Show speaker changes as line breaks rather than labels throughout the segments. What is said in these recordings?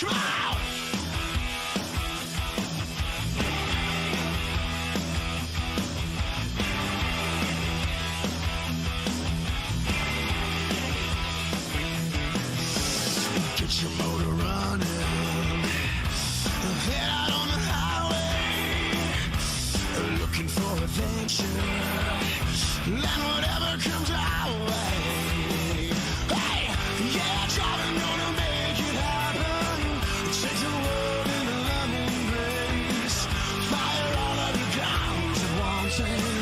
Come on! Get your motor running. Head out on the highway, looking for adventure. Land whatever comes our way. Hey, yeah, driving gonna make it happen. Take the world in a lemon race. Fire all of your guns at once and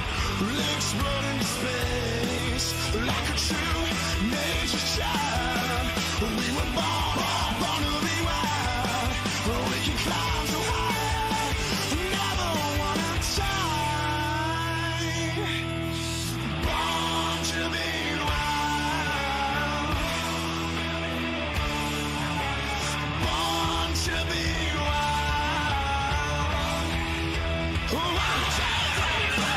explode into space. Like a true nature child, we were born to be wild. We can climb so high, never wanna die. Born to be wild. Born to be wild. 1, 2, 3, 4.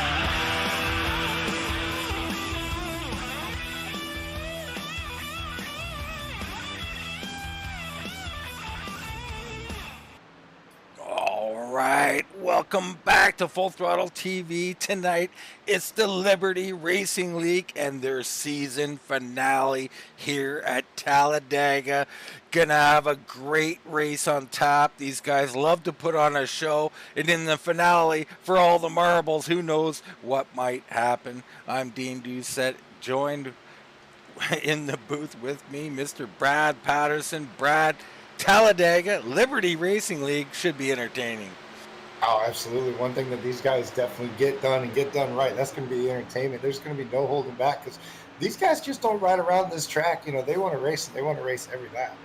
All right, welcome back to Full Throttle TV. Tonight, it's the Liberty Racing League and their season finale here at Talladega. Gonna have a great race on tap. These guys love to put on a show, and in the finale, for all the marbles, who knows what might happen. I'm Dean Doucette, joined in the booth with me, Mr. Brad Patterson. Brad, Talladega Liberty Racing League should be entertaining.
Oh, absolutely. One thing that these guys definitely get done and get done right, that's going to be entertainment. There's going to be no holding back because these guys just don't ride around this track. You know, they want to race and they want to race every lap.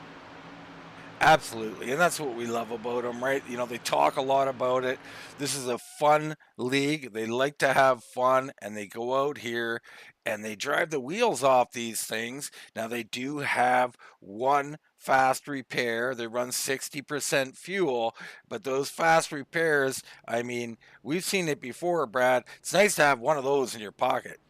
Absolutely, and that's what we love about them, right? You know, they talk a lot about it. This is a fun league. They like to have fun, and they go out here and they drive the wheels off these things. Now, they do have one fast repair. They run 60% fuel, but those fast repairs, I mean, we've seen it before, Brad. It's nice to have one of those in your pocket.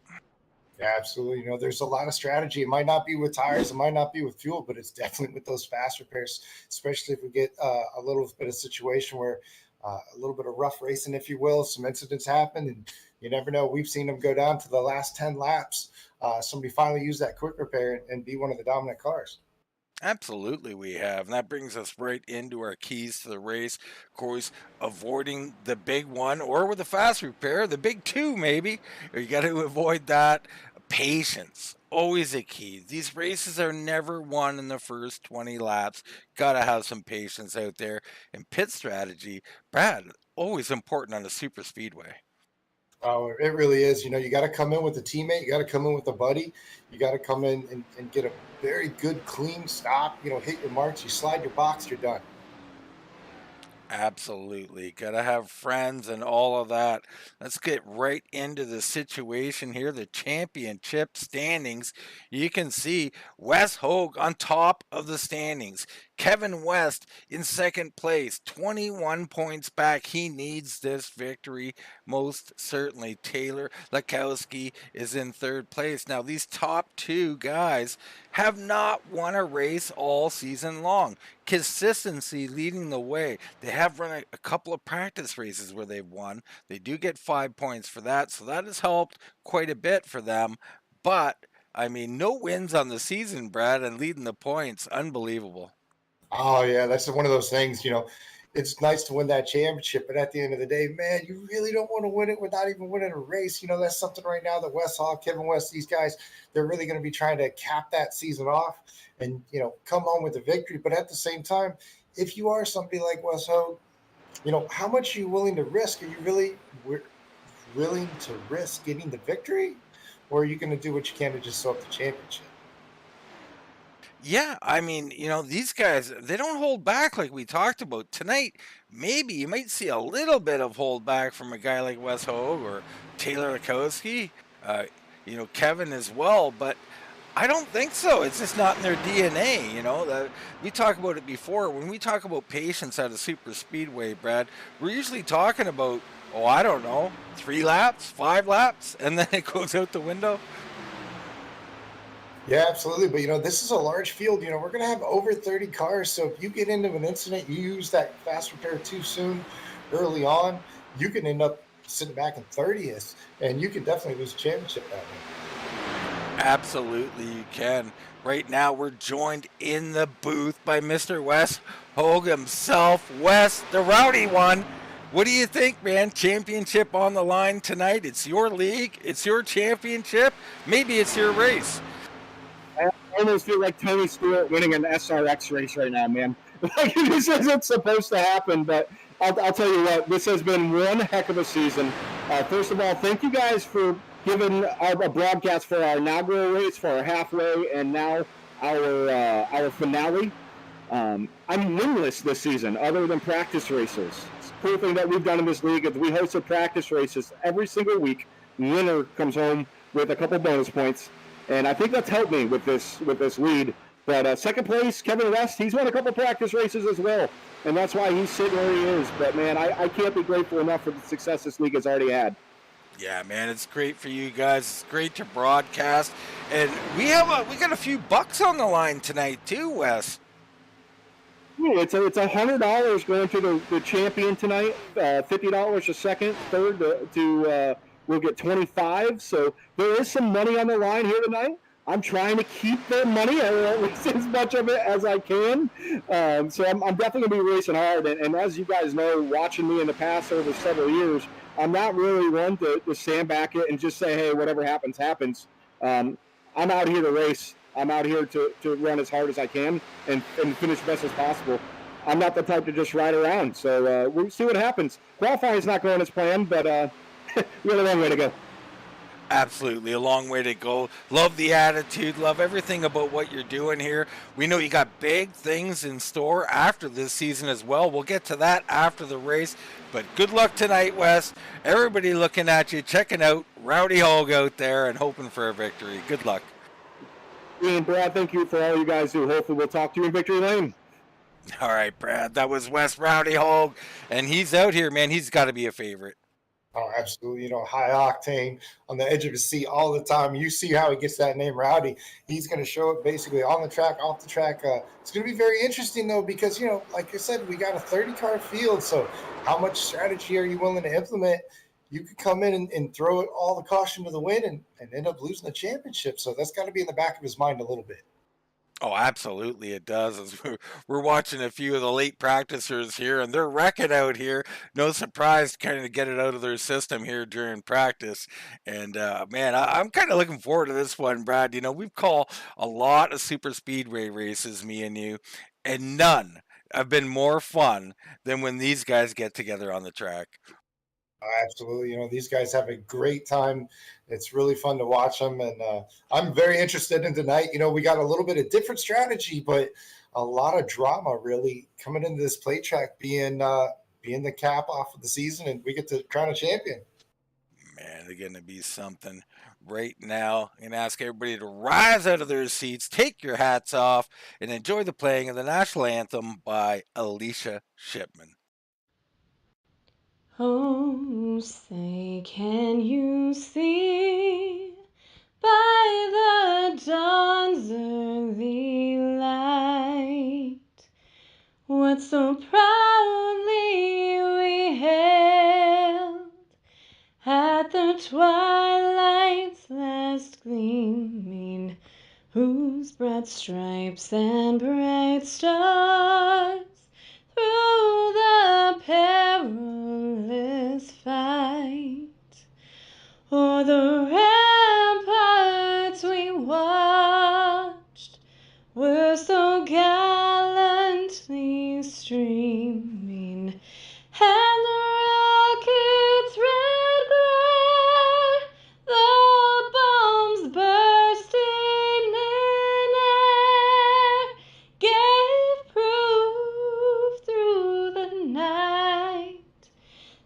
Yeah, absolutely. You know, there's a lot of strategy. It might not be with tires, it might not be with fuel, but it's definitely with those fast repairs, especially if we get a little bit of situation where a little bit of rough racing, if you will, some incidents happen, and you never know. We've seen them go down to the last 10 laps. Somebody finally use that quick repair and be one of the dominant cars.
Absolutely, we have. And that brings us right into our keys to the race. Of course, avoiding the big one, or with a fast repair, the big two, maybe. You got to avoid that. Patience, always a key. These races are never won in the first 20 laps. Got to have some patience out there. And pit strategy, Brad, always important on a super speedway.
Oh, it really is. You know, you got to come in with a teammate. You got to come in with a buddy. You got to come in and get a very good, clean stop. You know, hit your marks. You slide your box. You're done.
Absolutely. Got to have friends and all of that. Let's get right into the situation here. The championship standings. You can see Wes Hoag on top of the standings. Kevin West in second place, 21 points back. He needs this victory most certainly. Taylor Laskoski is in third place. Now, these top two guys have not won a race all season long. Consistency leading the way. They have run a couple of practice races where they've won. They do get 5 points for that, so that has helped quite a bit for them. But, I mean, no wins on the season, Brad, and leading the points. Unbelievable.
Oh, yeah, that's one of those things, you know, it's nice to win that championship, but at the end of the day, man, you really don't want to win it without even winning a race. You know, that's something right now that Wes Hoag, Kevin West, these guys, they're really going to be trying to cap that season off and, you know, come home with a victory. But at the same time, if you are somebody like Wes Hoag, you know, how much are you willing to risk? Are you really willing to risk getting the victory? Or are you going to do what you can to just soak the championship?
Yeah, I mean, you know, these guys, they don't hold back like we talked about. Tonight, maybe you might see a little bit of hold back from a guy like Wes Hoag or Taylor Laskoski, you know, Kevin as well, but I don't think so. It's just not in their DNA, you know. We talked about it before. When we talk about patience at a super speedway, Brad, we're usually talking about, oh, I don't know, 3 laps, 5 laps, and then it goes out the window.
Yeah, absolutely. But this is a large field. We're going to have over 30 cars. So if you get into an incident, you use that fast repair too soon, early on, you can end up sitting back in 30th, and you could definitely lose a championship that way.
Absolutely, you can. Right now, we're joined in the booth by Mr. Wes Hoag himself. Wes, the rowdy one. What do you think, man? Championship on the line tonight. It's your league. It's your championship. Maybe it's your race.
I almost feel like Tony Stewart winning an SRX race right now, man. Like, this isn't supposed to happen, but I'll tell you what, this has been one heck of a season. First of all, thank you guys for giving a broadcast for our inaugural race, for our halfway, and now our finale. I'm winless this season, other than practice races. It's a cool thing that we've done in this league is we hosted practice races every single week. Winner comes home with a couple bonus points, and I think that's helped me with this lead. But second place, Kevin West, he's won a couple practice races as well, and that's why he's sitting where he is. But man, I can't be grateful enough for the success this league has already had.
Yeah, man, it's great for you guys. It's great to broadcast, and we got a few bucks on the line tonight too, Wes.
It's $100 going to the champion tonight. $50 a second. Third we'll get 25. So there is some money on the line here tonight. I'm trying to keep the money, or at least as much of it as I can. So I'm definitely going to be racing hard. And as you guys know, watching me in the past over several years, I'm not really one to stand back it and just say, hey, whatever happens, happens. I'm out here to race. I'm out here to run as hard as I can and finish best as possible. I'm not the type to just ride around. So we'll see what happens. Qualifying is not going as planned, but we got a long way to go.
Absolutely, a long way to go. Love the attitude, love everything about what you're doing here. We know you got big things in store after this season as well. We'll get to that after the race. But good luck tonight, Wes. Everybody looking at you, checking out Rowdy Hoag out there and hoping for a victory. Good luck.
And Brad, thank you for all you guys do. Hopefully we'll talk to you in Victory Lane.
All right, Brad. That was Wes Rowdy Hoag, and he's out here, man. He's got to be a favorite.
Oh, absolutely. High octane on the edge of his seat all the time. You see how he gets that name Rowdy. He's going to show it basically on the track, off the track. It's going to be very interesting, though, because, like I said, we got a 30-car field. So how much strategy are you willing to implement? You could come in and throw it all the caution to the wind and end up losing the championship. So that's got to be in the back of his mind a little bit.
Oh, absolutely, it does. As we're watching a few of the late practicers here, and they're wrecking out here. No surprise, kind of get it out of their system here during practice. And man, I'm kind of looking forward to this one, Brad. We've called a lot of super speedway races, me and you, and none have been more fun than when these guys get together on the track.
Absolutely. These guys have a great time. It's really fun to watch them. And I'm very interested in tonight. We got a little bit of different strategy, but a lot of drama really coming into this play track being the cap off of the season, and we get to crown a champion.
Man, they're going to be something right now. I'm going to ask everybody to rise out of their seats, take your hats off, and enjoy the playing of the national anthem by Alicia Shipman.
Oh, say, can you see by the dawn's early light what so proudly we hailed at the twilight's last gleaming, whose broad stripes and bright stars through the perilous fight o'er the ramparts we watched were so gallantly streaming, and the rocket's red glare, the bombs bursting in air, gave proof through the night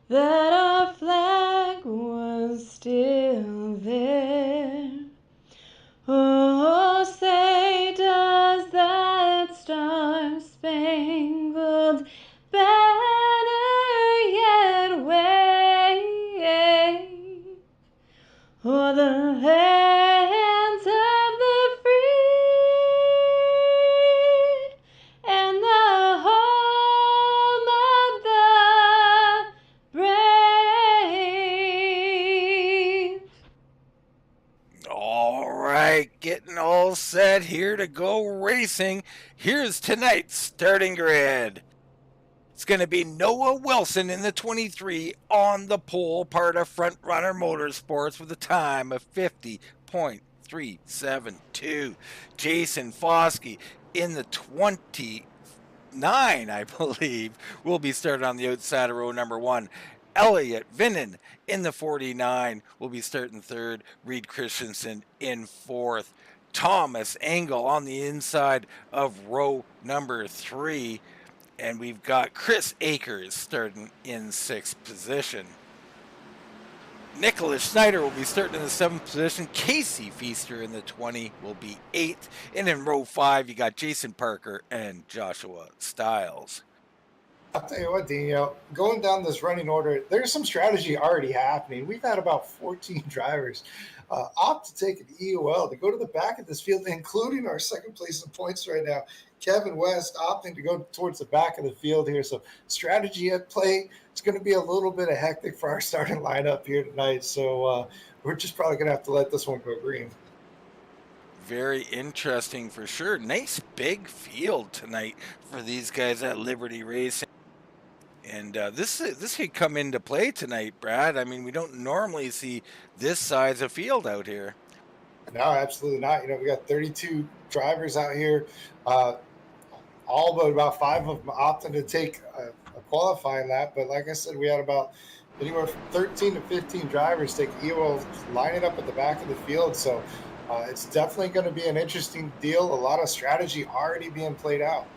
that our flag was still there. Oh, say, does that star-spangled
set here to go racing. Here's tonight's starting grid. It's going to be Noah Wilson in the 23 on the pole, part of Front Runner Motorsports with a time of 50.372. Jason Foskey in the 29, I believe, will be started on the outside of row number 1. Elliot Vinnan in the 49 will be starting third. Reed Christensen in fourth. Thomas Engel on the inside of row number 3. And we've got Chris Akers starting in 6th position. Nicholas Snyder will be starting in the 7th position. Casey Feaster in the 20 will be 8th. And in row 5, you got Jason Parker and Joshua Stiles.
I'll tell you what, Dean, going down this running order, there's some strategy already happening. We've had about 14 drivers opt to take an EOL to go to the back of this field, including our second place in points right now. Kevin West opting to go towards the back of the field here. So strategy at play. It's going to be a little bit of hectic for our starting lineup here tonight. So we're just probably going to have to let this one go green.
Very interesting for sure. Nice big field tonight for these guys at Liberty Racing. And this could come into play tonight, Brad. I mean, we don't normally see this size of field out here.
No, absolutely not. We got 32 drivers out here, all but about 5 of them opting to take a qualifying lap. But like I said, we had about anywhere from 13 to 15 drivers take EOL, line it up at the back of the field. So it's definitely going to be an interesting deal. A lot of strategy already being played out.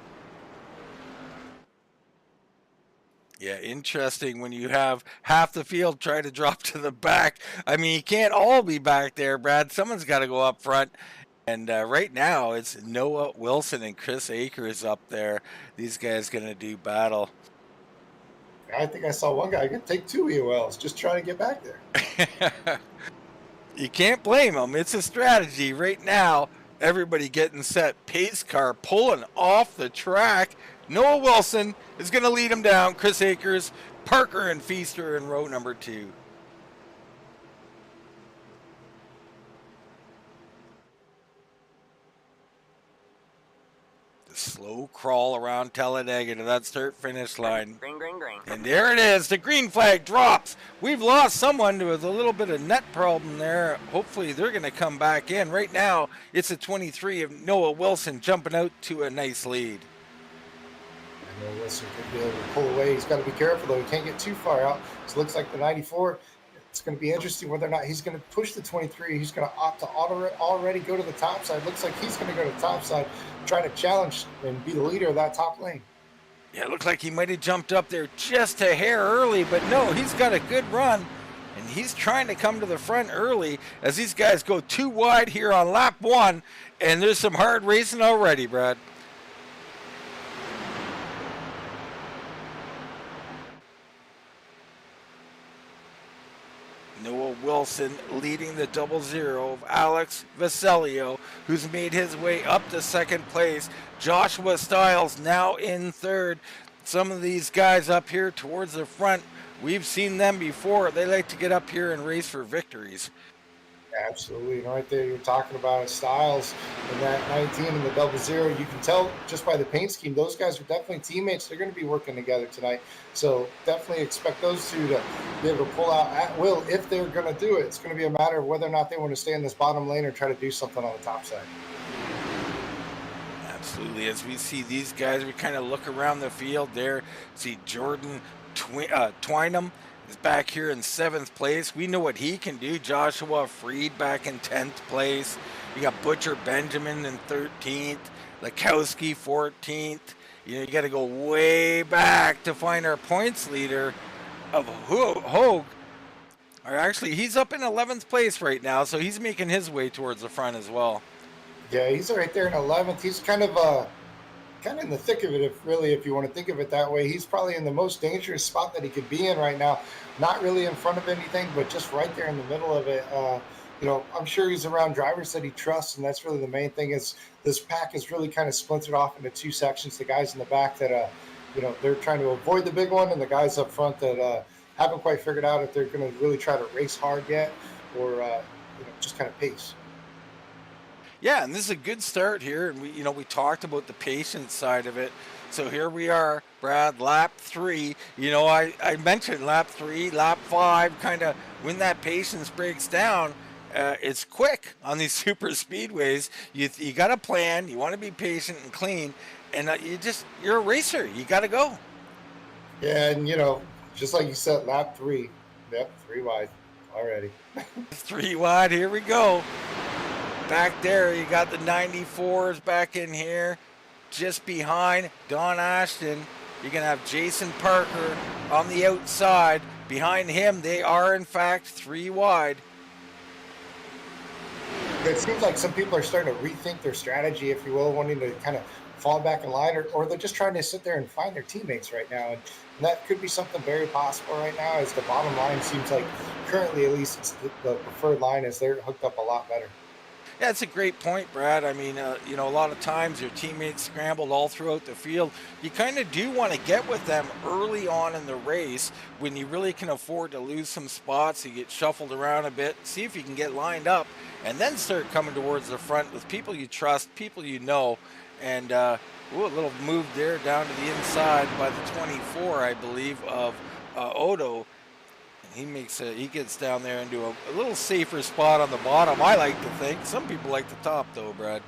Yeah, interesting when you have half the field try to drop to the back. I mean, you can't all be back there, Brad. Someone's got to go up front. And right now, it's Noah Wilson and Chris Akers up there. These guys going to do battle.
I think I saw one guy could take 2 EOLs just trying to get back there.
You can't blame them. It's a strategy. Right now, everybody getting set. Pace car pulling off the track. Noah Wilson is going to lead him down. Chris Akers, Parker, and Feaster in row number 2. The slow crawl around Talladega to that start-finish line.
Green, green, green.
And there it is. The green flag drops. We've lost someone with a little bit of net problem there. Hopefully they're going to come back in. Right now, it's a 23 of Noah Wilson jumping out to a nice lead.
Noah Wilson could be able to pull away. He's got to be careful, though. He can't get too far out. So it looks like the 94. It's going to be interesting whether or not he's going to push the 23. He's going to opt to already go to the top side. Looks like he's going to go to the top side, try to challenge and be the leader of that top lane.
Yeah, it looked like he might have jumped up there just a hair early, but no, he's got a good run. And he's trying to come to the front early as these guys go too wide here on lap 1. And there's some hard racing already, Brad. Noah Wilson leading the 00 of Alex Vasilio, who's made his way up to second place. Joshua Stiles now in third. Some of these guys up here towards the front, we've seen them before. They like to get up here and race for victories.
Absolutely. Right there, you're talking about Stiles in that 19 and the 00. You can tell just by the paint scheme, those guys are definitely teammates. They're going to be working together tonight. So definitely expect those two to be able to pull out at will if they're going to do it. It's going to be a matter of whether or not they want to stay in this bottom lane or try to do something on the top side.
Absolutely. As we see these guys, we kind of look around the field there, see Jordan Twynham is back here in 7th place. We know what he can do. Joshua Freed back in 10th place. You got Butcher Benjamin in 13th. Laskoski 14th. You got to go way back to find our points leader of Hoag. Or actually, he's up in 11th place right now, so he's making his way towards the front as well.
Yeah, he's right there in 11th. He's kind of in the thick of it, if you want to think of it that way. He's probably in the most dangerous spot that he could be in right now. Not really in front of anything, but just right there in the middle of it. I'm sure he's around drivers that he trusts, and that's really the main thing. Is this pack is really kind of splintered off into 2 sections. The guys in the back that, they're trying to avoid the big one, and the guys up front that haven't quite figured out if they're going to really try to race hard yet or, just kind of pace.
Yeah, and this is a good start here. And we talked about the patience side of it. So here we are, Brad, lap 3. I mentioned lap 3, lap 5, kind of when that patience breaks down. It's quick on these super speedways. You got a plan. You want to be patient and clean, and you're a racer. You got to go.
Yeah, and just like you said, lap 3. Yep, 3 wide already.
3 wide. Here we go. Back there, you got the 94s back in here. Just behind Don Ashton, you're going to have Jason Parker on the outside. Behind him, they are, in fact, 3 wide.
It seems like some people are starting to rethink their strategy, if you will, wanting to kind of fall back in line, or they're just trying to sit there and find their teammates right now. And that could be something very possible right now, as the bottom line seems like, currently at least, it's the preferred line, as they're hooked up a lot better.
Yeah, that's a great point, Brad. I mean, a lot of times your teammates scrambled all throughout the field. You kind of do want to get with them early on in the race when you really can afford to lose some spots. You get shuffled around a bit, see if you can get lined up, and then start coming towards the front with people you trust, people you know. And a little move there down to the inside by the 24, I believe, of Odo. He gets down there into a little safer spot on the bottom, I like to think. Some people like the top, though, Brad.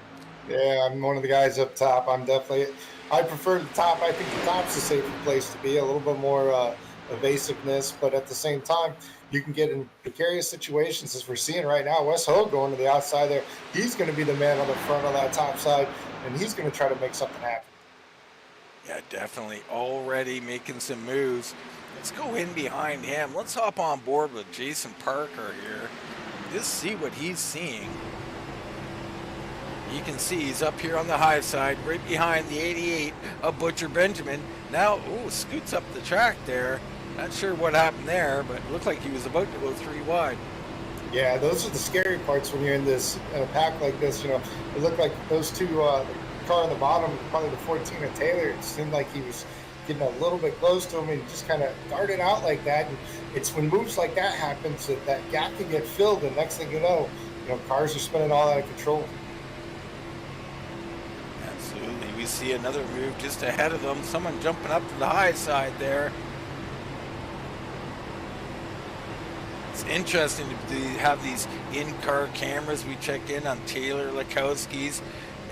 Yeah, I'm one of the guys up top. I prefer the top. I think the top's a safer place to be, a little bit more evasiveness, but at the same time, you can get in precarious situations, as we're seeing right now. Wes Hoag going to the outside there. He's going to be the man on the front of that top side, and he's going to try to make something happen.
Yeah, definitely. Already making some moves. Let's go in behind him. Let's hop on board with Jason Parker here. Just see what he's seeing. You can see he's up here on the high side, right behind the 88 of Butcher Benjamin. Now, scoots up the track there. Not sure what happened there, but it looked like he was about to go 3 wide.
Yeah, those are the scary parts when you're in a pack like this. It looked like those two, the car on the bottom, probably the 14 of Taylor, it seemed like he was getting a little bit close to him and just kind of darted out like that. And it's when moves like that happen, so that gap can get filled, and next thing you know, cars are spinning all out of control.
Absolutely. We see another move just ahead of them. Someone jumping up to the high side there. It's interesting to have these in-car cameras. We check in on Taylor Laskoski's,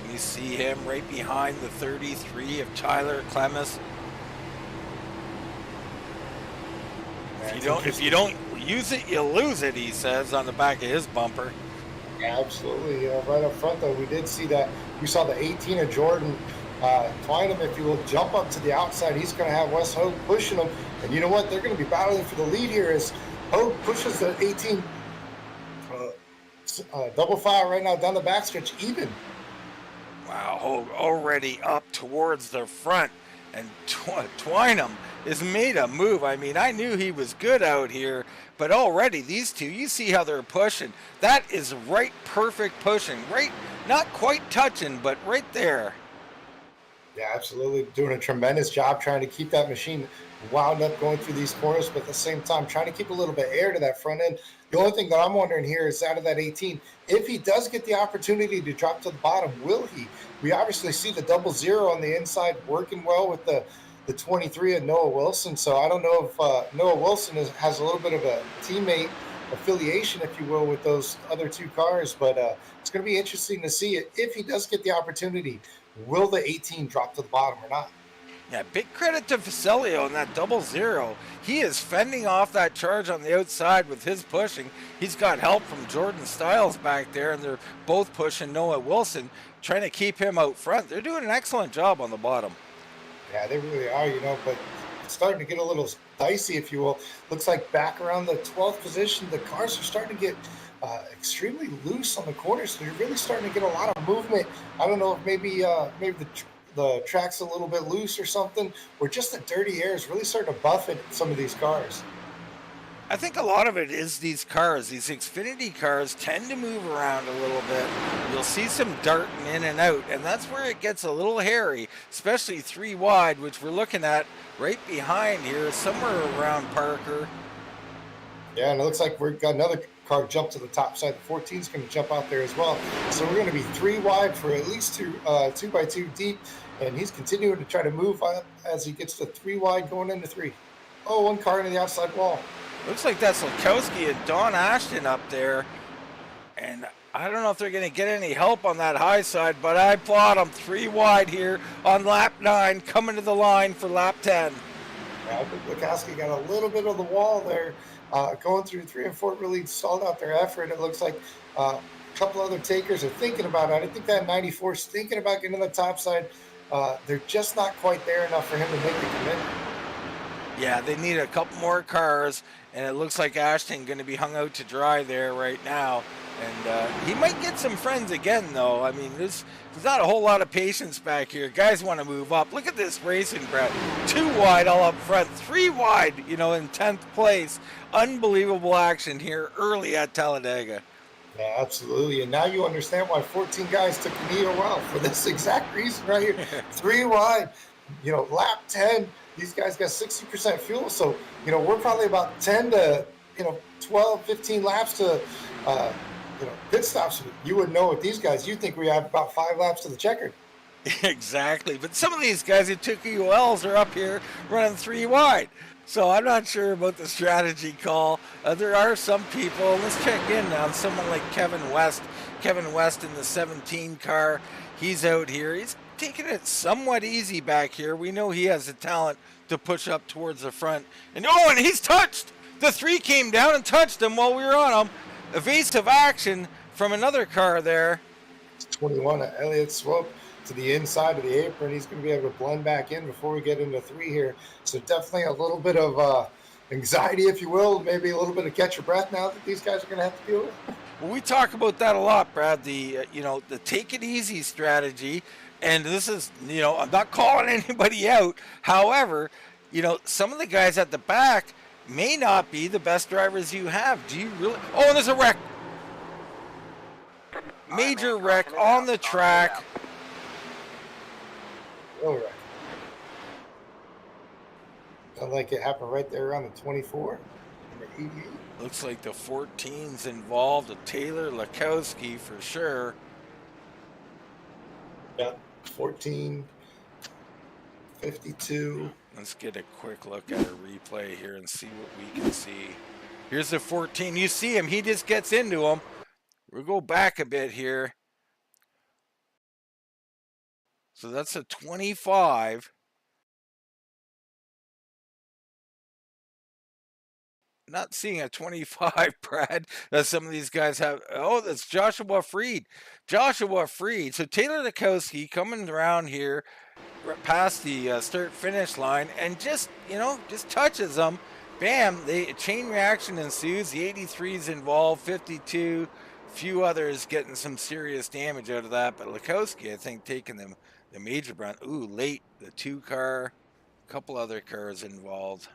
and you see him right behind the 33 of Tyler Clemis. If you don't use it, you lose it, he says on the back of his bumper.
Yeah, absolutely. Right up front, though, we did see that. We saw the 18 of Jordan Twynham, if you will, jump up to the outside. He's going to have Wes Hoag pushing him. And you know what? They're going to be battling for the lead here as Hoag pushes the 18 double file right now down the backstretch even.
Wow, Hoag already up towards the front. And Twynham has made a move. I mean, I knew he was good out here, but already these two, you see how they're pushing. That is right, perfect pushing. Right, not quite touching, but right there.
Yeah, absolutely. Doing a tremendous job trying to keep that machine wound up going through these corners, but at the same time, trying to keep a little bit of air to that front end. The only thing that I'm wondering here is, out of that 18, if he does get the opportunity to drop to the bottom, will he? We obviously see the 00 on the inside working well with the 23 of Noah Wilson. So I don't know if Noah Wilson has a little bit of a teammate affiliation, if you will, with those other two cars. But it's going to be interesting to see it. If he does get the opportunity, will the 18 drop to the bottom or not?
Yeah, big credit to Facilio on that 00. He is fending off that charge on the outside with his pushing. He's got help from Jordan Stiles back there, and they're both pushing Noah Wilson, trying to keep him out front. They're doing an excellent job on the bottom.
Yeah, they really are, but it's starting to get a little dicey, if you will. Looks like back around the 12th position, the cars are starting to get extremely loose on the corners. So you're really starting to get a lot of movement. I don't know if maybe the track's a little bit loose or something, or just the dirty air is really starting to buffet some of these cars.
I think a lot of it is these cars. These Xfinity cars tend to move around a little bit. You'll see some darting in and out, and that's where it gets a little hairy, especially 3 wide, which we're looking at right behind here, somewhere around Parker.
Yeah, and it looks like we've got another car jump to the top side. The 14 is going to jump out there as well. So we're going to be 3 wide for at least 2 by 2 deep. And he's continuing to try to move up as he gets to 3 wide going into 3. Oh, 1 car into the outside wall.
Looks like that's Laskoski and Don Ashton up there. And I don't know if they're going to get any help on that high side, but I applaud them. 3 wide here on lap 9, coming to the line for lap 10.
Yeah, Laskoski got a little bit of the wall there. Going through 3 and 4 really stalled out their effort. It looks like a couple other takers are thinking about it. I think that 94 is thinking about getting to the top side. They're just not quite there enough for him to make the commitment.
Yeah, they need a couple more cars, and it looks like Ashton going to be hung out to dry there right now. And he might get some friends again, though. I mean, there's not a whole lot of patience back here. Guys want to move up. Look at this racing, Brett. 2 wide all up front, 3 wide, in 10th place. Unbelievable action here early at Talladega.
Yeah, absolutely. And now you understand why 14 guys took the knee well for this exact reason right here. 3 wide, lap 10. These guys got 60% fuel. So, we're probably about 10 to, 12, 15 laps to, pit stops. You wouldn't know with these guys. You think we have about 5 laps to the checkered.
Exactly. But some of these guys who took EOLs are up here running 3 wide. So I'm not sure about the strategy call. There are some people. Let's check in on someone like Kevin West. Kevin West in the 17 car. He's out here. He's taking it somewhat easy back here. We know he has the talent to push up towards the front. And he's touched. The 3 came down and touched him while we were on him. Evasive action from another car there.
21 Elliott Swope to the inside of the apron. He's going to be able to blend back in before we get into 3 here. So definitely a little bit of anxiety, if you will, maybe a little bit of catch your breath now that these guys are going to have to deal with.
Well, we talk about that a lot, Brad. The the take it easy strategy, and this is I'm not calling anybody out. However, some of the guys at the back may not be the best drivers you have. Do you really? Oh, and there's a wreck. Major wreck on the track.
All right. Sounds like it happened right there around the 24 and the 88.
Looks like the 14's involved. A Taylor Laskoski for sure.
Yeah, 14, 52.
Let's get a quick look at a replay here and see what we can see. Here's the 14. You see him. He just gets into him. We'll go back a bit here. So that's a 25. Not seeing a 25, Brad, that some of these guys have. Oh, that's Joshua Freed. Joshua Freed. So Taylor Laskoski coming around here past the start-finish line and just touches them. Bam, a chain reaction ensues. The 83's involved, 52. Few others getting some serious damage out of that, but Laskoski, I think, taking the major brunt. Ooh, late, the 2 car, a couple other cars involved.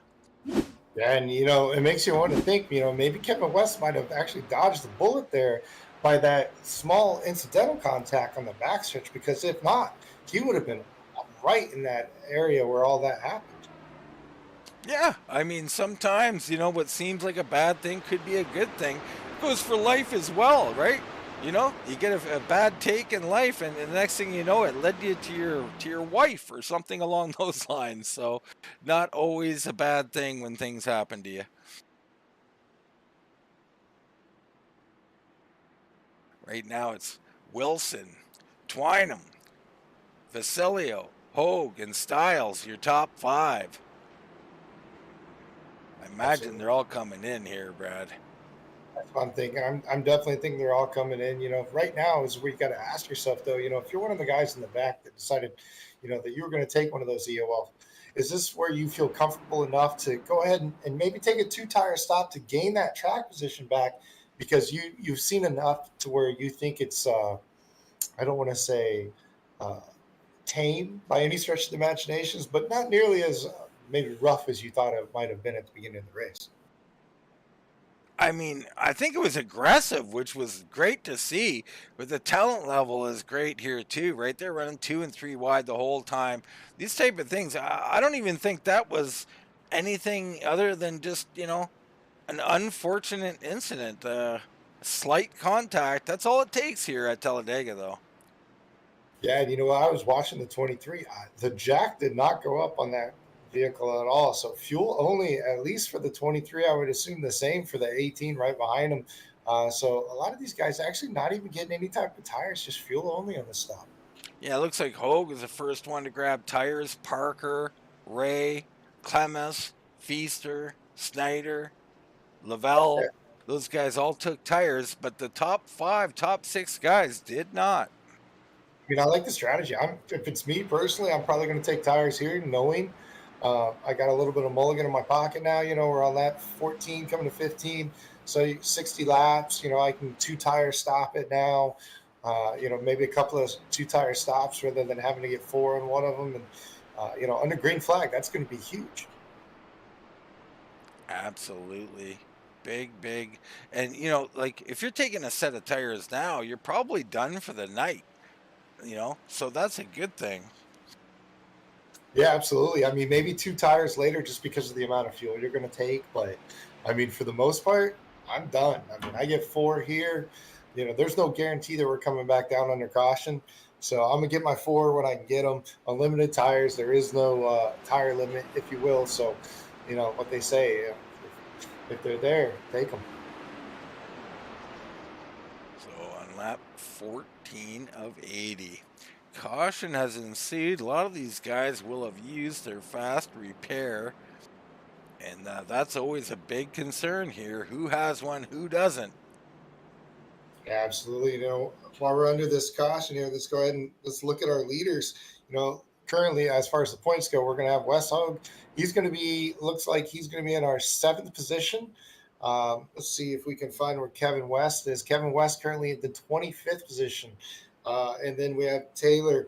Yeah, and it makes you want to think, maybe Kevin West might have actually dodged the bullet there by that small incidental contact on the backstretch, because if not, he would have been right in that area where all that happened.
Yeah, I mean, sometimes, what seems like a bad thing could be a good thing. It goes for life as well, right? You get a bad take in life, and the next thing you know, it led you to your wife or something along those lines. So not always a bad thing when things happen to you. Right now it's Wilson, Twynham, Vasilio, Hoag, and Styles, your top 5. I imagine they're all coming in here, Brad.
That's what I'm thinking. I'm definitely thinking they're all coming in. Right now is where you got to ask yourself, though, if you're one of the guys in the back that decided, that you were going to take one of those EOL, is this where you feel comfortable enough to go ahead and maybe take a 2-tire stop to gain that track position back, because you've seen enough to where you think it's, I don't want to say tame by any stretch of the imaginations, but not nearly as maybe rough as you thought it might have been at the beginning of the race.
I mean, I think it was aggressive, which was great to see, but the talent level is great here too, right? They're running 2 and 3 wide the whole time. These type of things, I don't even think that was anything other than just, an unfortunate incident, slight contact. That's all it takes here at Talladega, though.
Yeah, and I was watching the 23. The jack did not go up on that vehicle at all. So fuel only, at least for the 23, I would assume the same for the 18 right behind him. So a lot of these guys actually not even getting any type of tires, just fuel only on the stop.
Yeah, it looks like Hoag is the first one to grab tires. Parker, Ray, Clemens, Feaster, Snyder, Lavelle. Those guys all took tires, but the top 5, top 6 guys did not.
I like the strategy. If it's me personally, I'm probably going to take tires here, knowing I got a little bit of mulligan in my pocket now. We're on that 14 coming to 15, so 60 laps. I can 2-tire stop it now. Maybe a couple of 2-tire stops rather than having to get 4 on one of them. And under green flag, that's going to be huge.
Absolutely. Big. And, like if you're taking a set of tires now, you're probably done for the night, so that's a good thing.
Yeah, absolutely. Maybe 2 tires later just because of the amount of fuel you're going to take. But, for the most part, I'm done. I get 4 here. There's no guarantee that we're coming back down under caution. So I'm going to get my 4 when I can get them. Unlimited tires. There is no tire limit, if you will. So, what they say, if they're there, take them.
So on lap 14 of 80, caution has ensued. A lot of these guys will have used their fast repair, and that's always a big concern here. Who has one, who doesn't?
Yeah, absolutely. While we're under this caution here, let's go ahead and let's look at our leaders. Currently, as far as the points go, we're going to have Wes Hoag. Looks like he's going to be in our 7th position. Let's see if we can find where Kevin West is. Kevin West currently at the 25th position. And then we have Taylor.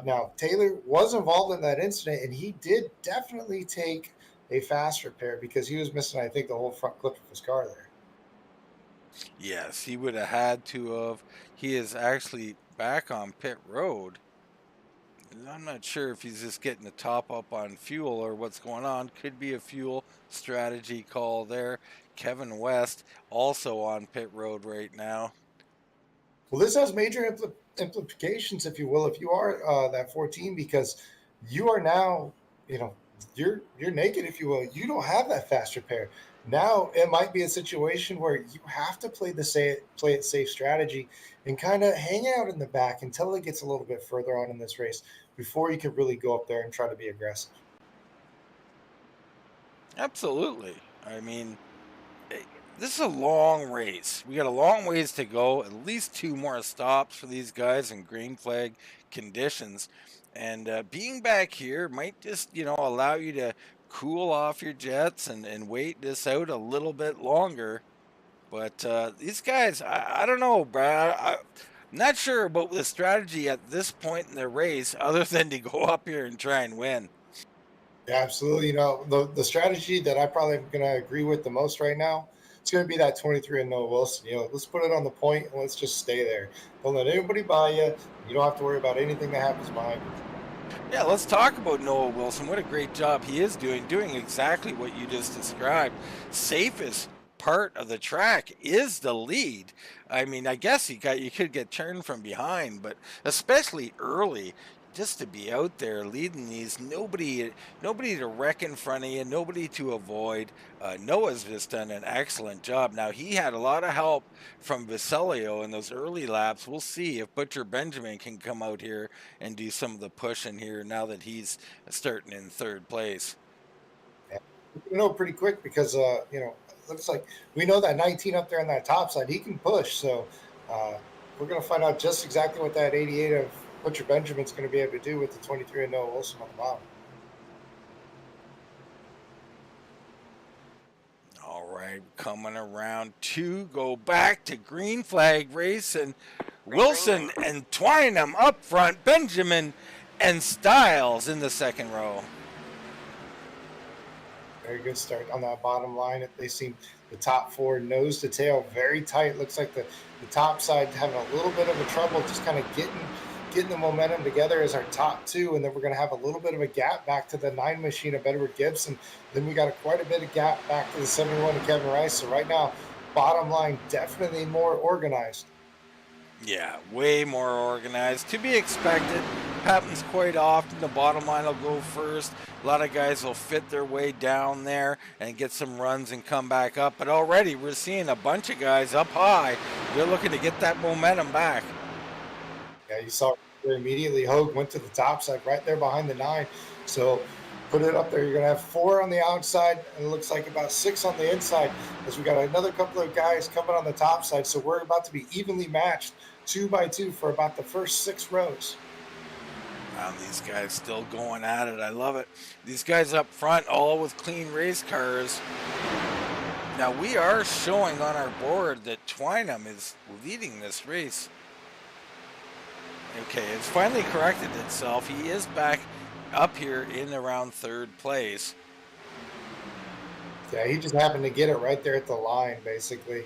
Now, Taylor was involved in that incident, and he did definitely take a fast repair because he was missing, I think, the whole front clip of his car there.
Yes, he would have had to have. He is actually back on pit road. I'm not sure if he's just getting the top up on fuel or what's going on. Could be a fuel strategy call there. Kevin West also on pit road right now.
Well, this has major implications, if you will, if you are that 14, because you are now, you're naked, if you will. You don't have that fast repair. Now it might be a situation where you have to play it safe strategy and kind of hang out in the back until it gets a little bit further on in this race before you can really go up there and try to be aggressive.
Absolutely. This is a long race. We got a long ways to go, at least 2 more stops for these guys in green flag conditions. And being back here might just, allow you to cool off your jets and wait this out a little bit longer. But these guys, I don't know, Brad. I'm not sure about the strategy at this point in the race other than to go up here and try and win.
Yeah, absolutely. The strategy that I probably am going to agree with the most right now, it's going to be that 23 and Noah Wilson. Let's put it on the point and let's just stay there. Don't let anybody buy you. You don't have to worry about anything that happens behind you.
Yeah, let's talk about Noah Wilson. What a great job he is doing exactly what you just described. Safest part of the track is the lead. I guess you could get turned from behind, but especially early, just to be out there leading these, nobody to wreck in front of you, nobody to avoid. Noah's just done an excellent job. Now, he had a lot of help from Vicelio in those early laps. We'll see if Butcher Benjamin can come out here and do some of the pushing here now that he's starting in 3rd place.
Yeah. Pretty quick because, looks like we know that 19 up there on that top side, he can push. So we're going to find out just exactly what that 88 of Butcher Benjamin's going to be able to do with the 23 and Noah Wilson on the bottom.
All right, coming around to go back to green flag race, and Wilson and Twynham up front, Benjamin and Styles in the 2nd row.
Very good start on that bottom line. They seem the top 4 nose to tail very tight. Looks like the top side having a little bit of a trouble just kind of getting getting the momentum together as our top two, and then we're going to have a little bit of a gap back to the 9 machine of Edward Gibson. Then we got quite a bit of gap back to the 71 of Kevin Rice. So right now, bottom line, definitely more organized.
Yeah, way more organized. To be expected. Happens quite often. The bottom line will go first. A lot of guys will fit their way down there and get some runs and come back up. But already we're seeing a bunch of guys up high. They're looking to get that momentum back.
Yeah, you saw immediately Hoag went to the top side right there behind the 9. So put it up there. You're going to have 4 on the outside, and it looks like about 6 on the inside, as we got another couple of guys coming on the top side. So we're about to be evenly matched 2 by 2 for about the first 6 rows.
Wow, these guys still going at it. I love it. These guys up front, all with clean race cars. Now we are showing on our board that Twynham is leading this race. Okay, it's finally corrected itself. He is back up here in around 3rd place.
Yeah, he just happened to get it right there at the line, basically.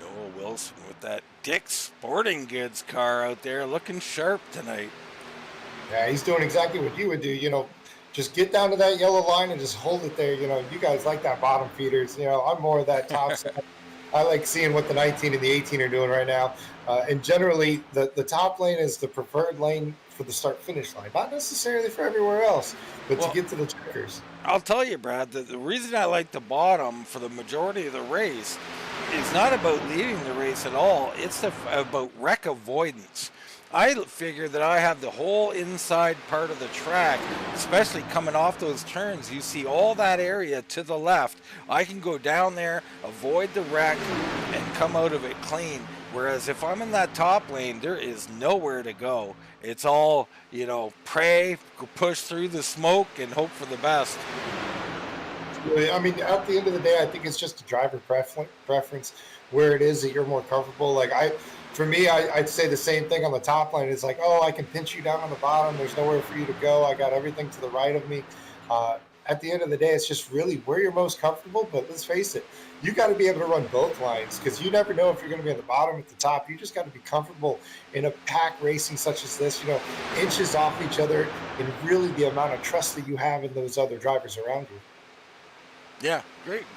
Noah Wilson with that Dick's Sporting Goods car out there looking sharp tonight.
Yeah, he's doing exactly what you would do. You know, just get down to that yellow line and just hold it there. You know, you guys like that bottom feeders. You know, I'm more of that top side. I like seeing what the 19 and the 18 are doing right now. And generally, the top lane is the preferred lane for the start-finish line. Not necessarily for everywhere else, but to get to the checkers.
I'll tell you, Brad, the reason I like the bottom for the majority of the race is not about leading the race at all. It's about wreck avoidance. I figure that I have the whole inside part of the track, especially coming off those turns. You see all that area to the left. I can go down there, avoid the wreck, and come out of it clean. Whereas if I'm in that top lane, there is nowhere to go. It's all, you know, pray, push through the smoke, and hope for the best.
I mean, at the end of the day, I think it's just a driver preference where it is that you're more comfortable. Like for me, I'd say the same thing on the top line. It's like, oh, I can pinch you down on the bottom. There's nowhere for you to go. I got everything to the right of me. At the end of the day, it's just really where you're most comfortable. But let's face it, you got to be able to run both lines, because you never know if you're going to be at the bottom or at the top. You just got to be comfortable in a pack racing such as this, you know, inches off each other, and really the amount of trust that you have in those other drivers around you.
Yeah,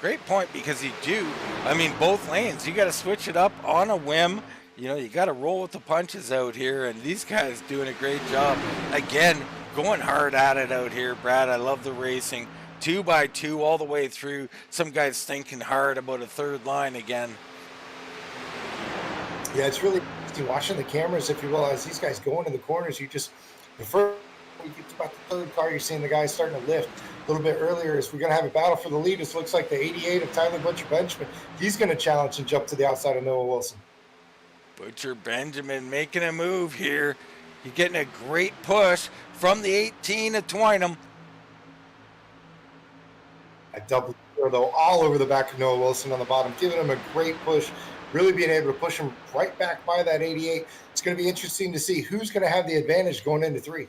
great point, because you do. I mean, both lanes, you got to switch it up on a whim. You know, you got to roll with the punches out here, and these guys doing a great job. Again, going hard at it out here, Brad. I love the racing. 2 by 2 all the way through. Some guys thinking hard about a 3rd line again.
Yeah, it's really interesting watching the cameras, if you will, as these guys go into the corners. You just, before you get to about the 3rd car, you're seeing the guys starting to lift. A little bit earlier, as we're going to have a battle for the lead. It looks like the 88 of Tyler Butcher Benjamin. He's going to challenge and jump to the outside of Noah Wilson.
Butcher Benjamin making a move here. You're getting a great push from the 18 of Twynham.
A double zero, though, all over the back of Noah Wilson on the bottom, giving him a great push, really being able to push him right back by that 88. It's going to be interesting to see who's going to have the advantage going into 3.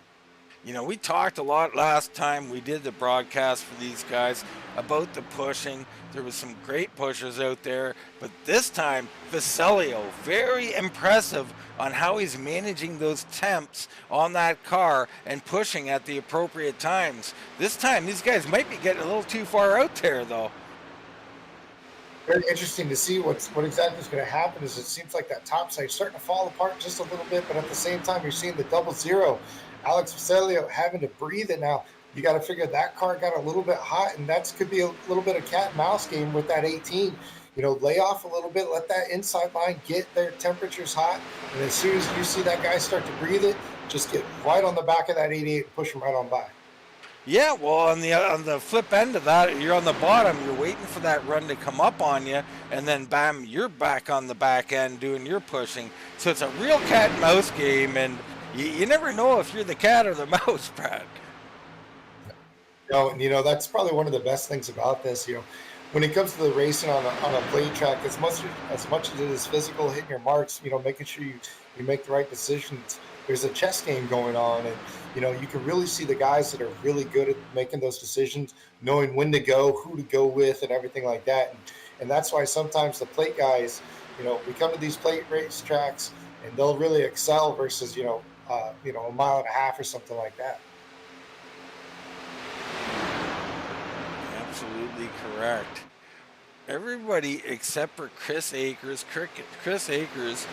You know, we talked a lot last time we did the broadcast for these guys about the pushing. There was some great pushers out there, but this time, Vasilio, very impressive on how he's managing those temps on that car and pushing at the appropriate times. This time, these guys might be getting a little too far out there, though.
Very interesting to see what exactly is going to happen. Is it seems like that top side starting to fall apart just a little bit, but at the same time, you're seeing the double zero. Alex Vasilio having to breathe it now. You got to figure that car got a little bit hot, and that could be a little bit of cat and mouse game with that 18. You know, lay off a little bit, let that inside line get their temperatures hot, and as soon as you see that guy start to breathe it, just get right on the back of that 88 and push him right on by.
Yeah, well, on the flip end of that, you're on the bottom, you're waiting for that run to come up on you, and then bam, you're back on the back end doing your pushing. So it's a real cat and mouse game, and you never know if you're the cat or the mouse, Brad.
You know, that's probably one of the best things about this. You know, when it comes to the racing on a plate track, as much as it is physical, hitting your marks, you know, making sure you make the right decisions, there's a chess game going on, and you know, you can really see the guys that are really good at making those decisions, knowing when to go, who to go with, and everything like that. And that's why sometimes the plate guys, we come to these plate race tracks and they'll really excel versus, a mile and a half or something like that.
Absolutely correct. Everybody except for Chris Akers. Chris Akers,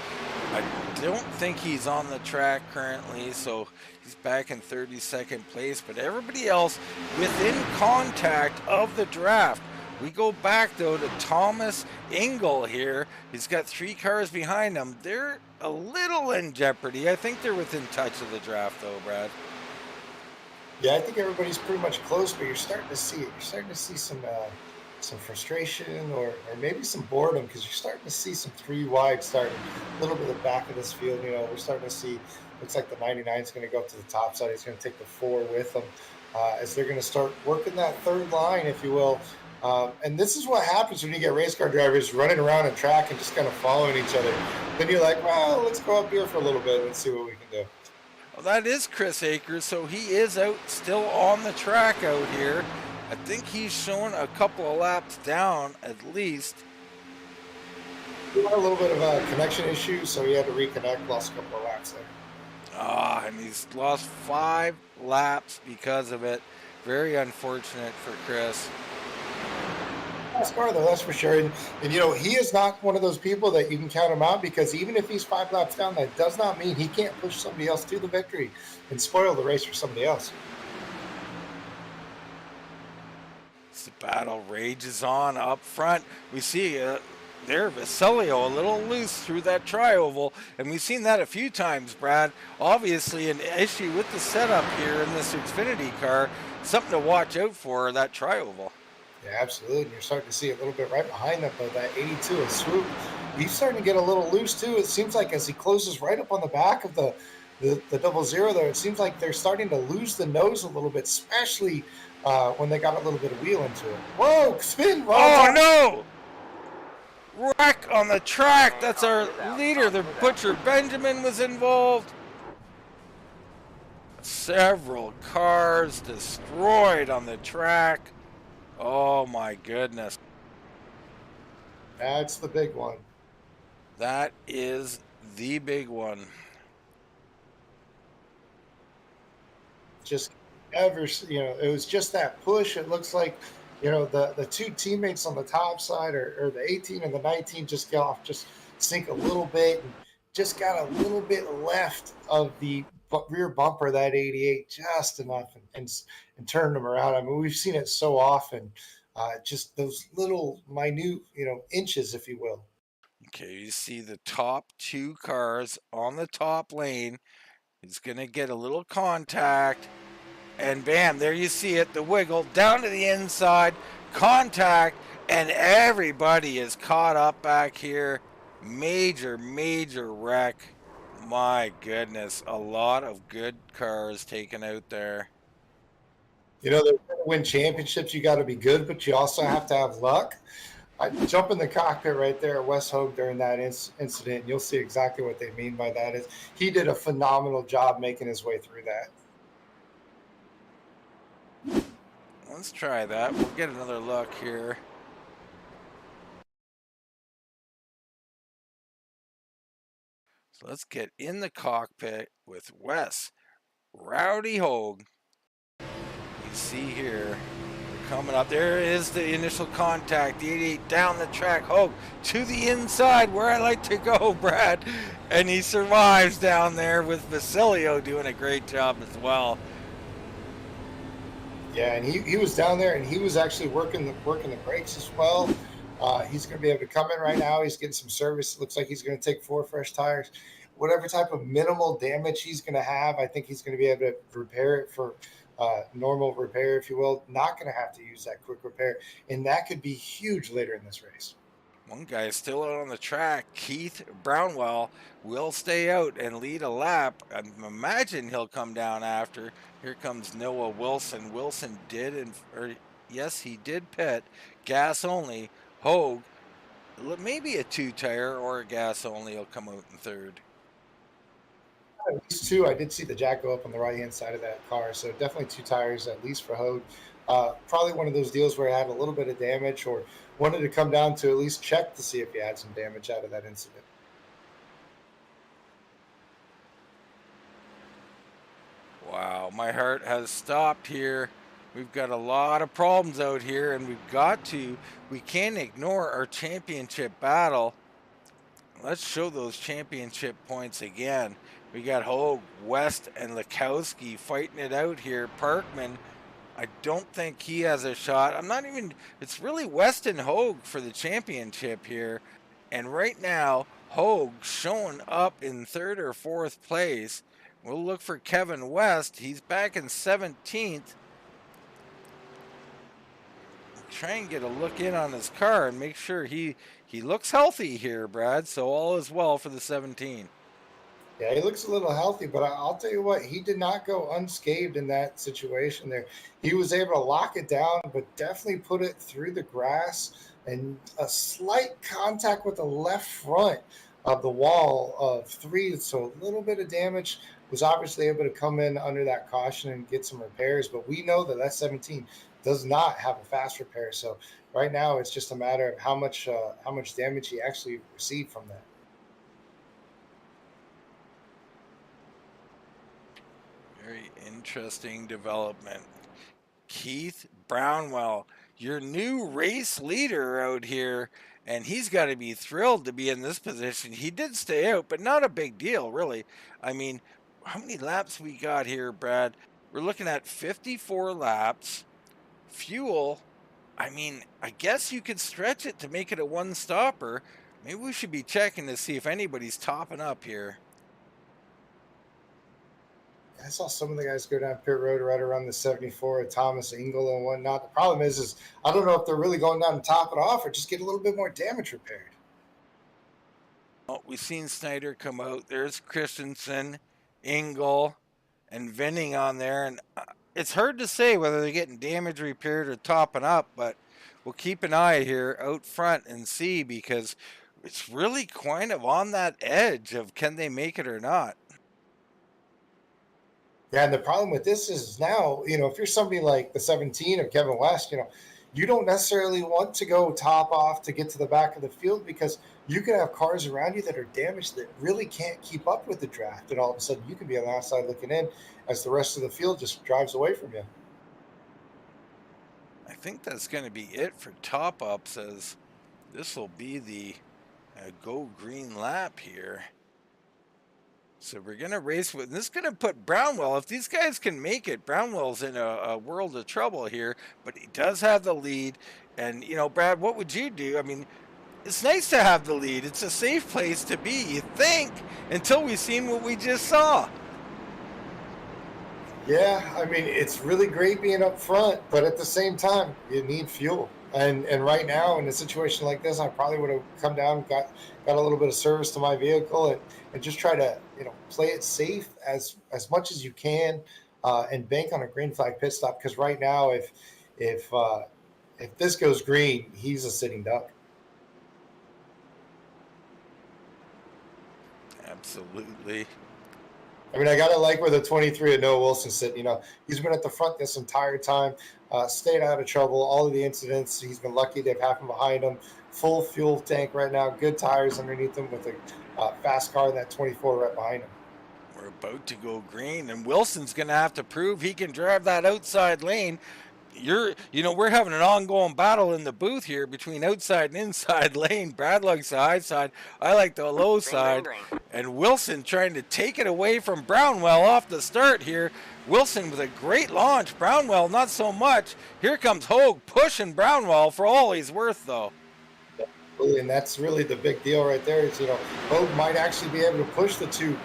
I don't think he's on the track currently, so he's back in 32nd place. But everybody else within contact of the draft. We go back, though, to Thomas Engel here. He's got 3 cars behind him. They're a little in jeopardy. I think they're within touch of the draft, though, Brad.
Yeah, I think everybody's pretty much close, but you're starting to see it. You're starting to see some frustration or maybe some boredom because you're starting to see some 3 wide starting a little bit of the back of this field. We're starting to see, looks like the 99 is going to go up to the top side. He's going to take the 4 with him as they're going to start working that third line, if you will. And this is what happens when you get race car drivers running around a track and just kind of following each other. Then you're like, well, let's go up here for a little bit and see what we can do.
Well, that is Chris Akers, so he is out still on the track out here. I think he's showing a couple of laps down at least.
He had a little bit of a connection issue, so he had to reconnect, lost a couple of laps there.
And he's lost 5 laps because of it. Very unfortunate for Chris.
Fast car, though, that's for sure. And he is not one of those people that you can count him out because even if he's 5 laps down, that does not mean he can't push somebody else to the victory and spoil the race for somebody else.
The battle rages on up front. We see there Vasilio a little loose through that tri-oval, and we've seen that a few times, Brad. Obviously an issue with the setup here in this Xfinity car. Something to watch out for, that tri-oval.
Yeah, absolutely. You're starting to see a little bit right behind them, but that 82 is Swoop. He's starting to get a little loose too. It seems like as he closes right up on the back of the 00 there, it seems like they're starting to lose the nose a little bit, especially when they got a little bit of wheel into it. Whoa, spin!
Oh, no! Wreck on the track. That's our leader. The Butcher Benjamin was involved. Several cars destroyed on the track. Oh, my goodness.
That's the big one.
That is the big one.
Just it was just that push. It looks like, the 2 teammates on the top side or the 18 and the 19 just get off, just sink a little bit and just got a little bit left of the rear bumper, that 88, just enough and turned them around. I mean, we've seen it so often, just those little minute, inches, if you will.
Okay, you see the top 2 cars on the top lane. He's going to get a little contact. And bam, there you see it, the wiggle down to the inside, contact, and everybody is caught up back here. Major wreck. My goodness, a lot of good cars taken out there.
To win championships, you got to be good, but you also have to have luck. I jump in the cockpit right there at Wes Hoag during that incident, and you'll see exactly what they mean by that. Is he did a phenomenal job making his way through that.
Let's try that. We'll get another look here. So let's get in the cockpit with Wes Rowdy Hoag. You see here, we're coming up. There is the initial contact. The 88 down the track. Hoag to the inside where I like to go, Brad. And he survives down there with Vasilio doing a great job as well.
Yeah, and he was down there, and he was actually working the brakes as well. He's going to be able to come in right now. He's getting some service. It looks like he's going to take 4 fresh tires. Whatever type of minimal damage he's going to have, I think he's going to be able to repair it for normal repair, if you will. Not going to have to use that quick repair, and that could be huge later in this race.
One guy is still out on the track. Keith Brownwell will stay out and lead a lap. I imagine he'll come down after. Here comes Noah Wilson. Wilson did, yes, he did pit. Gas only. Hoag, maybe a 2 tire or a gas only will come out in third.
At least 2. I did see the jack go up on the right-hand side of that car, so definitely 2 tires at least for Hoag. Probably one of those deals where it had a little bit of damage, or wanted to come down to at least check to see if you had some damage out of that incident.
Wow, my heart has stopped here. We've got a lot of problems out here, and we can't ignore our championship battle. Let's show those championship points again. We got Hoag, West, and Laskoski fighting it out here. Parkman, I don't think he has a shot. It's really West and Hoag for the championship here. And right now, Hoag showing up in 3rd or 4th place. We'll look for Kevin West. He's back in 17th. Try and get a look in on his car and make sure he looks healthy here, Brad. So all is well for the 17.
Yeah, he looks a little healthy, but I'll tell you what, he did not go unscathed in that situation there. He was able to lock it down, but definitely put it through the grass, and a slight contact with the left front of the wall of 3. So a little bit of damage. Was obviously able to come in under that caution and get some repairs, but we know that 17 does not have a fast repair. So right now it's just a matter of how much damage he actually received from that.
Very interesting development. Keith Brownwell, your new race leader out here, and he's got to be thrilled to be in this position. He did stay out, but not a big deal, really. I mean, how many laps we got here, Brad? We're looking at 54 laps. Fuel, I mean, I guess you could stretch it to make it a one-stopper. Maybe we should be checking to see if anybody's topping up here.
I saw some of the guys go down pit road right around the 74, Thomas Engel and whatnot. The problem is I don't know if they're really going down to top it off or just get a little bit more damage repaired.
Well, we've seen Snyder come out. There's Christensen, Engel, and Venning on there. And it's hard to say whether they're getting damage repaired or topping up, but we'll keep an eye here out front and see, because it's really kind of on that edge of can they make it or not.
Yeah, and the problem with this is now, if you're somebody like the 17 of Kevin West, you don't necessarily want to go top off to get to the back of the field, because you can have cars around you that are damaged that really can't keep up with the draft. And all of a sudden you can be on the outside looking in as the rest of the field just drives away from you.
I think that's going to be it for top ups, as this will be the go green lap here. So we're going to race with, and this is going to put Brownwell, if these guys can make it, Brownwell's in a world of trouble here, but he does have the lead. And, Brad, what would you do? I mean, it's nice to have the lead. It's a safe place to be, you think, until we've seen what we just saw.
Yeah, I mean, it's really great being up front, but at the same time, you need fuel. And right now, in a situation like this, I probably would have come down, got a little bit of service to my vehicle, and just try to play it safe as much as you can, and bank on a green flag pit stop. Because right now, if this goes green, he's a sitting duck.
Absolutely.
I mean, I got to like where the 23 of Noah Wilson's sitting. He's been at the front this entire time, stayed out of trouble. All of the incidents, he's been lucky they've happened behind him. Full fuel tank right now, good tires underneath him with a fast car in that 24 right behind him.
We're about to go green, and Wilson's going to have to prove he can drive that outside lane. We're having an ongoing battle in the booth here between outside and inside lane. Brad likes the high side. I like the low side. And Wilson trying to take it away from Brownwell off the start here. Wilson with a great launch. Brownwell not so much. Here comes Hoag pushing Brownwell for all he's worth, though.
And that's really the big deal right there is, Hoag might actually be able to push the two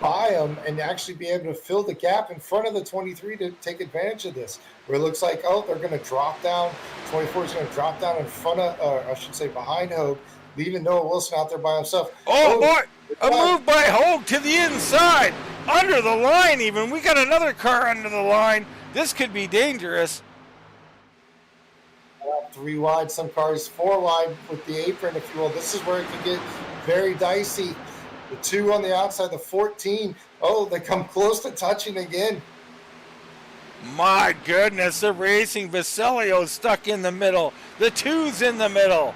by him and actually be able to fill the gap in front of the 23 to take advantage of this. Where it looks like, they're going to drop down. 24 is going to drop down in front of, I should say behind Hoag, leaving Noah Wilson out there by himself.
Oh, boy! A move by Hoag to the inside. Under the line even. We got another car under the line. This could be dangerous.
3 wide, some cars 4 wide with the apron, if you will. This is where it can get very dicey. The 2 on the outside, the 14. They come close to touching again.
My goodness, the racing. Vasilio's stuck in the middle. The two's in the middle.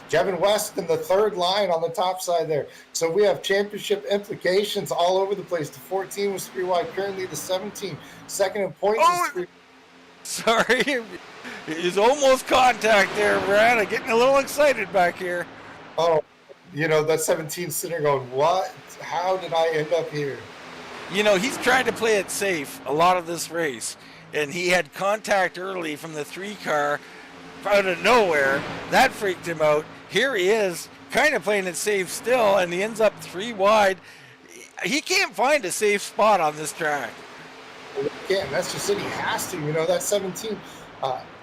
Kevin West in the third line on the top side there. So we have championship implications all over the place. The 14 was 3 wide. Currently the 17. Second in points is 3.
Sorry. It's almost contact there, Brad. I'm getting a little excited back here.
Oh, that 17 sitting going, what? How did I end up here?
He's trying to play it safe a lot of this race. And he had contact early from the 3 car out of nowhere. That freaked him out. Here he is, kind of playing it safe still, and he ends up 3 wide. He can't find a safe spot on this track.
Yeah, that's just it. He has to. That 17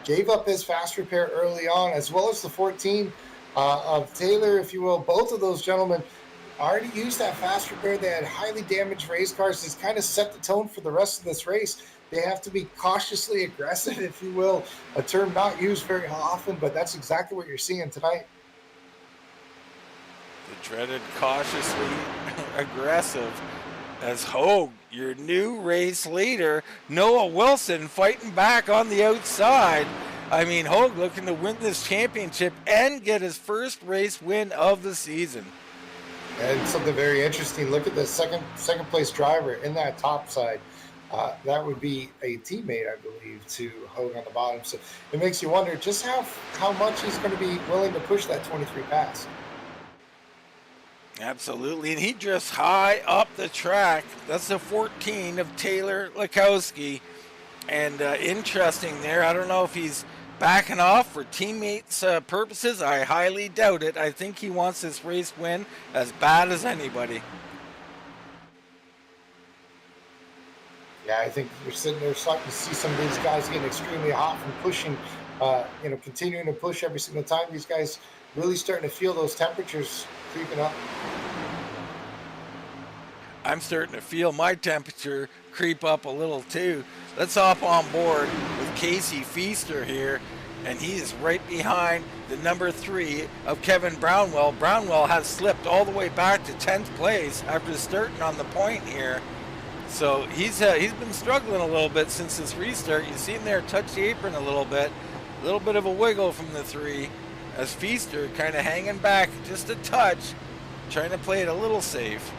gave up his fast repair early on, as well as the 14 of Taylor, if you will. Both of those gentlemen already used that fast repair. They had highly damaged race cars. This kind of set the tone for the rest of this race. They have to be cautiously aggressive, if you will, a term not used very often, but that's exactly what you're seeing tonight.
The dreaded cautiously aggressive as Hoag, your new race leader, Noah Wilson fighting back on the outside. I mean, Hoag looking to win this championship and get his first race win of the season.
And something very interesting, look at the second place driver in that top side. That would be a teammate, I believe, to Hoag on the bottom. So it makes you wonder just how much he's going to be willing to push that 23 pass.
Absolutely, and he drifts high up the track. That's the 14 of Taylor Laskoski. And interesting there, I don't know if he's backing off for teammates' purposes. I highly doubt it. I think he wants this race win as bad as anybody.
Yeah, I think you're sitting there starting to see some of these guys getting extremely hot from pushing, continuing to push every single time. These guys really starting to feel those temperatures creeping up.
I'm starting to feel my temperature creep up a little too. Let's hop on board with Casey Feaster here, and he is right behind the number 3 of Kevin Brownwell. Brownwell has slipped all the way back to 10th place after starting on the point here. So he's been struggling a little bit since this restart. You see him there touch the apron a little bit of a wiggle from the 3 as Feaster kind of hanging back just a touch, trying to play it a little safe.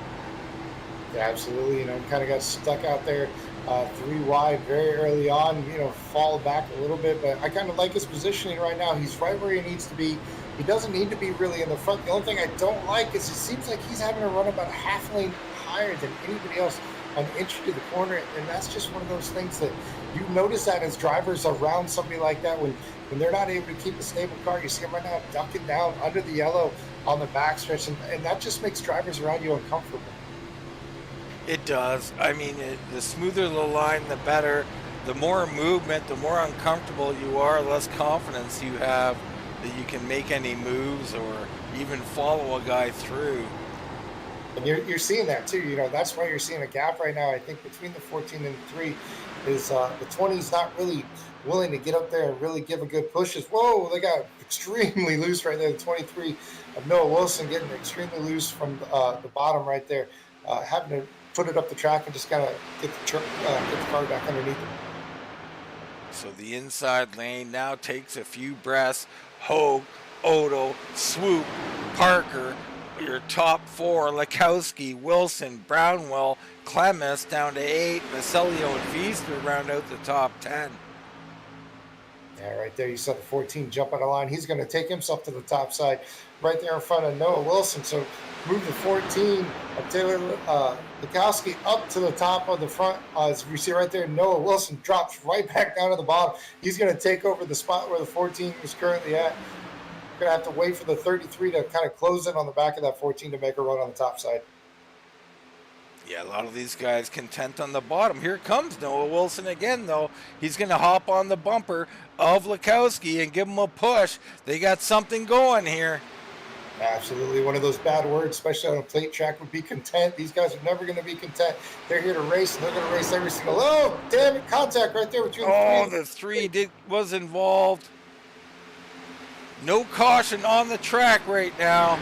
Yeah, absolutely. Kind of got stuck out there 3 wide very early on, fall back a little bit, but I kind of like his positioning right now. He's right where he needs to be. He doesn't need to be really in the front. The only thing I don't like is it seems like he's having to run about a half lane higher than anybody else, an inch to the corner, and that's just one of those things that you notice that as drivers around somebody like that when they're not able to keep a stable car. You see them right now ducking down under the yellow on the backstretch, and that just makes drivers around you uncomfortable.
It does. I mean, the smoother the line, the better. The more movement, the more uncomfortable you are, less confidence you have that you can make any moves or even follow a guy through.
And you're seeing that too. That's why you're seeing a gap right now. I think between the 14 and the 3 is the 20's not really willing to get up there and really give a good push. Whoa, they got extremely loose right there. The 23 of Noah Wilson getting extremely loose from the bottom right there, having to put it up the track and just kind of get the car back underneath it.
So the inside lane now takes a few breaths. Hoag, Odo, Swoop, Parker, your top 4, Laskoski, Wilson, Brownwell, Clemens down to 8, Vasilio and Feaster round out the top 10.
Yeah, right there you saw the 14 jump out of line. He's going to take himself to the top side right there in front of Noah Wilson. So move the 14 of Taylor Laskoski up to the top of the front. As we see right there, Noah Wilson drops right back down to the bottom. He's going to take over the spot where the 14 is currently at. We're going to have to wait for the 33 to kind of close in on the back of that 14 to make a run on the top side.
Yeah, a lot of these guys content on the bottom. Here comes Noah Wilson again, though. He's going to hop on the bumper of Laskoski and give him a push. They got something going here.
Absolutely. One of those bad words, especially on a plate track, would be content. These guys are never going to be content. They're here to race, and they're going to race every single... Oh, damn it, contact right there between the 3.
The 3 was involved. No caution on the track right now.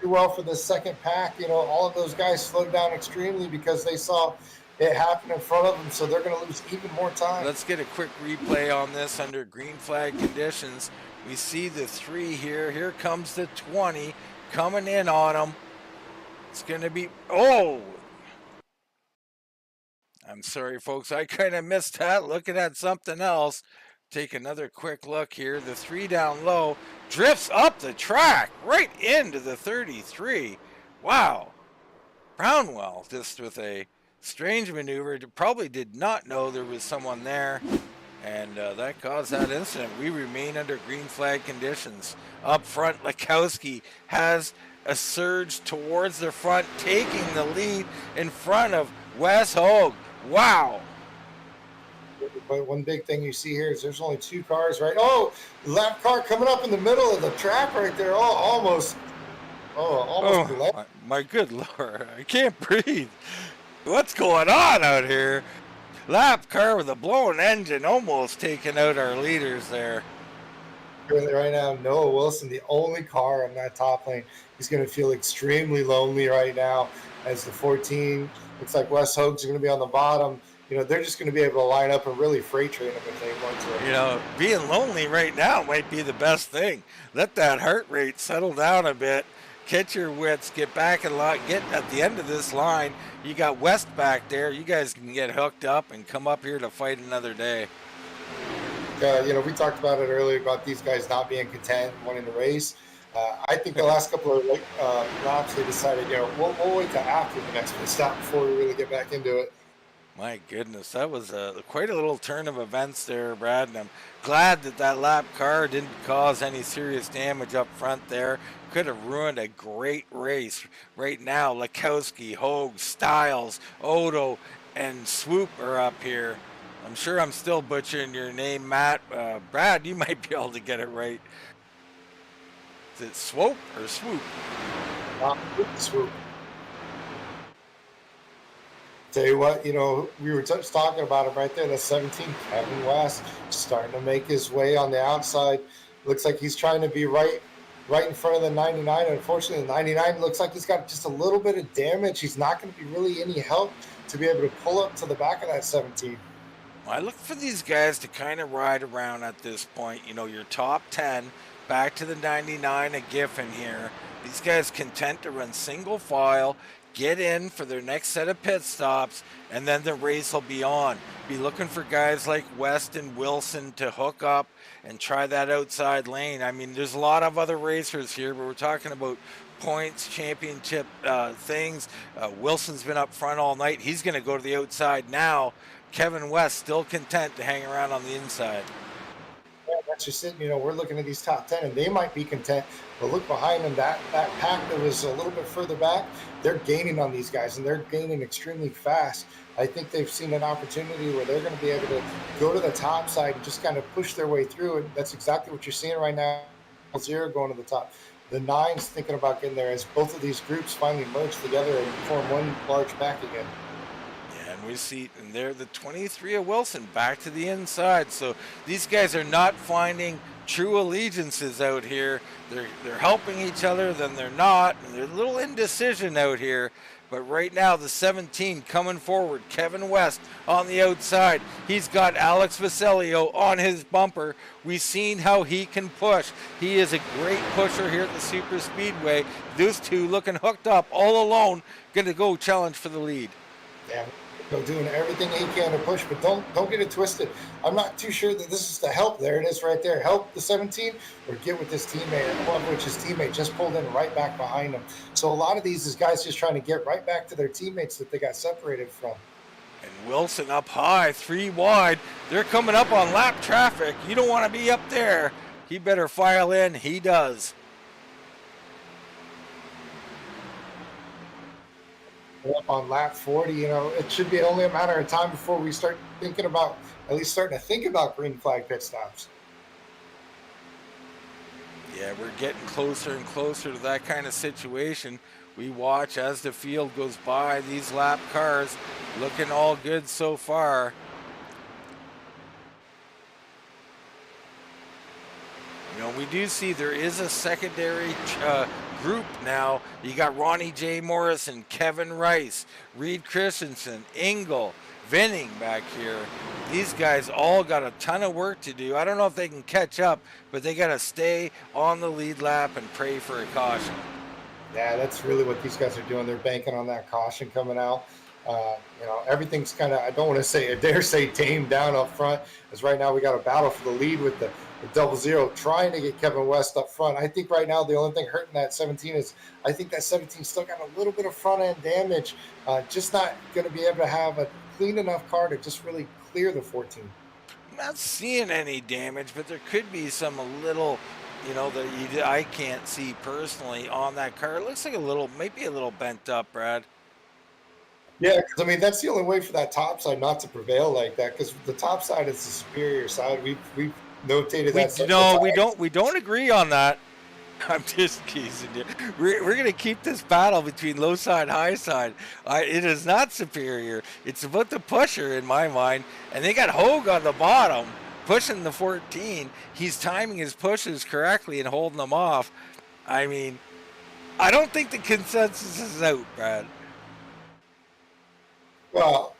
Well for the second pack, all of those guys slowed down extremely because they saw it happen in front of them, so they're going to lose even more time.
Let's get a quick replay on this under green flag conditions. We see the 3 here. Here comes the 20 coming in on them. It's going to be, oh, I'm sorry, folks. I kind of missed that. Looking at something else. Take another quick look here. The 3 down low drifts up the track right into the 33. Wow. Brownwell just with a strange maneuver. Probably did not know there was someone there. And that caused that incident. We remain under green flag conditions. Up front, Laskoski has a surge towards the front, taking the lead in front of Wes Hoag. Wow.
But one big thing you see here is there's only 2 cars, right? Oh, lap car coming up in the middle of the track right there. Oh, almost.
Oh, my good Lord. I can't breathe. What's going on out here? Lap car with a blown engine almost taking out our leaders there.
Right now, Noah Wilson, the only car in that top lane. He's going to feel extremely lonely right now as the 14. Looks like Wes Hoag's going to be on the bottom. You know, they're just going to be able to line up and really freight train him if they want to.
You know, being lonely right now might be the best thing. Let that heart rate settle down a bit. Catch your wits, get back in line, get at the end of this line. You got West back there. You guys can get hooked up and come up here to fight another day.
You know, we talked about it earlier about these guys not being content wanting to race. I think the last couple of laps they decided, you know, we'll wait till after the next pit stop before we really get back into it.
My goodness, that was quite a little turn of events there, Brad, and I'm glad that that lap car didn't cause any serious damage up front there. Could have ruined a great race. Right now, Laskoski, Hoag, Styles, Odo, and Swoop are up here. I'm sure I'm still butchering your name, Matt. Brad, you might be able to get it right. Is it Swope or Swoop?
Swoop. Tell you what, you know, we were just talking about him right there. The 17, Kevin West, starting to make his way on the outside. Looks like he's trying to be right in front of the 99. Unfortunately, the 99 looks like he's got just a little bit of damage. He's not going to be really any help to be able to pull up to the back of that 17.
I look for these guys to kind of ride around at this point. You know, your top 10, back to the 99, a Giffen here. These guys content to run single file, get in for their next set of pit stops, and then the race will be on. Be looking for guys like West and Wilson to hook up and try that outside lane. I mean, there's a lot of other racers here, but we're talking about points, championship things. Wilson's been up front all night. He's going to go to the outside now. Kevin West still content to hang around on the inside.
Yeah, that's just it. You know, we're looking at these top 10, and they might be content. But look behind them, that pack that was a little bit further back, they're gaining on these guys, and they're gaining extremely fast. I think they've seen an opportunity where they're going to be able to go to the top side and just kind of push their way through, and that's exactly what you're seeing right now. 0 going to the top. The 9's thinking about getting there as both of these groups finally merge together and form one large pack again.
And we see, and there the 23 of Wilson back to the inside. So these guys are not finding true allegiances out here. They're helping each other, then they're not. And there's a little indecision out here. But right now, the 17 coming forward, Kevin West on the outside. He's got Alex Vasilio on his bumper. We've seen how he can push. He is a great pusher here at the Super Speedway. Those two looking hooked up all alone, going to go challenge for the lead.
Yeah. Doing everything he can to push, but don't get it twisted. I'm not too sure that this is the help. There it is right there. Help the 17 or get with this teammate, one of which his teammate just pulled in right back behind him. So a lot of these is guys just trying to get right back to their teammates that they got separated from.
And Wilson up high, 3 wide. They're coming up on lap traffic. You don't want to be up there. He better file in. He does.
Up on lap 40, you know, it should be only a matter of time before we start thinking about, at least starting to think about green flag pit stops.
Yeah, we're getting closer and closer to that kind of situation. We watch as the field goes by, these lap cars looking all good so far. You know, we do see there is a secondary group now. You got Ronnie J. Morrison, Kevin Rice, Reed Christensen, Engel, Vinning back here. These guys all got a ton of work to do. I don't know if they can catch up, but they got to stay on the lead lap and pray for a caution.
Yeah, that's really what these guys are doing. They're banking on that caution coming out. Everything's kind of, I don't want to say, I dare say, tamed down up front. As right now we got a battle for the lead with the 00, trying to get Kevin West up front. I think right now the only thing hurting that 17 is I think that 17 still got a little bit of front end damage. Just not going to be able to have a clean enough car to just really clear the 14.
I'm not seeing any damage, but there could be some little, that I can't see personally on that car. It looks like maybe a little bent up, Brad.
Yeah, because I mean that's the only way for that top side not to prevail like that. Because the top side is the superior side. We've notated that.
No, we don't agree on that. I'm just teasing you. We're going to keep this battle between low side, high side. It is not superior. It's about the pusher in my mind. And they got Hoag on the bottom pushing the 14. He's timing his pushes correctly and holding them off. I mean, I don't think the consensus is out, Brad.
Well,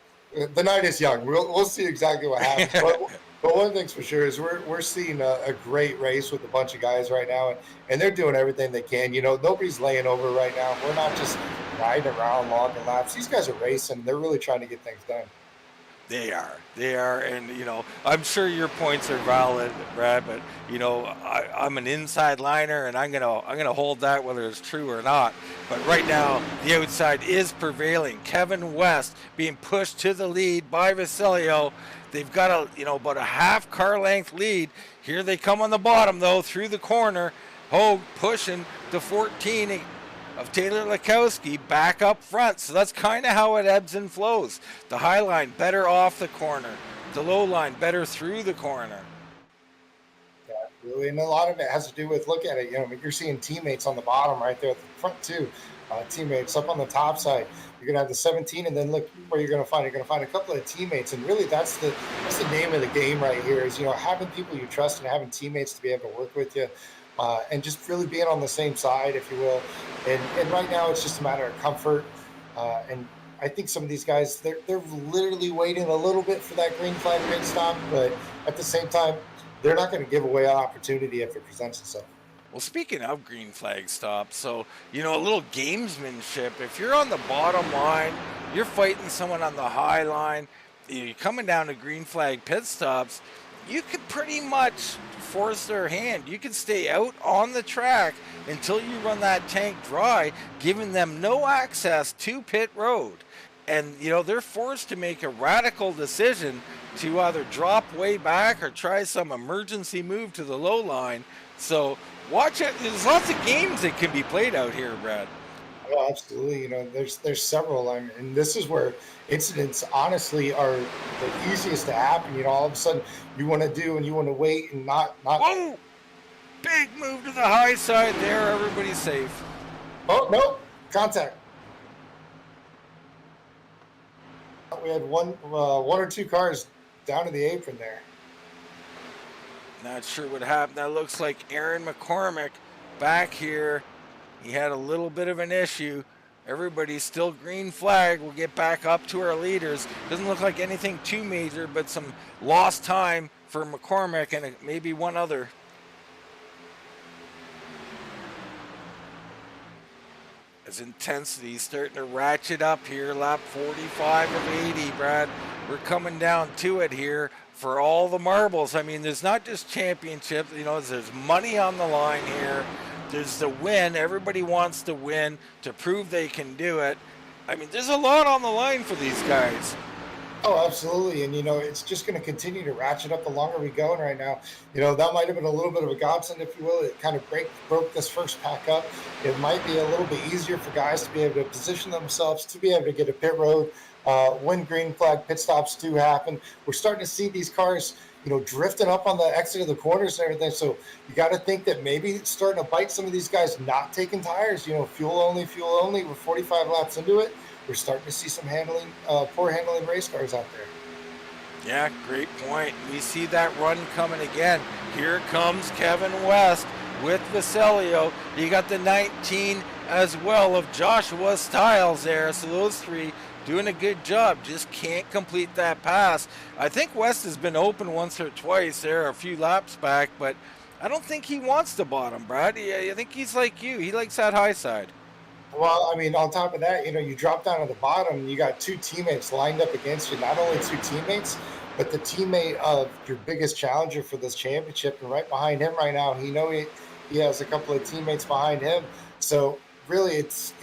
the night is young. We'll see exactly what happens. But one thing's for sure is we're seeing a great race with a bunch of guys right now, and they're doing everything they can. Nobody's laying over right now. We're not just riding around logging laps. These guys are racing. They're really trying to get things done.
They are, and I'm sure your points are valid, Brad. But I'm an inside liner, and I'm gonna hold that whether it's true or not. But right now, the outside is prevailing. Kevin West being pushed to the lead by Vasilio. They've got about a half car length lead. Here they come on the bottom though, through the corner. Hoag pushing the 14 of Taylor Laskoski back up front. So that's kind of how it ebbs and flows. The high line better off the corner. The low line better through the corner.
Yeah, really. And a lot of it has to do with, look at it, you're seeing teammates on the bottom right there at the front too. Teammates up on the top side. You're going to have the 17, and then look where you're going to find. You're going to find a couple of teammates, and really that's the name of the game right here is, having people you trust and having teammates to be able to work with you. And just really being on the same side, if you will. And right now it's just a matter of comfort. And I think some of these guys, they're literally waiting a little bit for that green flag pit stop, but at the same time, they're not going to give away an opportunity if it presents itself.
Well, speaking of green flag stops, so, a little gamesmanship. If you're on the bottom line, you're fighting someone on the high line, you're coming down to green flag pit stops, you could pretty much force their hand. You can stay out on the track until you run that tank dry, giving them no access to pit road. And, they're forced to make a radical decision to either drop way back or try some emergency move to the low line. So watch it. There's lots of games that can be played out here, Brad.
Oh, absolutely. There's several. And this is where incidents honestly are the easiest to happen. All of a sudden you want to wait and not.
Whoa! Big move to the high side there. Everybody's safe.
Oh, no. Contact. We had one or two cars down to the apron there.
Not sure what happened. That looks like Aaron McCormick back here. He had a little bit of an issue. Everybody's still green flag. We'll get back up to our leaders. Doesn't look like anything too major, but some lost time for McCormick and maybe one other. As intensity starting to ratchet up here. Lap 45 of 80, Brad. We're coming down to it here for all the marbles. I mean, there's not just championships. There's money on the line here. There's the win. Everybody wants to win to prove they can do it. I mean, there's a lot on the line for these guys.
Oh, absolutely. And, it's just going to continue to ratchet up the longer we go. And right now, that might have been a little bit of a godsend, if you will. It kind of broke this first pack up. It might be a little bit easier for guys to be able to position themselves, to be able to get a pit road when green flag pit stops do happen. We're starting to see these cars, drifting up on the exit of the corners and everything. So you got to think that maybe it's starting to bite some of these guys not taking tires, fuel only. We're 45 laps into it. We're starting to see some poor handling race cars out there.
Yeah, great point. We see that run coming again. Here comes Kevin West with Vasilio. You got the 19 as well of Joshua Stiles there. So those three doing a good job, just can't complete that pass. I think West has been open once or twice there a few laps back, but I don't think he wants the bottom, Brad. I think he's like you. He likes that high side.
Well, I mean, on top of that, you drop down to the bottom, you got two teammates lined up against you. Not only two teammates, but the teammate of your biggest challenger for this championship. And right behind him right now, he has a couple of teammates behind him. So really, it's,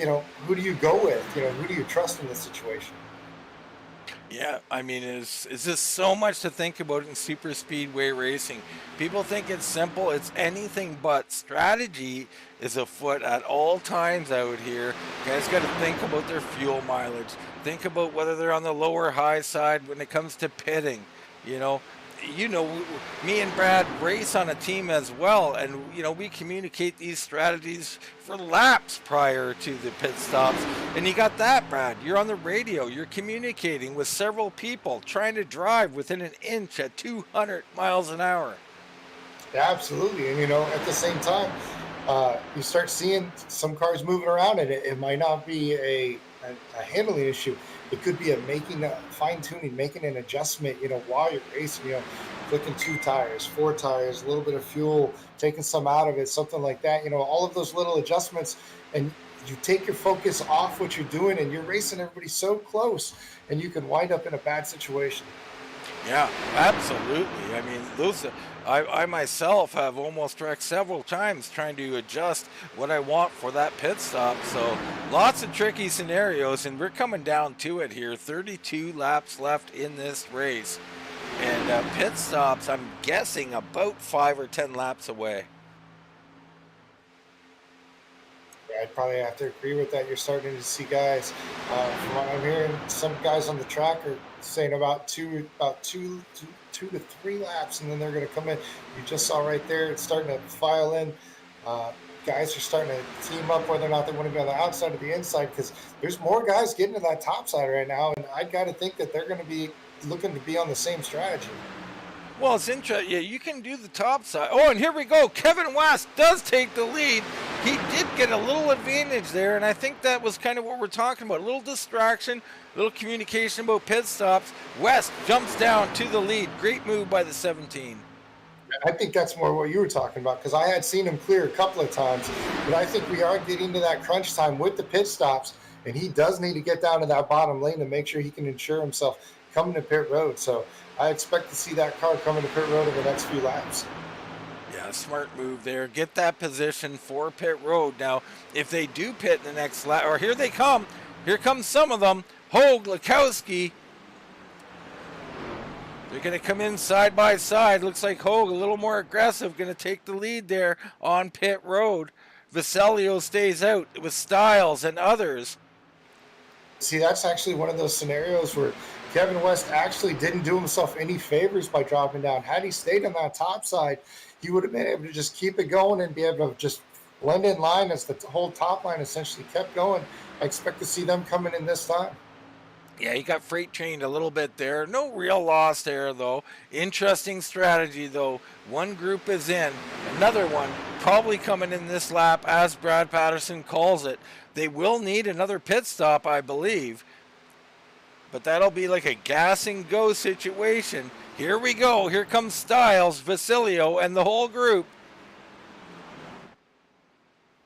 who do you go with? Who do you trust in this situation?
Yeah, I mean, is this so much to think about in super speedway racing? People think it's simple. It's anything but. Strategy is afoot at all times out here. Guys got to think about their fuel mileage. Think about whether they're on the lower high side when it comes to pitting. Me and Brad race on a team as well, and we communicate these strategies for laps prior to the pit stops. And you got that, Brad. You're on the radio. You're communicating with several people, trying to drive within an inch at 200 miles an hour.
Yeah, absolutely. And at the same time, you start seeing some cars moving around, and it might not be a handling issue. It could be fine-tuning, making an adjustment, while you're racing, flicking 2 tires, 4 tires, a little bit of fuel, taking some out of it, something like that. All of those little adjustments, and you take your focus off what you're doing, and you're racing everybody so close, and you can wind up in a bad situation.
Yeah, absolutely. I mean, I myself have almost wrecked several times trying to adjust what I want for that pit stop. So lots of tricky scenarios, and we're coming down to it here. 32 laps left in this race. And pit stops, I'm guessing, about 5 or 10 laps away.
Yeah, I'd probably have to agree with that. You're starting to see guys, from what I'm hearing, some guys on the track are saying about two to 3 laps, and then they're going to come in. You just saw right there, it's starting to file in. Guys are starting to team up whether or not they want to be on the outside or the inside, because there's more guys getting to that top side right now, and I got to think that they're going to be looking to be on the same strategy.
Well, it's interesting. Yeah, you can do the top side. Oh, and here we go. Kevin West does take the lead. He did get a little advantage there, and I think that was kind of what we're talking about. A little distraction, a little communication about pit stops. West jumps down to the lead. Great move by the 17.
I think that's more what you were talking about, because I had seen him clear a couple of times, but I think we are getting to that crunch time with the pit stops, and he does need to get down to that bottom lane to make sure he can ensure himself coming to pit road. So I expect to see that car coming to pit road over the next few laps.
Yeah, smart move there. Get that position for pit road. Now, if they do pit in the next lap, or here they come. Here come some of them. Hoag, Laskoski. They're going to come in side by side. Looks like Hoag a little more aggressive. Going to take the lead there on pit road. Vasilio stays out with Stiles and others.
See, that's actually one of those scenarios where Kevin West actually didn't do himself any favors by dropping down. Had he stayed on that top side, he would have been able to just keep it going and be able to just blend in line as the whole top line essentially kept going. I expect to see them coming in this time.
Yeah, he got freight trained a little bit there. No real loss there, though. Interesting strategy, though. One group is in. Another one probably coming in this lap, as Brad Patterson calls it. They will need another pit stop, I believe. But that'll be like a gas and go situation. Here we go. Here comes Stiles, Vasilio, and the whole group.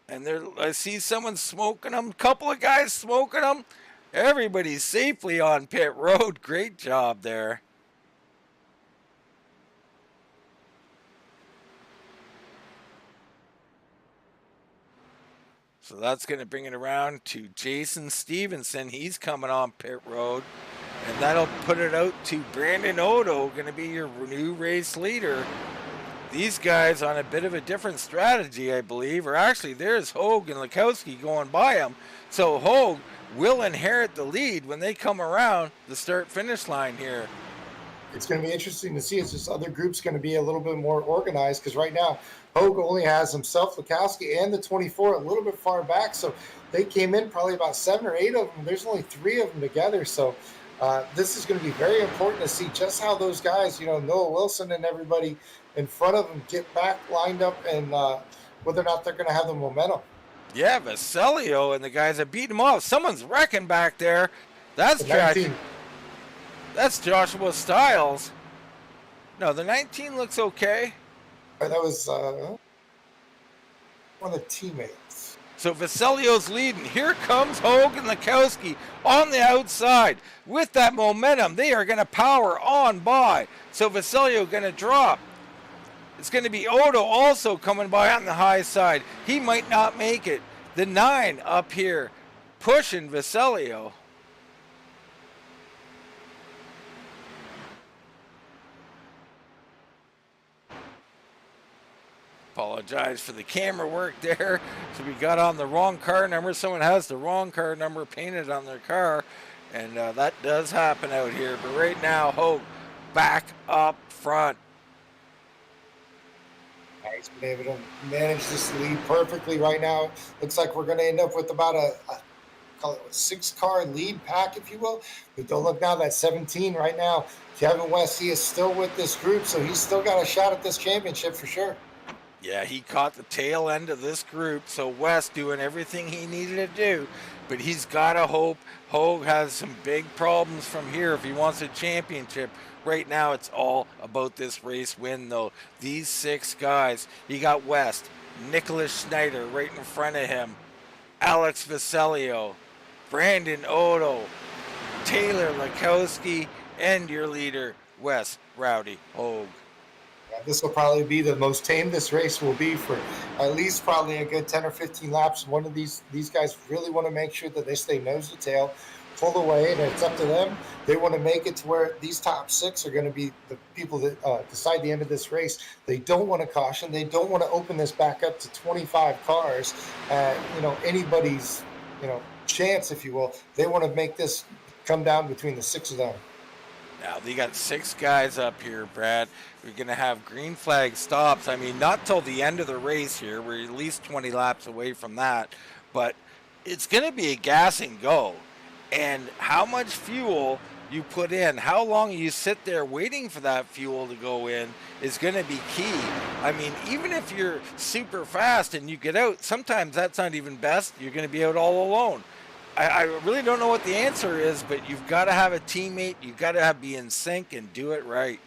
And I see someone smoking them. Couple of guys smoking them. Everybody's safely on pit road. Great job there. So that's going to bring it around to Jason Stevenson. He's coming on pit road. And that'll put it out to Brandon Odo, going to be your new race leader. These guys on a bit of a different strategy, I believe. Or actually, there's Hoag and Laskoski going by him. So Hoag will inherit the lead when they come around the start-finish line here.
It's going to be interesting to see. It's just other groups going to be a little bit more organized, because right now Hoag only has himself, Laskoski, and the 24 a little bit far back. So they came in probably about 7 or 8 of them. There's only 3 of them together. So this is going to be very important to see just how those guys, Noah Wilson and everybody in front of them get back lined up and whether or not they're going to have the momentum.
Yeah, Vasilio and the guys that beat him off. Someone's wrecking back there. That's
The 19.
That's Joshua Stiles. No, the 19 looks okay.
That was one of the teammates.
So Vasilio's leading. Here comes Hoag and Laskoski on the outside. With that momentum, they are going to power on by. So Vasilio going to drop. It's going to be Odo also coming by on the high side. He might not make it. The 9 up here pushing Vasilio. Apologize for the camera work there. So we got on the wrong car number. Someone has the wrong car number painted on their car. And that does happen out here. But right now, Hoag back up front.
He's been able to manage this lead perfectly right now. Looks like we're going to end up with about a call it a 6-car lead pack, if you will. But don't look now, that's 17 right now. Kevin West, he is still with this group, so he's still got a shot at this championship for sure.
Yeah, he caught the tail end of this group, so West doing everything he needed to do, but he's got to hope. Hoag has some big problems from here if he wants a championship. Right now, it's all about this race win, though. These 6 guys, you got West, Nicholas Schneider right in front of him, Alex Vasilio, Brandon Odo, Taylor Laskoski, and your leader, Wes Rowdy Hoag.
This will probably be the most tame this race will be for at least probably a good 10 or 15 laps. One of these guys really want to make sure that they stay nose to tail, pull away, and it's up to them. They want to make it to where these top 6 are going to be the people that decide the end of this race. They don't want to caution. They don't want to open this back up to 25 cars at anybody's chance, if you will. They want to make this come down between the 6 of them.
Now, they got 6 guys up here, Brad. We're going to have green flag stops. I mean, not till the end of the race here. We're at least 20 laps away from that. But it's going to be a gas and go. And how much fuel you put in, how long you sit there waiting for that fuel to go in is going to be key. I mean, even if you're super fast and you get out, sometimes that's not even best. You're going to be out all alone. I really don't know what the answer is, but you've got to have a teammate. You've got to be in sync and do it right.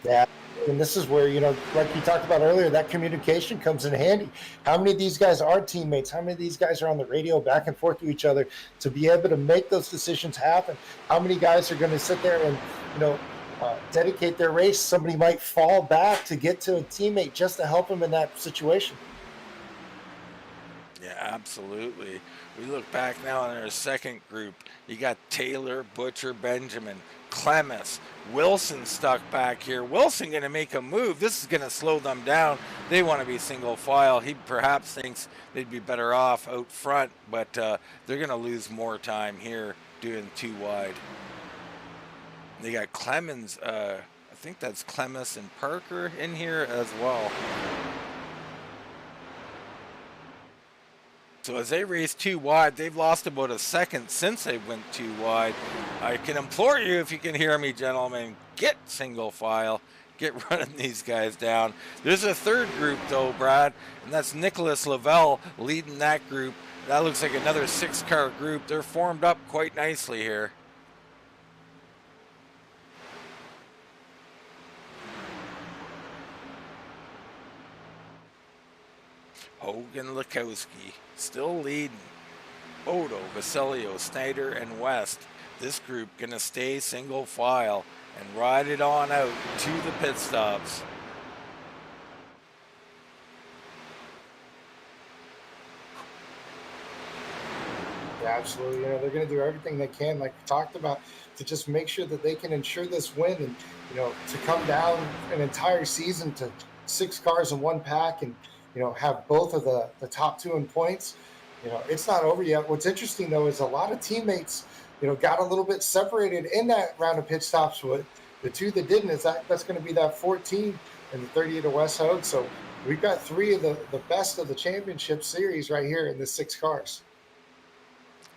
Yeah, and this is where, like you talked about earlier, that communication comes in handy. How many of these guys are teammates? How many of these guys are on the radio back and forth to each other to be able to make those decisions happen? How many guys are going to sit there and, dedicate their race? Somebody might fall back to get to a teammate just to help them in that situation.
Yeah, absolutely. We look back now on our second group. You got Taylor, Butcher, Benjamin, Clemens, Wilson stuck back here. Wilson going to make a move. This is going to slow them down. They want to be single file. He perhaps thinks they'd be better off out front, but they're going to lose more time here doing 2 wide. They got Clemens, I think that's Clemens and Parker in here as well. So as they race 2 wide, they've lost about a second since they went 2 wide. I can implore you, if you can hear me, gentlemen, get single file. Get running these guys down. There's a third group, though, Brad, and that's Nicholas Lavelle leading that group. That looks like another 6-car group. They're formed up quite nicely here. Hoag and Laskoski still leading. Odo, Vasilio, Snyder, and West. This group gonna stay single file and ride it on out to the pit stops.
Yeah, absolutely. They're going to do everything they can, like we talked about, to just make sure that they can ensure this win and, to come down an entire season to 6 cars in 1 pack and, have both of the top 2 in points. It's not over yet. What's interesting, though, is a lot of teammates, got a little bit separated in that round of pit stops. With the 2 that didn't, that's going to be that 14 and the 38 of Wes Hoag. So we've got 3 of the best of the championship series right here in the 6 cars.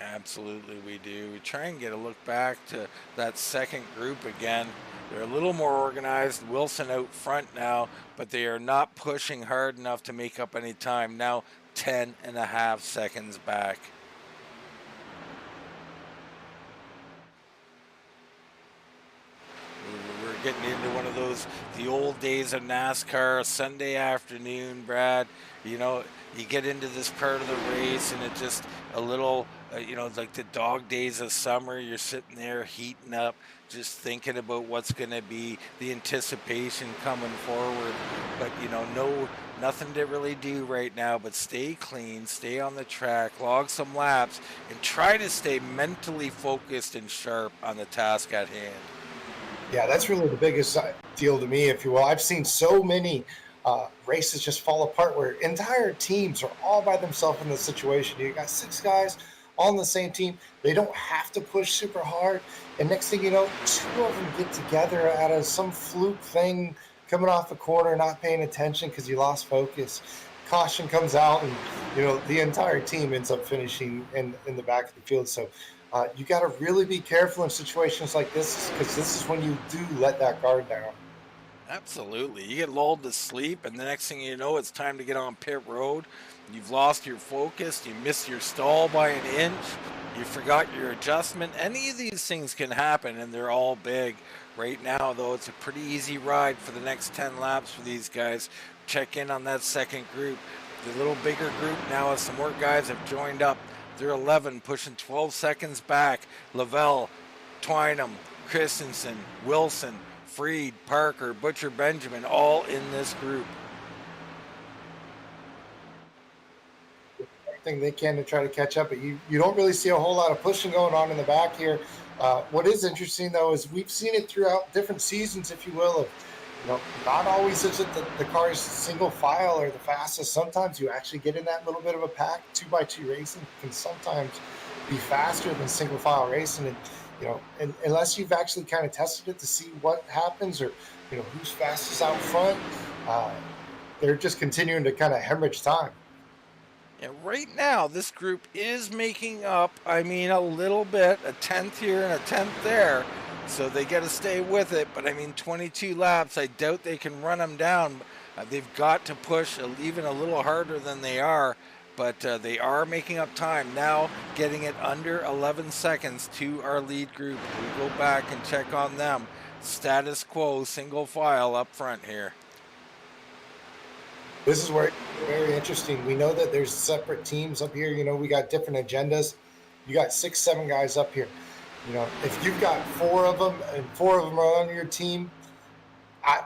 Absolutely, we do. We try and get a look back to that second group again. They're a little more organized. Wilson out front now, but they are not pushing hard enough to make up any time. Now 10.5 seconds back. We're getting into one of those, the old days of NASCAR, Sunday afternoon, Brad. You know, you get into this part of the race and it just a little, you know, like the dog days of summer, you're sitting there heating up, just thinking about what's going to be, the anticipation coming forward. But, you know, nothing to really do right now but stay clean, stay on the track, log some laps, and try to stay mentally focused and sharp on the task at hand.
Yeah, that's really the biggest deal to me, if you will. I've seen so many races just fall apart where entire teams are all by themselves in this situation. You got 6 guys on the same team. They don't have to push super hard. And next thing you know, 2 of them get together out of some fluke thing, coming off the corner, not paying attention because you lost focus. Caution comes out, and you know the entire team ends up finishing in the back of the field. So you got to really be careful in situations like this, because this is when you do let that guard down.
Absolutely. You get lulled to sleep, and the next thing you know, it's time to get on pit road. You've lost your focus. You missed your stall by an inch. You forgot your adjustment. Any of these things can happen, and they're all big. Right now, though, it's a pretty easy ride for the next 10 laps for these guys. Check in on that second group. The little bigger group now, as some more guys have joined up. They're 11, pushing 12 seconds back. Lavelle, Twynham, Christensen, Wilson, Freed, Parker, Butcher, Benjamin, all in this group.
Everything they can to try to catch up, but you don't really see a whole lot of pushing going on in the back here. What is interesting, though, is we've seen it throughout different seasons, if you will, of not always is it the car's single file or the fastest. Sometimes you actually get in that little bit of a pack. 2x2 racing can sometimes be faster than single file racing, and unless you've actually kind of tested it to see what happens, or who's fastest out front, they're just continuing to kind of hemorrhage time.
And right now, this group is making up, a little bit, a 10th here and a 10th there. So they got to stay with it. But 22 laps, I doubt they can run them down. They've got to push even a little harder than they are. But they are making up time. Now getting it under 11 seconds to our lead group. We go back and check on them. Status quo, single file up front here.
This is where it's very interesting. We know that there's separate teams up here. We got different agendas. You got 6, 7 guys up here. If you've got 4 of them and 4 of them are on your team, I'm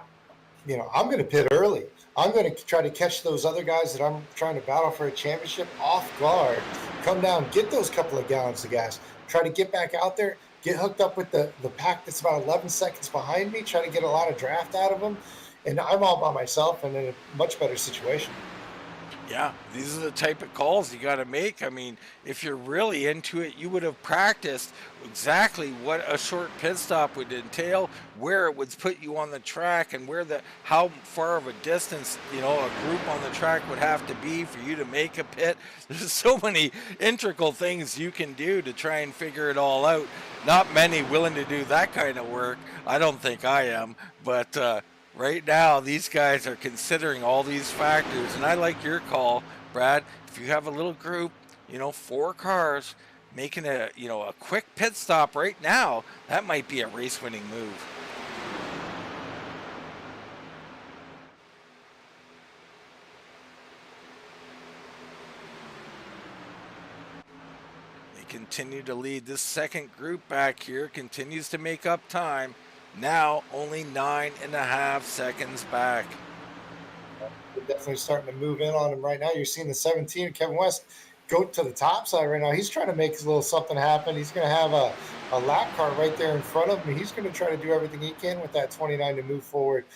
going to pit early. I'm going to try to catch those other guys that I'm trying to battle for a championship off guard. Come down, get those couple of gallons of gas. Try to get back out there, get hooked up with the pack that's about 11 seconds behind me, try to get a lot of draft out of them. And I'm all by myself and in a much better situation.
Yeah, these are the type of calls you got to make. If you're really into it, you would have practiced exactly what a short pit stop would entail, where it would put you on the track, and how far of a distance, a group on the track would have to be for you to make a pit. There's so many integral things you can do to try and figure it all out. Not many willing to do that kind of work. I don't think I am, but right now, these guys are considering all these factors, and I like your call, Brad. If you have a little group, 4 cars making a quick pit stop right now, that might be a race-winning move. They continue to lead. This second group back here continues to make up time. Now only 9.5 seconds back.
We're definitely starting to move in on him right now. You're seeing the 17, Kevin West, go to the top side right now. He's trying to make a little something happen. He's going to have a lap car right there in front of him. He's going to try to do everything he can with that 29 to move forward.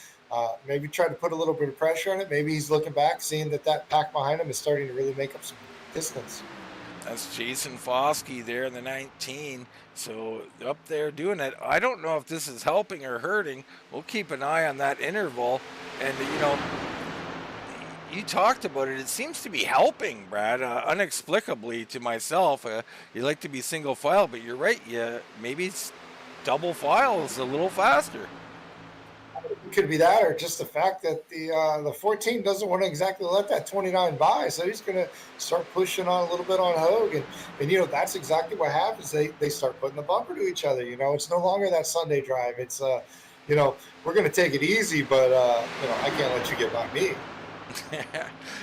Maybe try to put a little bit of pressure on it. Maybe he's looking back, seeing that pack behind him is starting to really make up some distance.
That's Jason Foskey there in the 19. So up there doing it. I don't know if this is helping or hurting. We'll keep an eye on that interval. And, you talked about it. It seems to be helping, Brad, inexplicably to myself. You like to be single file, but you're right. Maybe it's double file is a little faster.
It could be that, or just the fact that the 14 doesn't want to exactly let that 29 by, so he's going to start pushing on a little bit on Hoag, and that's exactly what happens. They start putting the bumper to each other. It's no longer that Sunday drive. It's we're going to take it easy, but I can't let you get by me.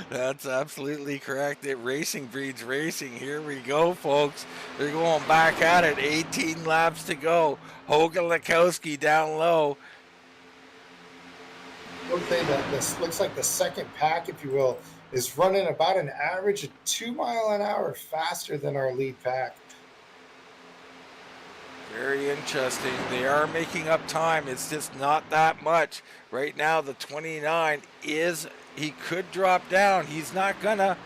That's absolutely correct. Racing breeds racing. Here we go, folks. They're going back at it. 18 laps to go. Hoag and Laskoski down low.
I would say that this looks like the second pack, if you will, is running about an average of 2 miles an hour faster than our lead pack.
Very interesting. They are making up time. It's just not that much. Right now, the 29 he could drop down. He's gonna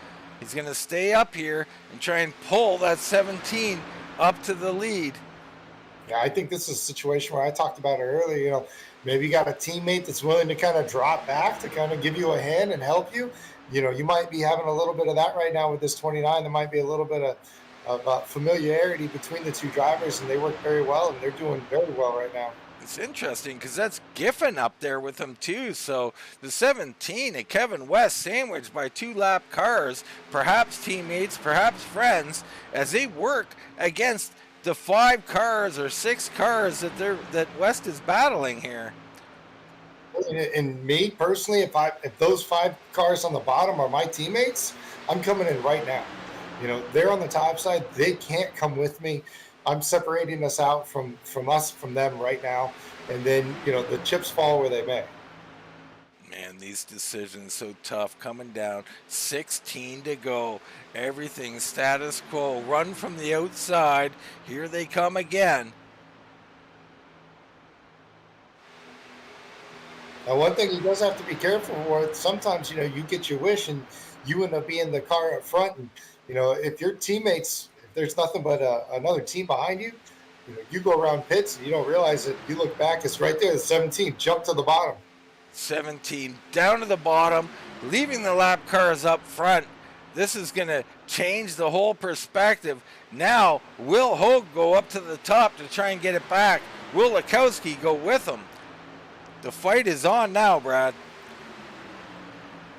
stay up here and try and pull that 17 up to the lead.
Yeah, I think this is a situation where I talked about it earlier. Maybe you got a teammate that's willing to kind of drop back to kind of give you a hand and help you. You might be having a little bit of that right now with this 29. There might be a little bit of familiarity between the two drivers, and they work very well, and they're doing very well right now.
It's interesting because that's Giffen up there with him too. So the 17 and Kevin West sandwiched by 2-lap cars, perhaps teammates, perhaps friends, as they work against the 5 cars or 6 cars that West is battling here.
And me personally, if those 5 cars on the bottom are my teammates, I'm coming in right now. They're on the top side. They can't come with me. I'm separating us out from them right now. And then, the chips fall where they may.
Man, these decisions so tough. Coming down, 16 to go. Everything status quo. Run from the outside. Here they come again.
Now, one thing he does have to be careful with, sometimes, you get your wish and you end up being the car up front. And, if your teammates, if there's nothing but another team behind you, you go around pits and you don't realize it. You look back, it's right there. The 17 jumped to the bottom.
17 down to the bottom, leaving the lap cars up front. This is going to change the whole perspective. Now, will Hoag go up to the top to try and get it back? Will Laskoski go with him? The fight is on now, Brad.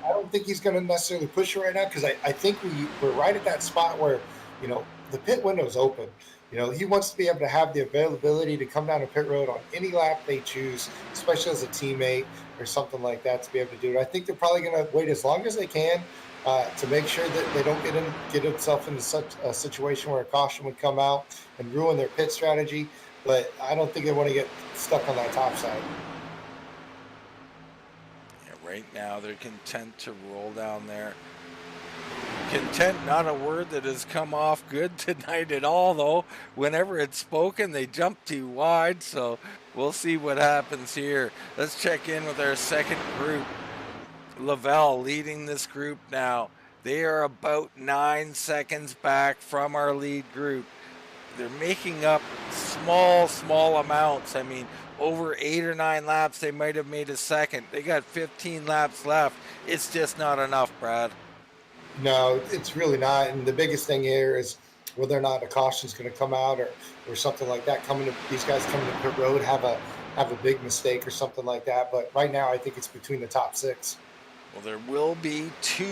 I don't think he's going to necessarily push it right now because I think we're right at that spot where, the pit window's open. He wants to be able to have the availability to come down a pit road on any lap they choose, especially as a teammate or something like that, to be able to do it. I think they're probably going to wait as long as they can to make sure that they don't get themselves into such a situation where a caution would come out and ruin their pit strategy. But I don't think they want to get stuck on that top side.
Right now, they're content to roll down there. Content, not a word that has come off good tonight at all, though. Whenever it's spoken, they jump too wide, so we'll see what happens here. Let's check in with our second group. Lavelle leading this group now. They are about 9 seconds back from our lead group. They're making up small amounts. I mean, over 8 or 9 laps, they might have made a second. They got 15 laps left. It's just not enough, Brad.
No, it's really not. And the biggest thing here is whether or not a caution is going to come out or something like that. These guys coming to pit road have a big mistake or something like that. But right now, I think it's between the top 6.
Well, there will be 2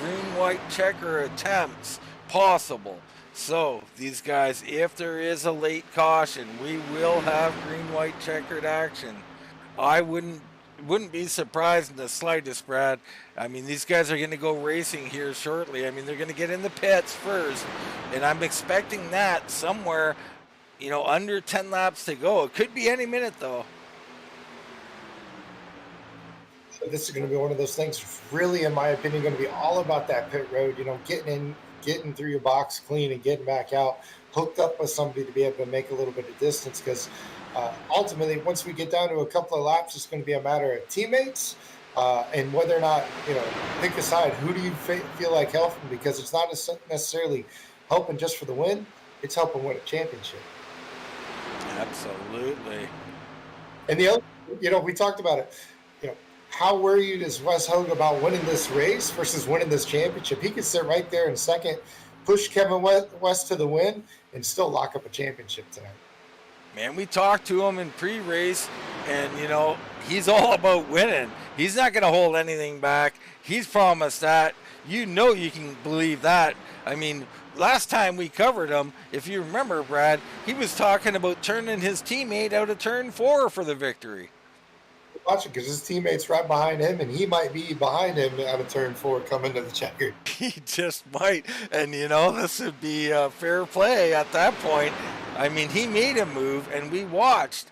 green-white checker attempts possible. So these guys, if there is a late caution, we will have green-white checkered action. I wouldn't be surprised in the slightest, Brad. I mean, these guys are going to go racing here shortly. I mean, they're going to get in the pits first, and I'm expecting that somewhere, under 10 laps to go. It could be any minute, though.
This is going to be one of those things, really, in my opinion, going to be all about that pit road, getting through your box clean and getting back out, hooked up with somebody to be able to make a little bit of distance, because ultimately, once we get down to a couple of laps, it's going to be a matter of teammates and whether or not, pick a side. Who do you feel like helping? Because it's not necessarily helping just for the win. It's helping win a championship.
Absolutely.
And the other, we talked about it, how worried is Wes Hoag about winning this race versus winning this championship? He could sit right there in second, push Kevin West to the win, and still lock up a championship tonight.
Man, we talked to him in pre-race, and you know he's all about winning. He's not going to hold anything back. He's promised that. You know you can believe that. I mean, last time we covered him, if you remember, Brad, he was talking about turning his teammate out of turn 4 for the victory.
Watch it, because his teammate's right behind him, and he might be behind him out of turn 4 coming to the checker.
He just might. And, you know, this would be fair play at that point. I mean, he made a move, and we watched.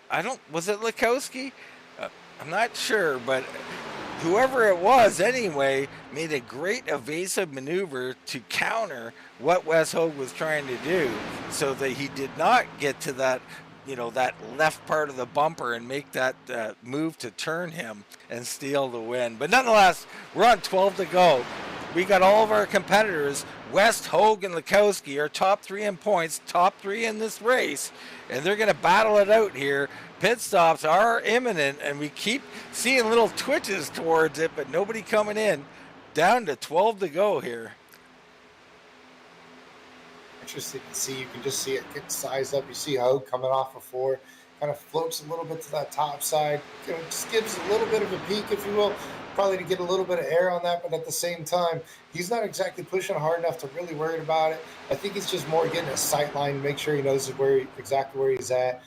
And was it Laskoski? I'm not sure, but whoever it was anyway made a great evasive maneuver to counter what Wes Hoag was trying to do, so that he did not get to that, you know, that left part of the bumper and make that move to turn him and steal the win. But nonetheless, we're on 12 to go. We got all of our competitors. Wes, Hoag, and Laskoski are top 3 in points, top 3 in this race, and they're going to battle it out here. Pit stops are imminent, and we keep seeing little twitches towards it, but nobody coming in. Down to 12 to go here.
Interesting to see. You can just see it get sized up. You see Hoag coming off of 4, kind of floats a little bit to that top side. You know, just gives a little bit of a peak, if you will, probably to get a little bit of air on that, but at the same time, he's not exactly pushing hard enough to really worry about it. I think he's just more getting a sight line, make sure he knows exactly where he's at.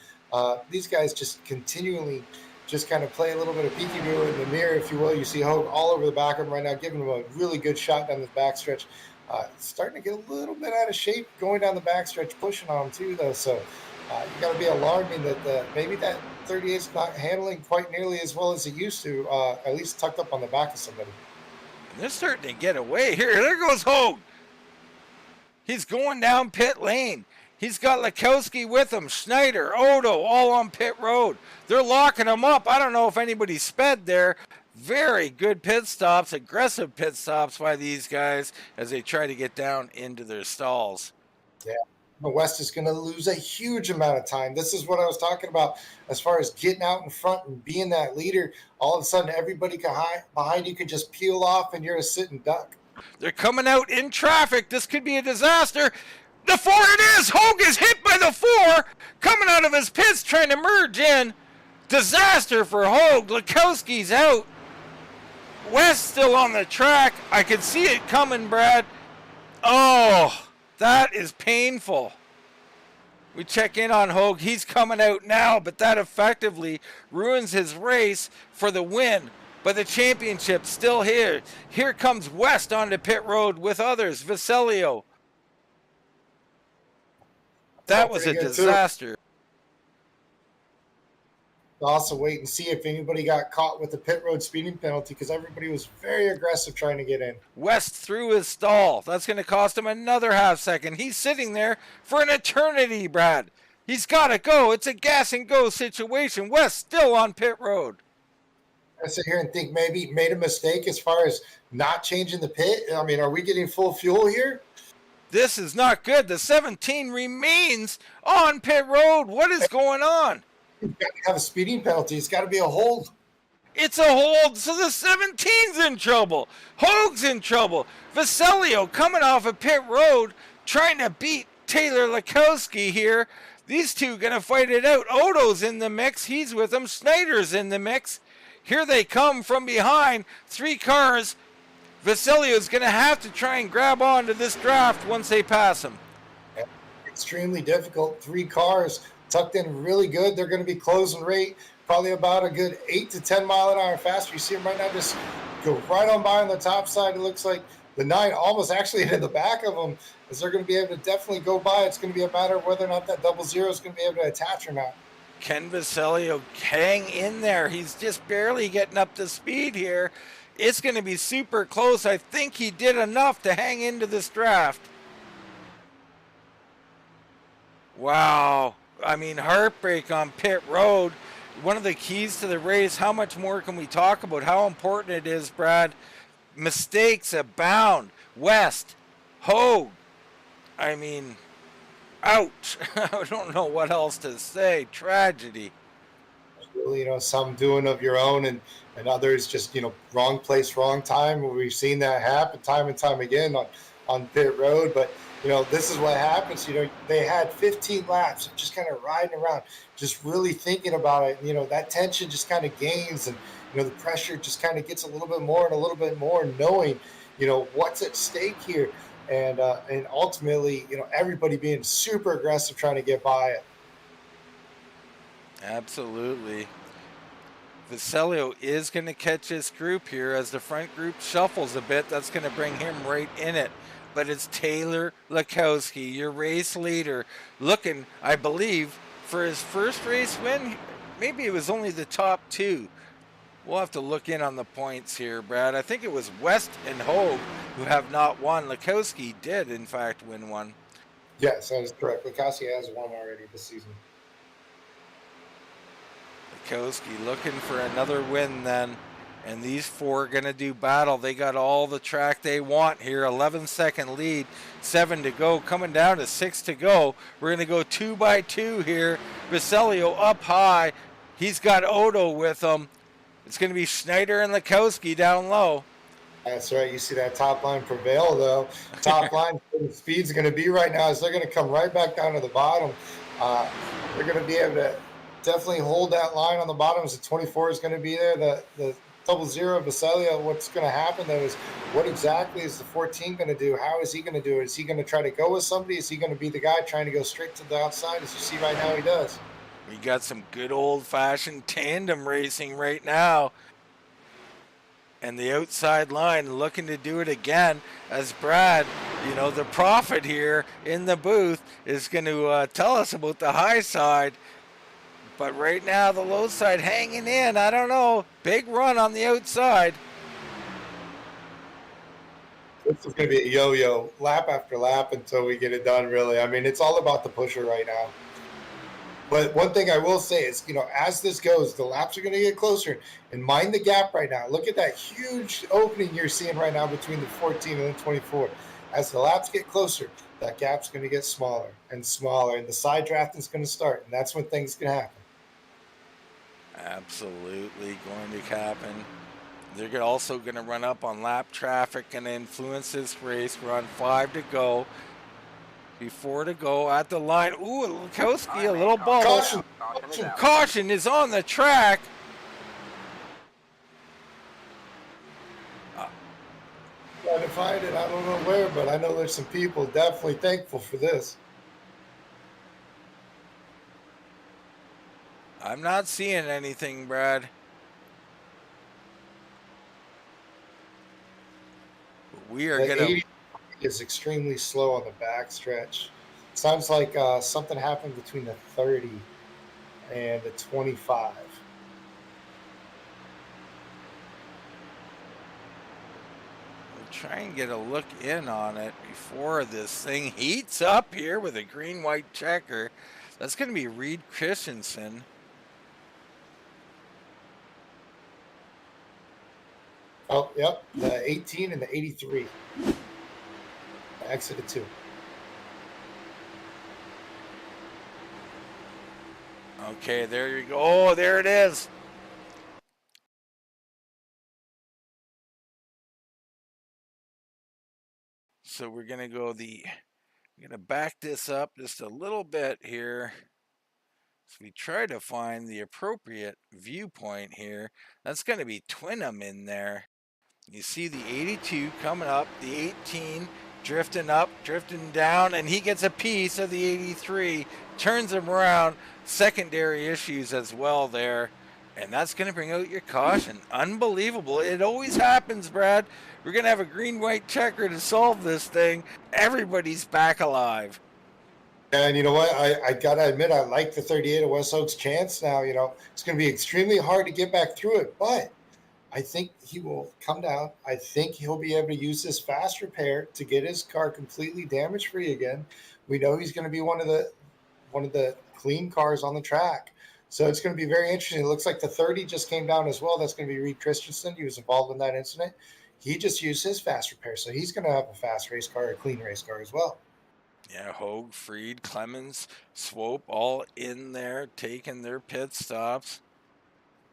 These guys just continually just kind of play a little bit of peekaboo in the mirror, if you will. You see Hoag all over the back of him right now, giving him a really good shot down the backstretch. Starting to get a little bit out of shape going down the backstretch, pushing on him too, though. So you got to be alarming that maybe that 38's not handling quite nearly as well as it used to, at least tucked up on the back of somebody.
And they're starting to get away here. There goes Hoag. He's going down pit lane. He's got Laskoski with him, Schneider, Odo, all on pit road. They're locking him up. I don't know if anybody sped there. Very good pit stops, aggressive pit stops by these guys as they try to get down into their stalls.
Yeah, but West is going to lose a huge amount of time. This is what I was talking about as far as getting out in front and being that leader. All of a sudden, everybody behind you could just peel off, and you're a sitting duck.
They're coming out in traffic. This could be a disaster. The 4 it is. Hoag is hit by the 4, coming out of his pits, trying to merge in. Disaster for Hoag. Lakoski's out. West still on the track. I can see it coming, Brad. Oh, that is painful. We check in on Hoag. He's coming out now, but that effectively ruins his race for the win. But the championship's still here. Here comes West onto pit road with others. Vasilio. That was a disaster.
Also wait and see if anybody got caught with the pit road speeding penalty, because everybody was very aggressive trying to get in.
West through his stall. That's going to cost him another half second. He's sitting there for an eternity, Brad. He's got to go. It's a gas and go situation. West still on pit road.
I sit here and think maybe made a mistake as far as not changing the pit. I mean, are we getting full fuel here?
This is not good. The 17 remains on pit road. What is going on?
You've got to have a speeding penalty. It's got to be a hold.
It's a hold, so the 17's in trouble. Hoag's in trouble. Vasilio coming off of pit road, trying to beat Taylor Laskoski here. These two going to fight it out. Odo's in the mix. He's with them. Schneider's in the mix. Here they come from behind. 3 cars. Vasilio's going to have to try and grab onto this draft once they pass him.
Extremely difficult. 3 cars tucked in really good. They're going to be closing rate probably about a good 8 to 10 mile an hour faster. You see them right now just go right on by on the top side. It looks like the 9 almost actually in the back of them, as they're going to be able to definitely go by. It's going to be a matter of whether or not that 00 is going to be able to attach or not.
Can Vasilio hang in there? He's just barely getting up to speed here. It's going to be super close. I think he did enough to hang into this draft. Wow. I mean, heartbreak on pit road. One of the keys to the race. How much more can we talk about how important it is, Brad? Mistakes abound. West, Hoag. I mean, ouch. I don't know what else to say. Tragedy.
You know, some doing of your own, and others just, you know, wrong place, wrong time. We've seen that happen time and time again on pit road. But This is what happens. They had 15 laps of just kind of riding around, just really thinking about it. That tension just kind of gains, and the pressure just kind of gets a little bit more and a little bit more, knowing what's at stake here, and ultimately everybody being super aggressive trying to get by it.
Absolutely. Vasilio is going to catch this group here as the front group shuffles a bit. That's going to bring him right in it. But it's Taylor Laskoski, your race leader, looking, I believe, for his first race win. Maybe it was only the top two. We'll have to look in on the points here, Brad. I think it was West and Hoag who have not won. Laskoski did, in fact, win one.
Yes, that is correct. Laskoski has won already this season.
Laskoski looking for another win then. And these four are going to do battle. They got all the track they want here. 11-second lead, 7 to go. Coming down to 6 to go. We're going to go 2 by 2 here. Vasilio up high. He's got Odo with him. It's going to be Schneider and Laskoski down low.
That's right. You see that top line prevail, though. Top line speed's going to be right now is they're going to come right back down to the bottom. They're going to be able to definitely hold that line on the bottom as the 24 is going to be there. The 00 Vasilio, what's going to happen, though, is what exactly is the 14 going to do? How is he going to do it? Is he going to try to go with somebody? Is he going to be the guy trying to go straight to the outside? As you see right now, he does.
We got some good old-fashioned tandem racing right now. And the outside line looking to do it again as Brad, the prophet here in the booth, is going to tell us about the high side. But right now, the low side hanging in. I don't know. Big run on the outside.
This is going to be a yo-yo, lap after lap until we get it done, really. I mean, it's all about the pusher right now. But one thing I will say is, as this goes, the laps are going to get closer. And mind the gap right now. Look at that huge opening you're seeing right now between the 14 and the 24. As the laps get closer, that gap's going to get smaller and smaller, and the side drafting is going to start, and that's when things can happen.
Absolutely going to happen. They're also going to run up on lap traffic and influence this race. We're on 5 to go. 4 to go at the line. Ooh, Laskoski, a little ball.
Caution.
Caution is on the track.
Trying to find it. I don't know where, but I know there's some people definitely thankful for this.
I'm not seeing anything, Brad. We are going to...
is extremely slow on the back stretch. Sounds like something happened between the 30 and the 25.
We'll try and get a look in on it before this thing heats up here with a green-white checker. That's going to be Reed Christensen.
Oh, yep, the 18 and the 83. Exit 2.
Okay, there you go. Oh, there it is. So we're going to I'm going to back this up just a little bit here. So we try to find the appropriate viewpoint here. That's going to be Twinham in there. You see the 82 coming up, the 18 drifting up, drifting down, and he gets a piece of the 83, turns him around. Secondary issues as well there, and that's going to bring out your caution. Unbelievable. It always happens, Brad. We're going to have a green-white checker to solve this thing. Everybody's back alive.
And you know what? I got to admit, I like the 38 of Wes Hoag's chance now. It's going to be extremely hard to get back through it, but I think he will come down. I think he'll be able to use this fast repair to get his car completely damage-free again. We know he's going to be one of the clean cars on the track. So it's going to be very interesting. It looks like the 30 just came down as well. That's going to be Reed Christensen. He was involved in that incident. He just used his fast repair. So he's going to have a fast race car, a clean race car as well.
Yeah, Hoag, Fried, Clemens, Swope all in there taking their pit stops.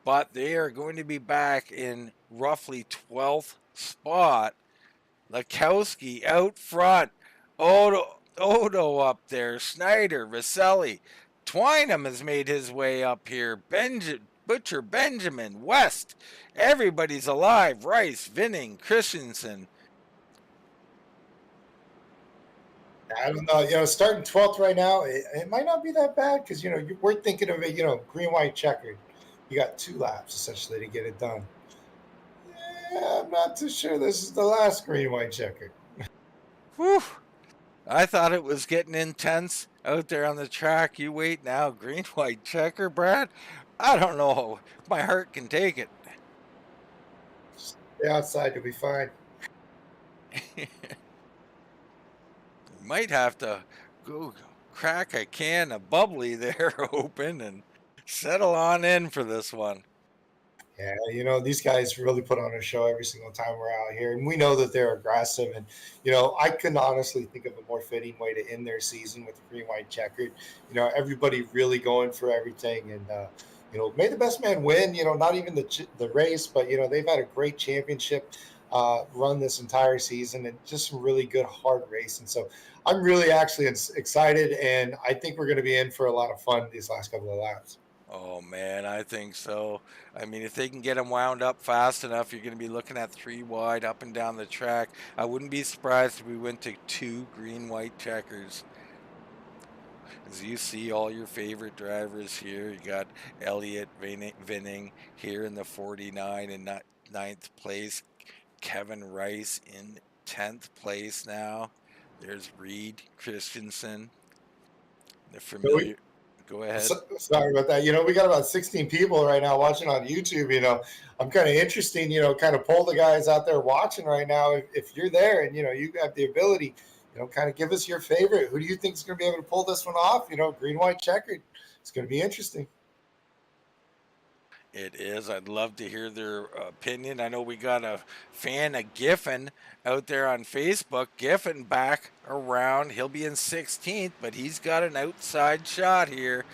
But they are going to be back in roughly 12th spot. Laskoski out front. Odo Odo up there, Snyder, Vaselli. Twynham has made his way up here. Butcher, Benjamin, West. Everybody's alive. Rice, Vinning, Christensen.
I don't know. Starting 12th right now, it might not be that bad because, we're thinking of it, green, white, checkered. You got 2 laps essentially to get it done. Yeah, I'm not too sure this is the last green, white, checkered.
Whew. I thought it was getting intense out there on the track. You wait now. Green, white, checker, Brad. I don't know. My heart can take it.
Stay outside, you'll be fine.
Might have to go crack a can of bubbly there open and settle on in for this one.
Yeah, these guys really put on a show every single time we're out here, and we know that they're aggressive. And I couldn't honestly think of a more fitting way to end their season with the green, white, checkered. Everybody really going for everything, and may the best man win. Not even the race, but they've had a great championship run this entire season, and just some really good hard racing. So I'm really actually excited, and I think we're going to be in for a lot of fun these last couple of laps.
Oh, man, I think so. I mean, if they can get them wound up fast enough, you're going to be looking at 3 wide up and down the track. I wouldn't be surprised if we went to 2 green, white checkers. As you see all your favorite drivers here, you got Elliott Vinning here in the 49 and 9th place. Kevin Rice in 10th place now. There's Reed Christensen. The familiar... Go ahead.
Sorry about that. We got about 16 people right now watching on YouTube. I'm kind of interesting, kind of poll the guys out there watching right now. If you're there and, you have the ability, kind of give us your favorite. Who do you think is going to be able to pull this one off? Green, white, checkered. It's going to be interesting.
It is. I'd love to hear their opinion. I know we got a fan of Giffen out there on Facebook. Giffen back around. He'll be in 16th, but he's got an outside shot here.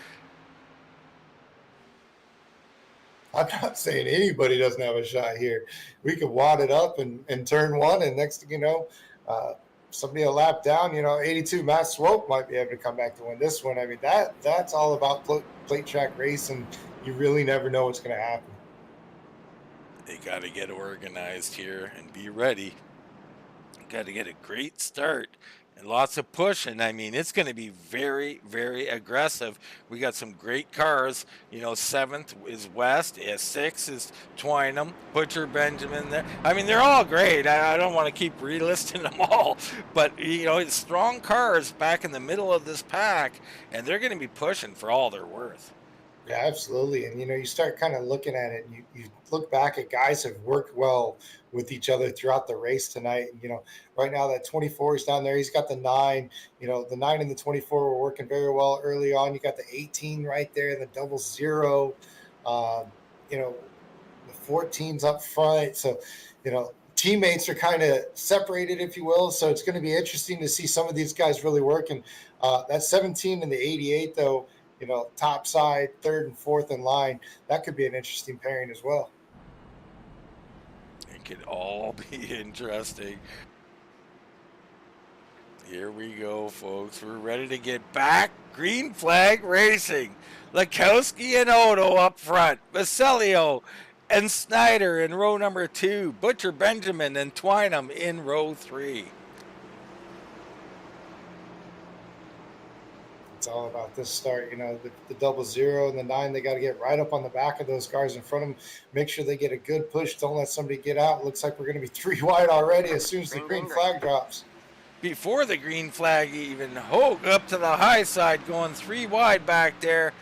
I'm not saying anybody doesn't have a shot here. We could wad it up and turn one, and next thing you know, somebody a lap down, 82 Matt Swope might be able to come back to win this one. I mean, that's all about plate track racing. You really never know what's going to happen.
They got to get organized here and be ready. Got to get a great start and lots of pushing. I mean, it's going to be very, very aggressive. We got some great cars. 7th is West. 6th is Twynham. Butcher, Benjamin there. I mean, they're all great. I don't want to keep relisting them all. But, it's strong cars back in the middle of this pack, and they're going to be pushing for all they're worth.
Yeah, absolutely. And, you start kind of looking at it, and you look back at guys who have worked well with each other throughout the race tonight. And, right now that 24 is down there. He's got the 9. The 9 and the 24 were working very well early on. You got the 18 right there, the 00. The 14's up front. So, teammates are kind of separated, if you will. So it's going to be interesting to see some of these guys really work. And that 17 and the 88, though, top side, 3rd and 4th in line, that could be an interesting pairing as well.
It could all be interesting. Here we go, folks. We're ready to get back. Green flag racing. Laskoski and Odo up front. Vasilio and Snyder in row number 2. Butcher, Benjamin, and Twynham in row 3.
It's all about this start, the 00 and the 9, they got to get right up on the back of those cars in front of them, make sure they get a good push, don't let somebody get out. Looks like we're going to be 3 wide already as soon as the green flag drops.
Before the green flag even, Hoag up to the high side going 3 wide back there.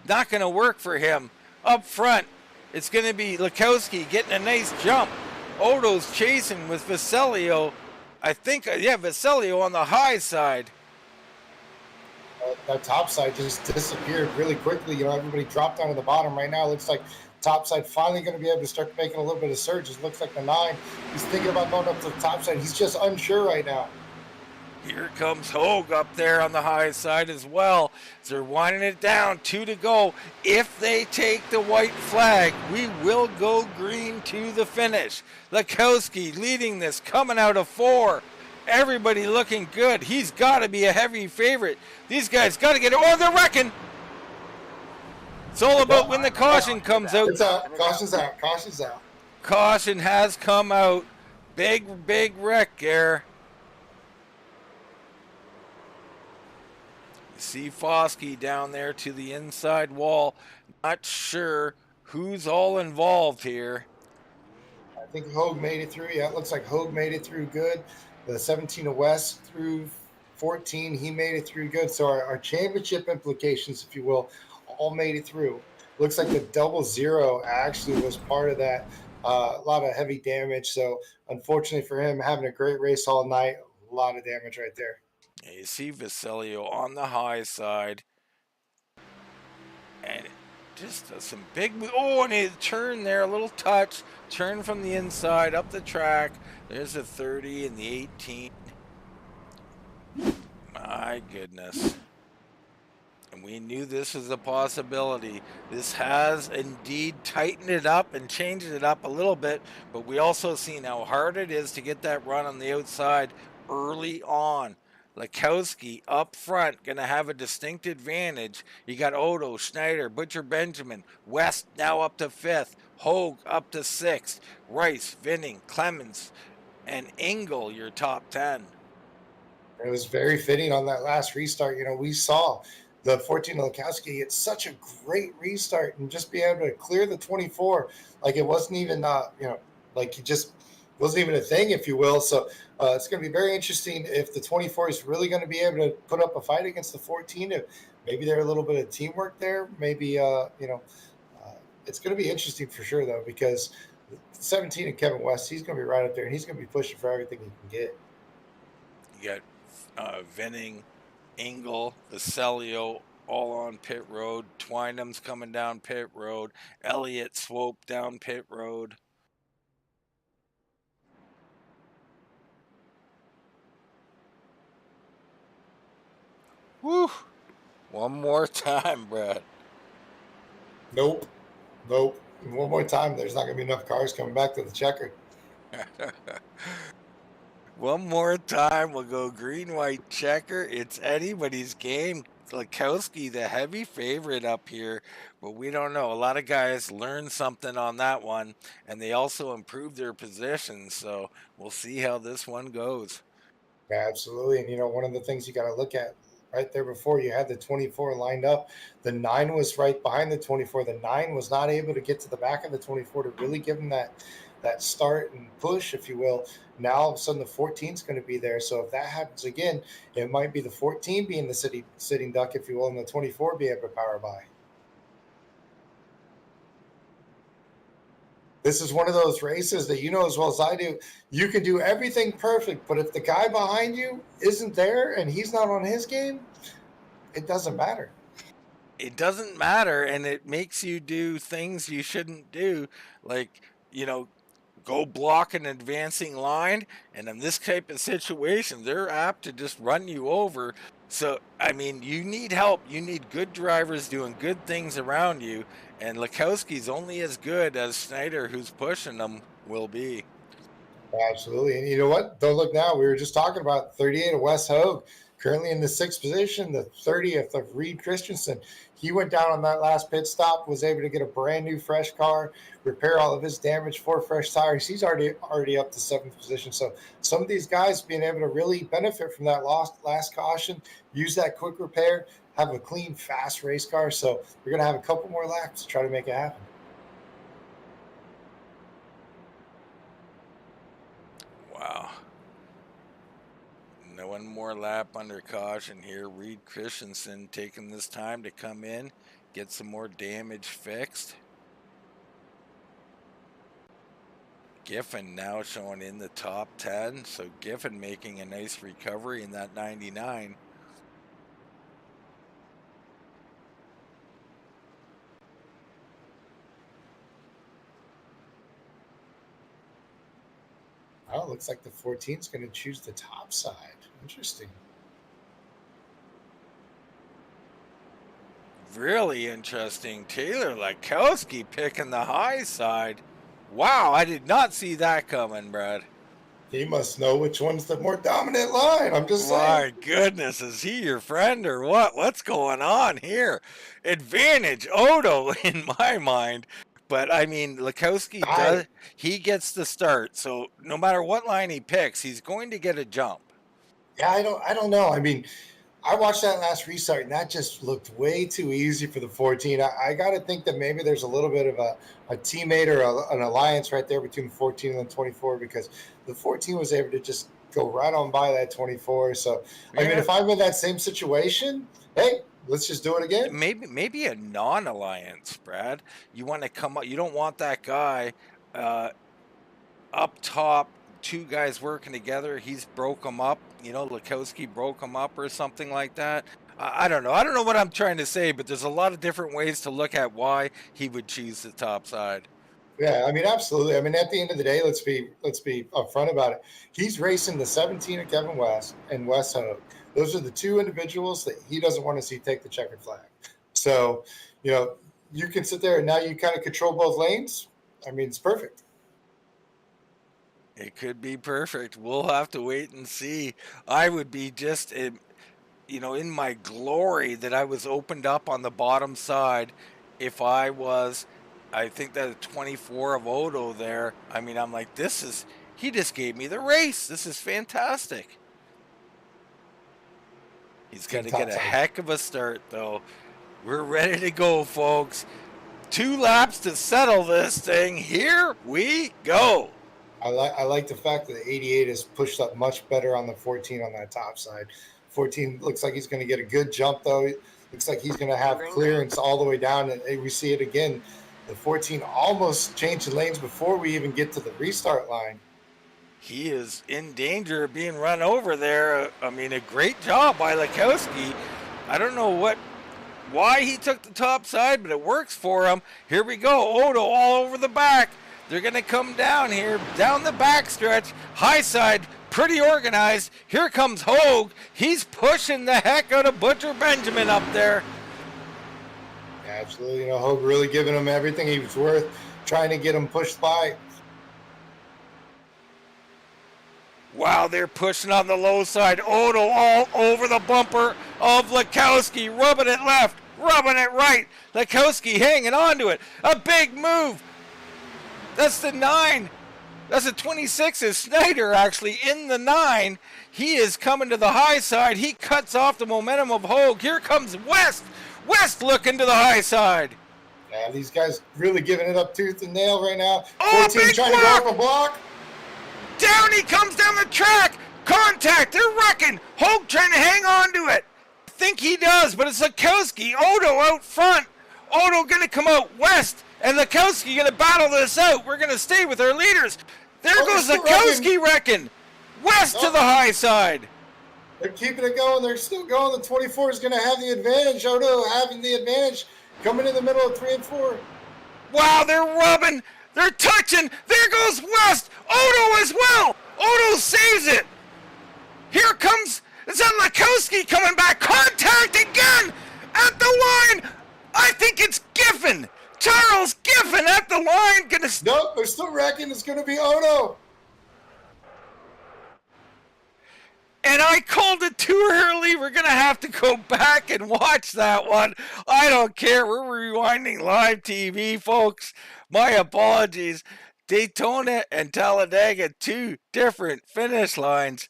Not going to work for him. Up front, it's going to be Laskoski getting a nice jump. Odo's chasing with Vasilio. I think, Vasilio on the high side.
That top side just disappeared really quickly. Everybody dropped down to the bottom right now. It looks like top side finally going to be able to start making a little bit of surge. It looks like the 9, he's thinking about going up to the top side. He's just unsure right now.
Here comes Hoag up there on the high side as well. They're winding it down, 2 to go. If they take the white flag, we will go green to the finish. Laskoski leading this, coming out of 4. Everybody looking good. He's got to be a heavy favorite. These guys got to get it. Oh, they're wrecking. It's all about when the caution comes out.
It's out. Caution's out. Caution's out.
Caution has come out. Big wreck there. You see Foskey down there to the inside wall. Not sure who's all involved here.
I think Hoag made it through. Yeah, it looks like Hoag made it through good. The 17 of West through 14, he made it through good. So our championship implications, if you will, all made it through. Looks like the 00 actually was part of that. A lot of heavy damage. So unfortunately for him, having a great race all night, a lot of damage right there.
Yeah, you see Vasilio on the high side. And just some big, oh, and a turn there, a little touch, turn from the inside up the track. There's a 30 and the 18. My goodness. And we knew this was a possibility. This has indeed tightened it up and changed it up a little bit, but we also seen how hard it is to get that run on the outside early on. Laskoski up front, going to have a distinct advantage. You got Odo, Schneider, Butcher Benjamin, West now up to 5th, Hoag up to 6th, Rice, Vinning, Clemens, and Engel, your top 10.
It was very fitting on that last restart. You know, we saw the 14 Laskoski get such a great restart and just be able to clear the 24. Like it wasn't even, like it just wasn't even a thing, if you will. So it's going to be very interesting if the 24 is really going to be able to put up a fight against the 14. If maybe there's a little bit of teamwork there. Maybe, it's going to be interesting for sure, though, because 17 and Kevin West, he's going to be right up there, and he's going to be pushing for everything he can get.
You got Venning, Engel, Vasilio all on pit road. Twinem's coming down pit road. Elliott Swope down pit road. Woo! One more time, Brad.
Nope. One more time, there's not going to be enough cars coming back to the checker.
One more time, we'll go green, white, checker. It's anybody's game. Laskoski, the heavy favorite up here, but we don't know. A lot of guys learned something on that one, and they also improved their positions, so we'll see how this one goes.
Yeah, absolutely. And, one of the things you got to look at right there before you had the 24 lined up, the 9 was right behind the 24. The 9 was not able to get to the back of the 24 to really give them that start and push, if you will. Now all of a sudden the 14 is going to be there. So if that happens again, it might be the 14 being the sitting duck, if you will, and the 24 be able to power by. This is one of those races that you know as well as I do. You can do everything perfect, but if the guy behind you isn't there and he's not on his game, it doesn't matter.
It doesn't matter, and it makes you do things you shouldn't do, like, go block an advancing line, and in this type of situation, they're apt to just run you over. So, you need help. You need good drivers doing good things around you, and Laskoski's only as good as Schneider, who's pushing them, will be.
Absolutely. And you know what? Don't look now. We were just talking about 38 of Wes Hoag, currently in the 6th position, the 30th of Reed Christensen. He went down on that last pit stop, was able to get a brand new fresh car, repair all of his damage, 4 fresh tires. He's already up to 7th position. So some of these guys being able to really benefit from that last caution, use that quick repair, have a clean, fast race car. So we're going to have a couple more laps to try to make it happen.
Wow. No one more lap under caution here. Reed Christensen taking this time to come in, get some more damage fixed. Giffen now showing in the top 10, so Giffen making a nice recovery in that 99.
Oh, it looks like the 14 is going to choose the top side. Interesting.
Really interesting. Taylor Laskoski picking the high side. Wow, I did not see that coming, Brad.
He must know which one's the more dominant line. I'm just saying.
My goodness, is he your friend or what? What's going on here? Advantage Odo in my mind. But I mean, Laskoski
I
does, he gets the start. So no matter what line he picks, he's going to get a jump.
Yeah, I don't know. I mean, I watched that last restart, and that just looked way too easy for the 14. I got to think that maybe there's a little bit of a teammate or an alliance right there between the 14 and the 24, because the 14 was able to just go right on by that 24. So, I mean,
Yeah.
if I'm in that same situation, hey, let's just do it again.
Maybe a non-alliance, Brad. You want to come up. You don't want that guy up top. Two guys working together. He's broke them up. You know, Laskoski broke them up or something like that. I don't know. I don't know what I'm trying to say, but there's a lot of different ways to look at why he would choose the top side.
Yeah, I mean, absolutely. I mean, at the end of the day, let's be upfront about it. He's racing the 17 of Kevin West and Wes Hoag. Those are the two individuals that he doesn't want to see take the checkered flag. So, you know, you can sit there and now you kind of control both lanes. I mean, it's perfect.
It could be perfect. We'll have to wait and see. I would be just, in my glory that I was opened up on the bottom side. If I was, I think that a 24 of Odo there. I mean, I'm like, he just gave me the race. This is fantastic. He's going to get a heck of a start, though. We're ready to go, folks. 2 laps to settle this thing. Here we go.
I like the fact that the 88 is pushed up much better on the 14 on that top side. 14 looks like he's going to get a good jump, though. Looks like he's going to have clearance all the way down, and we see it again. The 14 almost changed lanes before we even get to the restart line.
He is in danger of being run over there. I mean, a great job by Laskoski. I don't know why he took the top side, but it works for him. Here we go. Odo all over the back. They're going to come down here, down the back stretch. High side, pretty organized. Here comes Hoag. He's pushing the heck out of Butcher Benjamin up there.
Absolutely. You know, Hoag really giving him everything he was worth, trying to get him pushed by.
Wow, they're pushing on the low side. Odo all over the bumper of Laskoski, rubbing it left, rubbing it right. Laskoski hanging on to it. A big move. That's the 9. That's the 26 is Snyder actually in the 9. He is coming to the high side. He cuts off the momentum of Hoag. Here comes West. West looking to the high side.
Yeah, these guys really giving it up tooth and nail right now.
Oh,
14
big
trying to go off a block.
Down he comes down the track. Contact. They're wrecking. Hoag trying to hang on to it. I think he does, but it's Laskoski. Odo out front. Odo going to come out west. And Laskoski going to battle this out. We're going to stay with our leaders. There goes Laskoski wrecking. West to the high side.
They're keeping it going. They're still going. The 24 is going to have the advantage. Odo having the advantage. Coming in the middle of 3 and 4.
Wow, they're rubbing. They're touching. There goes West. Odo as well. Odo saves it. Here comes, is that Laskoski coming back? Contact again at the line. I think it's Giffen. Charles Giffen at the line.
Nope, they're still wrecking. It's going to be Odo.
And I called it too early. We're going to have to go back and watch that one. I don't care. We're rewinding live TV, folks. My apologies. Daytona and Talladega, 2 different finish lines.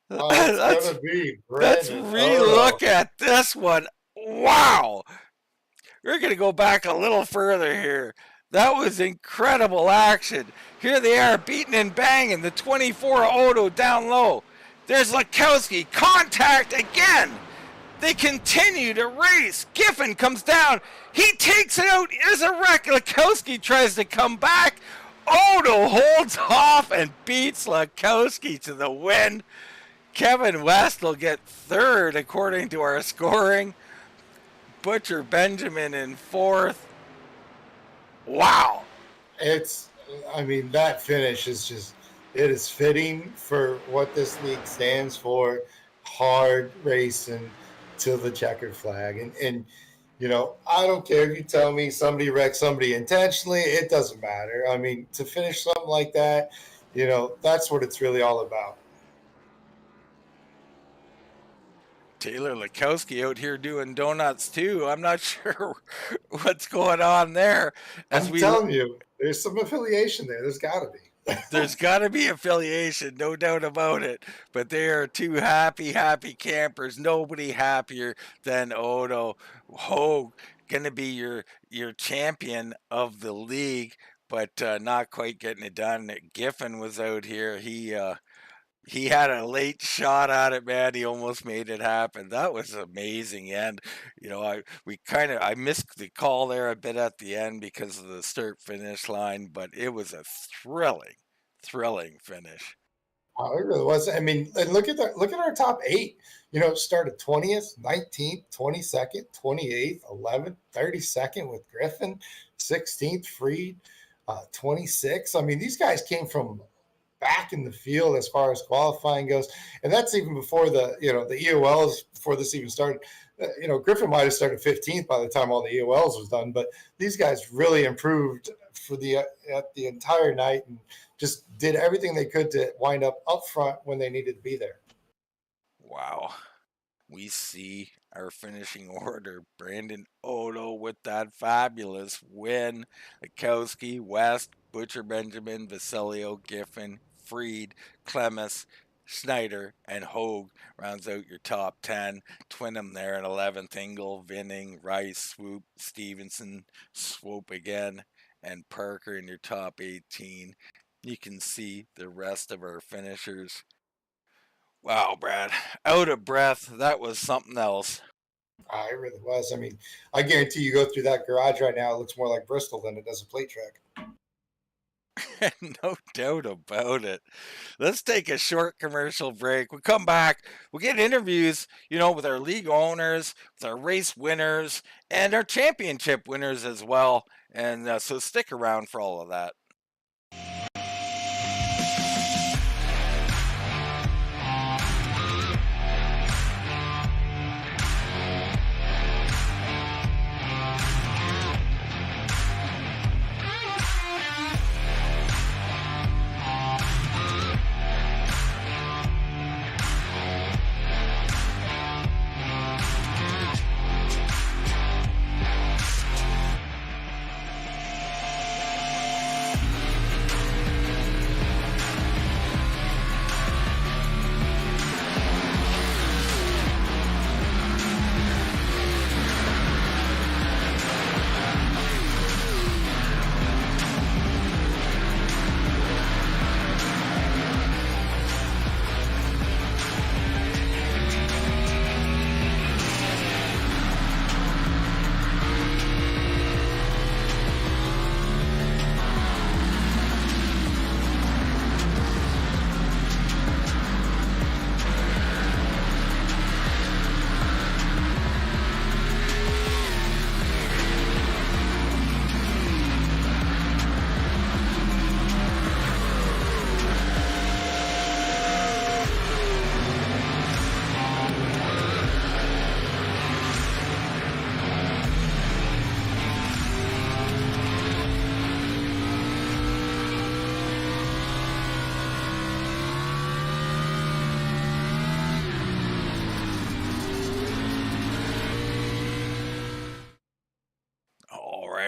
Let's
re-look at this one. Wow. We're going to go back a little further here. That was incredible action. Here they are beating and banging. The 24 Odo down low. There's Laskoski. Contact again. They continue to race. Giffen comes down. He takes it out. There's a wreck. Laskoski tries to come back. Odo holds off and beats Laskoski to the win. Kevin West will get 3rd according to our scoring. Butcher Benjamin in 4th. Wow.
That finish is just, it is fitting for what this league stands for. Hard racing to the checkered flag. And you know, I don't care if you tell me somebody wrecked somebody intentionally. It doesn't matter. I mean, to finish something like that, You know, that's what it's really all about.
Taylor Laskoski out here doing donuts too. I'm not sure what's going on there. As
I'm
we
telling you, there's some affiliation there. There's got to be.
There's got to be affiliation, no doubt about it. But they are two happy campers. Nobody happier than Odo Hoag, going to be your champion of the league, but not quite getting it done. Giffen was out here. He had a late shot at it, man. He almost made it happen. That was amazing. And I missed the call there a bit at the end because of the start finish line, but it was a thrilling finish.
Oh, it really was. I mean, and look at our top 8. You know, started 20th, 19th, 22nd, 28th, 11th, 32nd with Griffin, 16th Freed, 26th. I mean, these guys came from back in the field as far as qualifying goes, and that's even before the EOLs, before this even started. Griffin might have started 15th by the time all the EOLs was done, but these guys really improved for the entire night and just did everything they could to wind up front when they needed to be there.
Wow. We see our finishing order. Brandon Odo with that fabulous win. Laskoski, West, Butcher Benjamin, Vasilio, Giffen, Freed, Clemis, Schneider, and Hoag rounds out your top 10. Twinham there in 11th. Engel, Vinning, Rice, Swoop, Stevenson, Swoop again, and Parker in your top 18. You can see the rest of our finishers. Wow, Brad, out of breath. That was something else.
It really was. I mean, I guarantee you go through that garage right now, it looks more like Bristol than it does a plate track.
No doubt about it. Let's take a short commercial break. We'll come back. We'll get interviews, with our league owners, with our race winners, and our championship winners as well. And so stick around for all of that.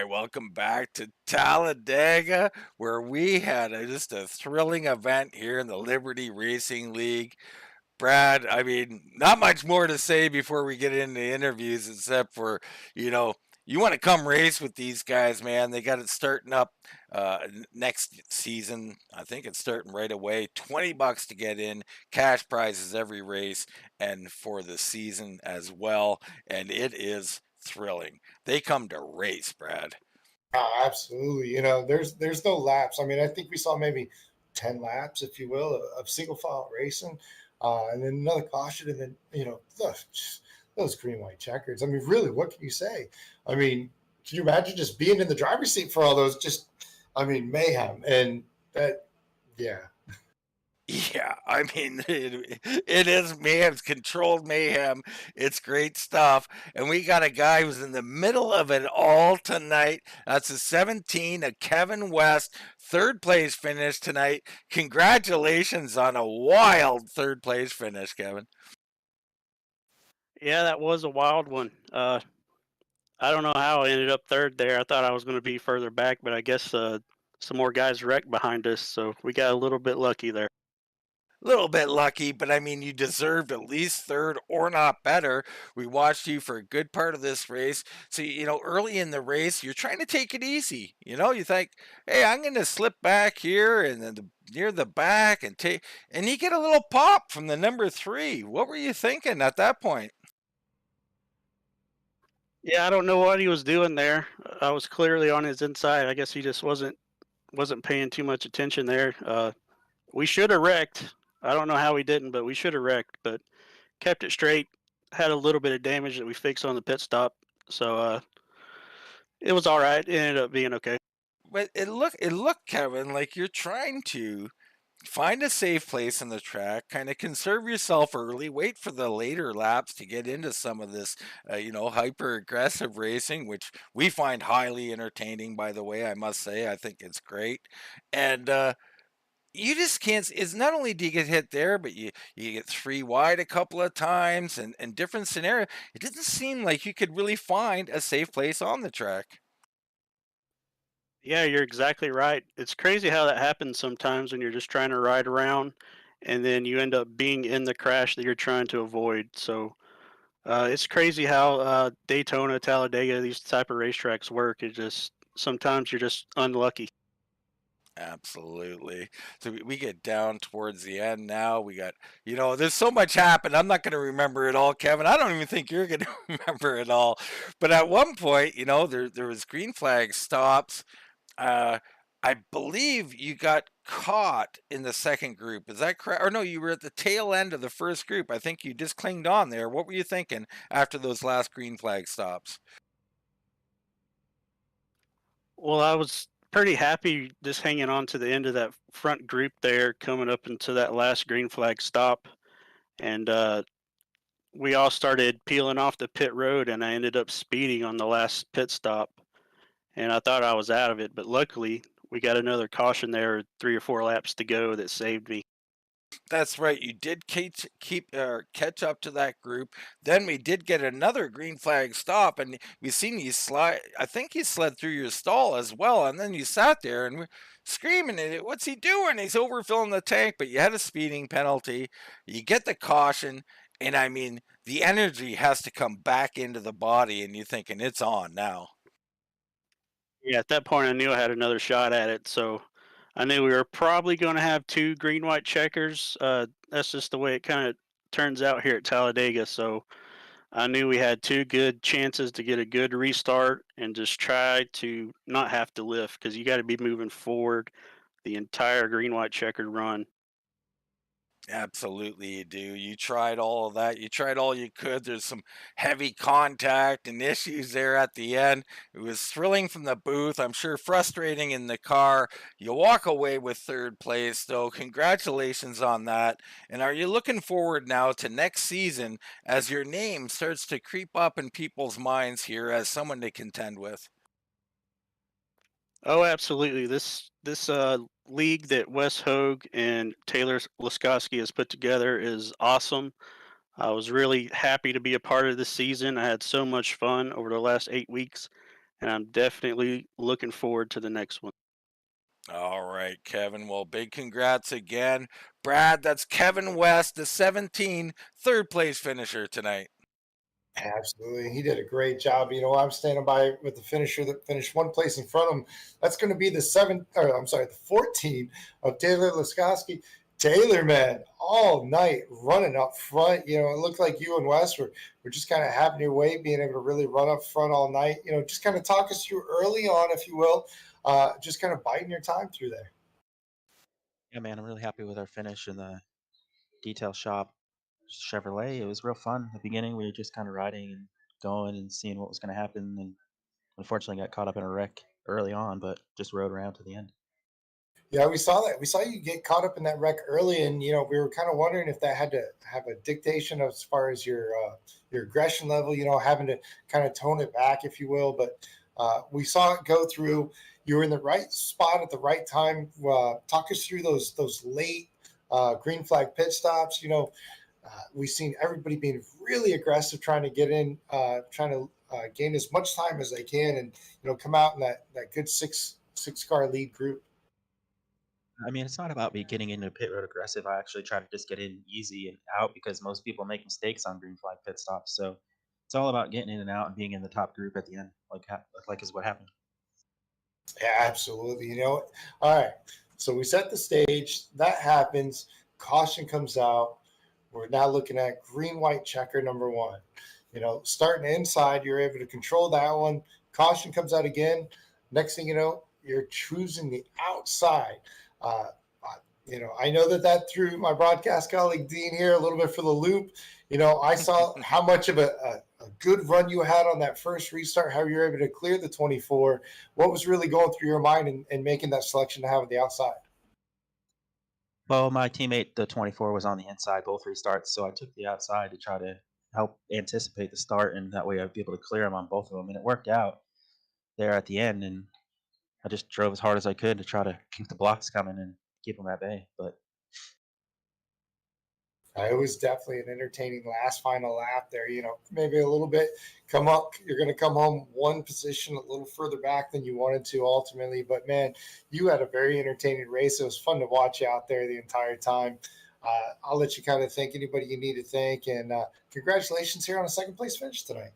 Welcome back to Talladega, where we had just a thrilling event here in the Liberty Racing League. Brad, I mean, not much more to say before we get into interviews, except for, you want to come race with these guys, man. They got it starting up next season. I think it's starting right away. $20 to get in, cash prizes every race, and for the season as well. And it is thrilling. They come to race, Brad.
Absolutely. There's no laps. I mean, I think we saw maybe 10 laps, if you will, of single file racing, and then another caution, and then those green white checkers. I mean, really, what can you say? I mean, can you imagine just being in the driver's seat for all those? Mayhem, and that, yeah.
Yeah, I mean, it is mayhem. It's controlled mayhem. It's great stuff. And we got a guy who's in the middle of it all tonight. That's a 17, a Kevin West, third place finish tonight. Congratulations on a wild third place finish, Kevin.
Yeah, that was a wild one. I don't know how I ended up third there. I thought I was going to be further back, but I guess some more guys wrecked behind us, so we got a little bit lucky there.
Little bit lucky, but I mean, you deserved at least third or not better. We watched you for a good part of this race. So, early in the race, you're trying to take it easy. You think, hey, I'm going to slip back here and then near the back and you get a little pop from the number three. What were you thinking at that point?
Yeah, I don't know what he was doing there. I was clearly on his inside. I guess he just wasn't paying too much attention there. We should have wrecked. I don't know how we didn't, but we should have wrecked. But kept it straight. Had a little bit of damage that we fixed on the pit stop, so it was all right. It ended up being okay.
But it looked, Kevin, like you're trying to find a safe place in the track, kind of conserve yourself early, wait for the later laps to get into some of this, hyper aggressive racing, which we find highly entertaining, by the way. I must say, I think it's great. And, you just can't, it's not only do you get hit there, but you get three wide a couple of times and different scenario. It doesn't seem like you could really find a safe place on the track.
Yeah, you're exactly right. It's crazy how that happens sometimes when you're just trying to ride around, and then you end up being in the crash that you're trying to avoid. So it's crazy how Daytona, Talladega, these type of racetracks work. It just sometimes you're just unlucky.
Absolutely. So we get down towards the end now. We got, there's so much happened. I'm not going to remember it all, Kevin. I don't even think you're going to remember it all. But at one point, there was green flag stops. Uh, I believe you got caught in the second group. Is that correct? Or no, you were at the tail end of the first group. I think you just clinged on there. What were you thinking after those last green flag stops?
Well, I was pretty happy just hanging on to the end of that front group there, coming up into that last green flag stop, and we all started peeling off the pit road, and I ended up speeding on the last pit stop, and I thought I was out of it, but luckily we got another caution there, 3 or 4 laps to go that saved me.
That's right. You did catch up to that group. Then we did get another green flag stop, and we seen you slide. I think you slid through your stall as well, and then you sat there and were screaming at it. What's he doing? He's overfilling the tank. But you had a speeding penalty. You get the caution, and I mean the energy has to come back into the body, and you're thinking it's on now.
Yeah, at that point I knew I had another shot at it, so I knew we were probably going to have two green white checkers. That's just the way it kind of turns out here at Talladega. So I knew we had two good chances to get a good restart and just try to not have to lift because you got to be moving forward the entire green white checkered run.
Absolutely, you do. You tried all of that. You tried all you could. There's some heavy contact and issues there at the end. It was thrilling from the booth. I'm sure frustrating in the car. You walk away with third place, though. Congratulations on that. And are you looking forward now to next season as your name starts to creep up in people's minds here as someone to contend with?
Oh, absolutely. This league that Wes Hoag and Taylor Laskoski has put together is awesome. I was really happy to be a part of this season. I had so much fun over the last 8 weeks, and I'm definitely looking forward to the next one.
All right, Kevin. Well, big congrats again. Brad, that's Kevin West, the 17, third place finisher tonight.
Absolutely. He did a great job. I'm standing by with the finisher that finished one place in front of him. That's going to be the the 14 of Taylor Laskoski. Taylor, man, all night running up front. It looked like you and Wes were just kind of having your way, being able to really run up front all night. Just kind of talk us through early on, if you will, just kind of biding your time through there.
Yeah, man, I'm really happy with our finish in the detail shop Chevrolet. It was real fun. At the beginning, we were just kind of riding and going and seeing what was going to happen. And unfortunately, got caught up in a wreck early on, but just rode around to the end.
Yeah, we saw that. We saw you get caught up in that wreck early, and we were kind of wondering if that had to have a dictation as far as your aggression level. Having to kind of tone it back, if you will. But we saw it go through. You were in the right spot at the right time. Talk us through those late green flag pit stops. We've seen everybody being really aggressive, trying to get in, trying to gain as much time as they can, and come out in that good six car lead group.
I mean, it's not about me getting into pit road aggressive. I actually try to just get in easy and out because most people make mistakes on green flag pit stops. So it's all about getting in and out and being in the top group at the end, like is what happened.
Yeah, absolutely. All right. So we set the stage. That happens. Caution comes out. We're now looking at green white checker number one. Starting inside, you're able to control that one. Caution comes out again. Next thing you know, you're choosing the outside. Uh, I know that threw my broadcast colleague Dean here a little bit for the loop. I saw how much of a good run you had on that first restart, how you were able to clear the 24. What was really going through your mind in making that selection to have on the outside?
Well, my teammate, the 24, was on the inside both restarts, so I took the outside to try to help anticipate the start, and that way I'd be able to clear him on both of them. And it worked out there at the end, and I just drove as hard as I could to try to keep the blocks coming and keep them at bay. But
It was definitely an entertaining last final lap there. Maybe a little bit come up. You're going to come home one position a little further back than you wanted to ultimately. But man, you had a very entertaining race. It was fun to watch you out there the entire time. I'll let you kind of thank anybody you need to thank. And congratulations here on a second place finish tonight.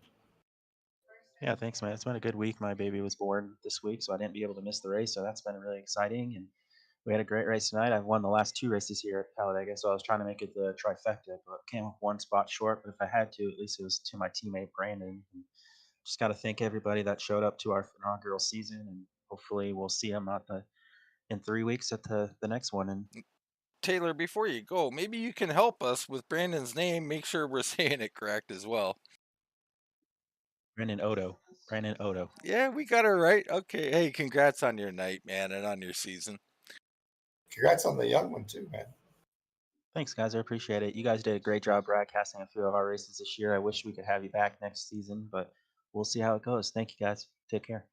yeah, thanks, man. It's been a good week. My baby was born this week, so I didn't be able to miss the race. So that's been really exciting. And we had a great race tonight. I've won the last two races here at Talladega, so I was trying to make it the trifecta, but came up one spot short. But if I had to, at least it was to my teammate Brandon. And just got to thank everybody that showed up to our inaugural season, and hopefully we'll see them in 3 weeks at the next one. And
Taylor, before you go, maybe you can help us with Brandon's name. Make sure we're saying it correct as well.
Brandon Odo, Brandon Odo.
Yeah, we got it right. Okay. Hey, congrats on your night, man, and on your season.
Congrats on the young one too, man.
Thanks, guys. I appreciate it. You guys did a great job broadcasting a few of our races this year. I wish we could have you back next season, but we'll see how it goes. Thank you, guys. Take care.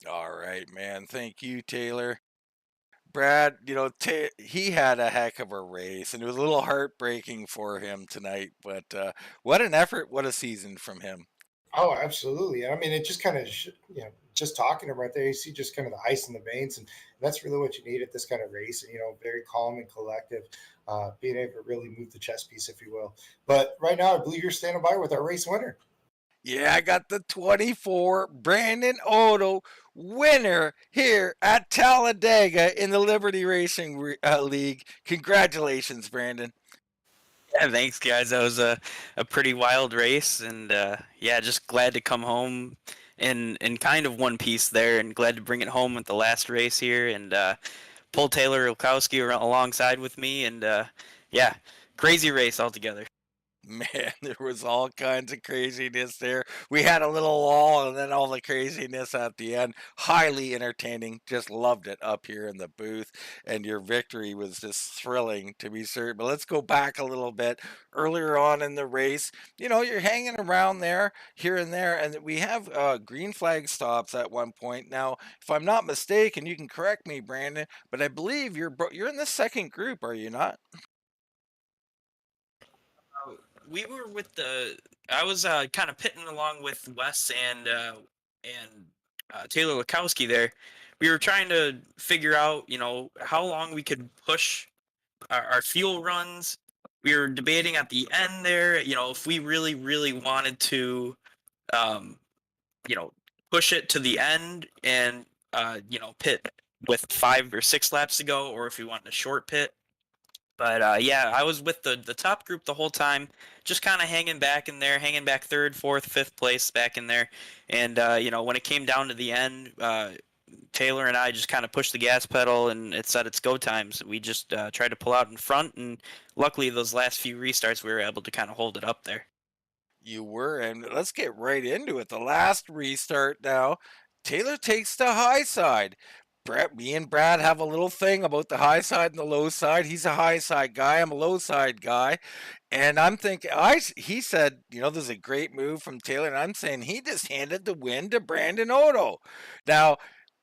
All right, man. Thank you, Taylor. Brad, he had a heck of a race, and it was a little heartbreaking for him tonight. But what an effort! What a season from him.
Oh, absolutely. I mean, it just kind of, just talking to him right there, you see just kind of the ice in the veins. And that's really what you need at this kind of race. And, very calm and collective, being able to really move the chess piece, if you will. But right now, I believe you're standing by with our race winner.
Yeah, I got the 24 Brandon Odo winner here at Talladega in the Liberty Racing League. Congratulations, Brandon.
Yeah, thanks, guys. That was a pretty wild race, and yeah, just glad to come home in kind of one piece there, and glad to bring it home with the last race here, and pull Taylor Laskoski alongside with me, and yeah, crazy race altogether.
Man, there was all kinds of craziness there. We had a little lull and then all the craziness at the end. Highly entertaining. Just loved it up here in the booth. And your victory was just thrilling to be certain. But let's go back a little bit. Earlier on in the race, you're hanging around there, here and there. And we have green flag stops at one point. Now, if I'm not mistaken, you can correct me, Brandon, but I believe you're in the second group, are you not?
We were with the. I was kind of pitting along with Wes and Taylor Lakoski there. We were trying to figure out, how long we could push our fuel runs. We were debating at the end there, if we really, really wanted to, um, you know, push it to the end and, pit with 5 or 6 laps to go, or if we wanted a short pit. But yeah, I was with the top group the whole time, just kind of hanging back in there, hanging back third, fourth, fifth place back in there. And when it came down to the end, Taylor and I just kind of pushed the gas pedal, and it said it's go times. We just tried to pull out in front, and luckily those last few restarts we were able to kind of hold it up there.
You were, and let's get right into it. The last restart now. Taylor takes the high side. Me and Brad have a little thing about the high side and the low side. He's a high side guy. I'm a low side guy. And I'm thinking, he said, there's a great move from Taylor. And I'm saying he just handed the win to Brandon Oto. Now,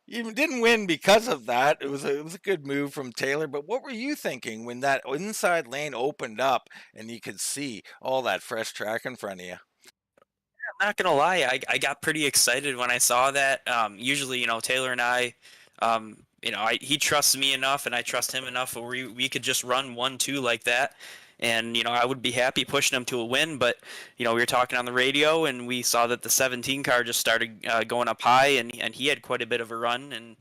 he didn't win because of that. It was a good move from Taylor. But what were you thinking when that inside lane opened up and you could see all that fresh track in front of you?
I'm not gonna lie, I got pretty excited when I saw that. Usually, Taylor and I, he trusts me enough, and I trust him enough, where we could just run 1-2 like that, and I would be happy pushing him to a win. But we were talking on the radio, and we saw that the 17 car just started going up high, and he had quite a bit of a run, and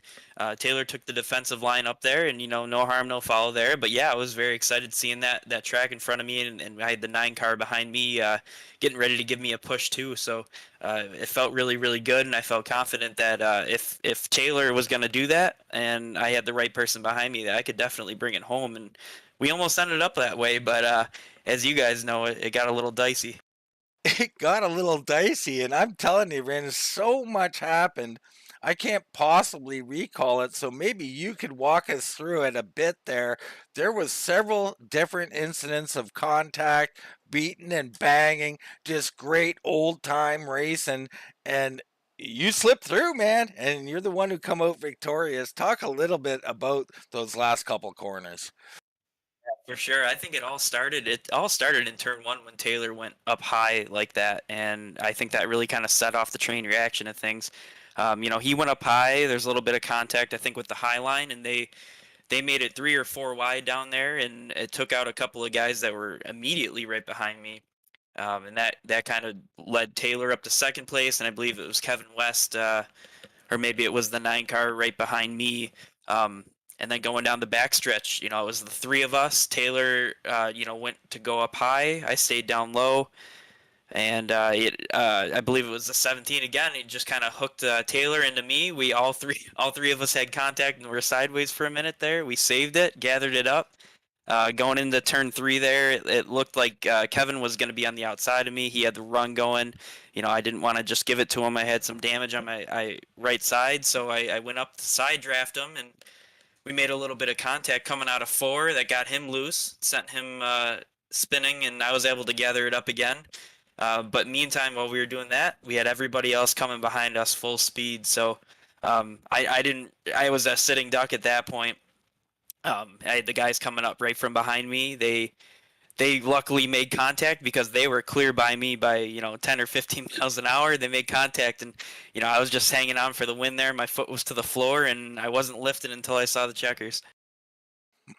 Taylor took the defensive line up there, and no harm, no foul there. But yeah, I was very excited seeing that track in front of me, and I had the 9 car behind me, getting ready to give me a push too. So it felt really, really good, and I felt confident that if Taylor was going to do that, and I had the right person behind me, that I could definitely bring it home. And we almost ended up that way, but as you guys know, it got a little dicey.
It got a little dicey, and I'm telling you, Brandon, so much happened. I can't possibly recall it, so maybe you could walk us through it a bit there. There was several different incidents of contact, beating and banging, just great old time racing, and you slipped through, man, and you're the one who come out victorious. Talk a little bit about those last couple corners.
For sure. I think it all started in turn 1 when Taylor went up high like that, and I think that really kind of set off the train reaction of things. He went up high, there's a little bit of contact I think with the high line, and they made it 3 or 4 wide down there, and it took out a couple of guys that were immediately right behind me. And that kind of led Taylor up to second place, and I believe it was Kevin West, or maybe it was the 9 car right behind me. And then going down the backstretch, it was the 3 of us. Taylor, went to go up high. I stayed down low, and I believe it was the 17 again. He just kind of hooked Taylor into me. We all three of us had contact and were sideways for a minute there. We saved it, gathered it up. Going into turn 3 there, it looked like Kevin was going to be on the outside of me. He had the run going. I didn't want to just give it to him. I had some damage on my right side, so I went up to side draft him, and we made a little bit of contact coming out of 4 that got him loose, sent him spinning, and I was able to gather it up again. But meantime, while we were doing that, we had everybody else coming behind us full speed. So I was a sitting duck at that point. I had the guys coming up right from behind me. They luckily made contact because they were clear by me by 10 or 15 miles an hour. They made contact, and I was just hanging on for the win there. My foot was to the floor, and I wasn't lifting until I saw the checkers.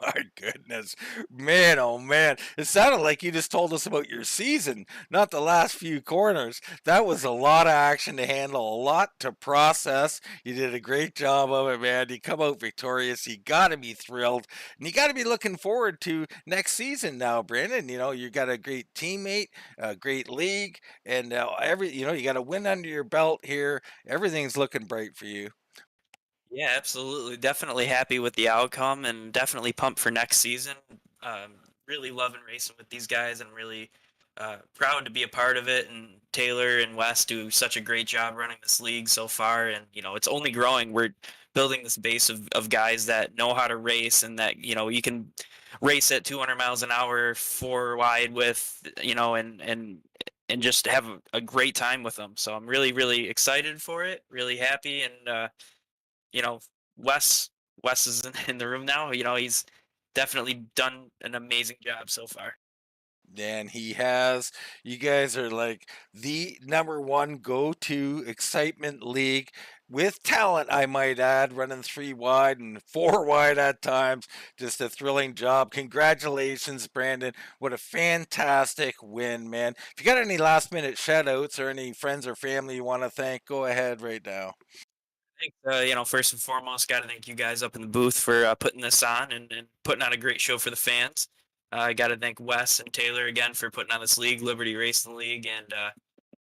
My goodness. Man, oh man. It sounded like you just told us about your season, not the last few corners. That was a lot of action to handle, a lot to process. You did a great job of it, man. You come out victorious. You got to be thrilled. And you got to be looking forward to next season now, Brandon. You got a great teammate, a great league, and you got a win under your belt here. Everything's looking bright for you.
Yeah, absolutely. Definitely happy with the outcome, and definitely pumped for next season. Um, really loving racing with these guys, and really proud to be a part of it. And Taylor and Wes do such a great job running this league so far, and it's only growing. We're building this base of guys that know how to race, and that you can race at 200 miles an hour 4 wide with and just have a great time with them. So I'm really, really excited for it. Really happy, and you know, Wes is in the room now. He's definitely done an amazing job so far.
And he has. You guys are like the number one go-to excitement league with talent, I might add, running 3 wide and 4 wide at times. Just a thrilling job. Congratulations, Brandon. What a fantastic win, man. If you got any last minute shout outs or any friends or family you want to thank, go ahead right now.
I think, first and foremost, got to thank you guys up in the booth for putting this on, and putting on a great show for the fans. I got to thank Wes and Taylor again for putting on this league, Liberty Racing League, and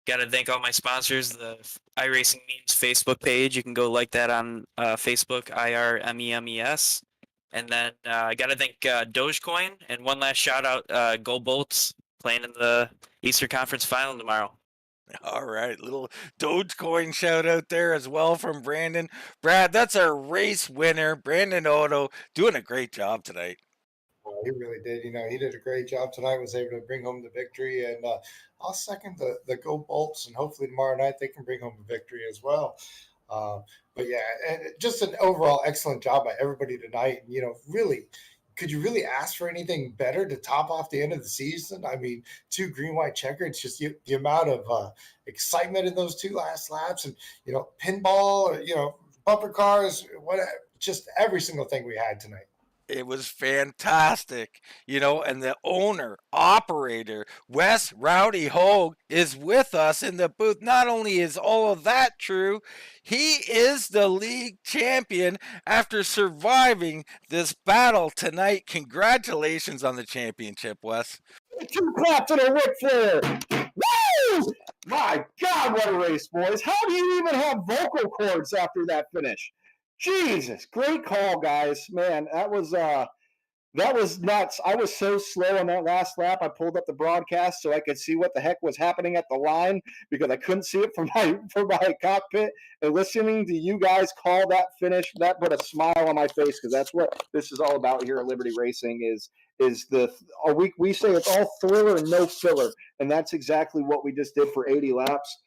got to thank all my sponsors, the iRacing Memes Facebook page. You can go like that on Facebook, IRMEMES. And then I got to thank Dogecoin, and one last shout out, Go Bolts, playing in the Eastern Conference Final tomorrow.
All right, little Dogecoin shout out there as well from Brandon. Brad, that's our race winner, Brandon Otto, doing a great job tonight.
He really did. He did a great job tonight. Was able to bring home the victory, and I'll second the go Bolts. And hopefully tomorrow night they can bring home a victory as well. But yeah, and just an overall excellent job by everybody tonight. And, really, could you really ask for anything better to top off the end of the season? I mean, two green white checkers, just the amount of excitement in those two last laps, and pinball, bumper cars, whatever, just every single thing we had tonight.
It was fantastic, and the owner, operator, Wes Rowdy Hoag, is with us in the booth. Not only is all of that true, he is the league champion after surviving this battle tonight. Congratulations on the championship, Wes.
Two claps and a Ric Flair. Woo! My God, what a race, boys. How do you even have vocal cords after that finish? Jesus, great call, guys. Man, that was nuts. I was so slow on that last lap. I pulled up the broadcast so I could see what the heck was happening at the line because I couldn't see it from my cockpit. And listening to you guys call that finish, that put a smile on my face because that's what this is all about here at Liberty Racing. We say it's all thriller and no filler, and that's exactly what we just did for 80 laps.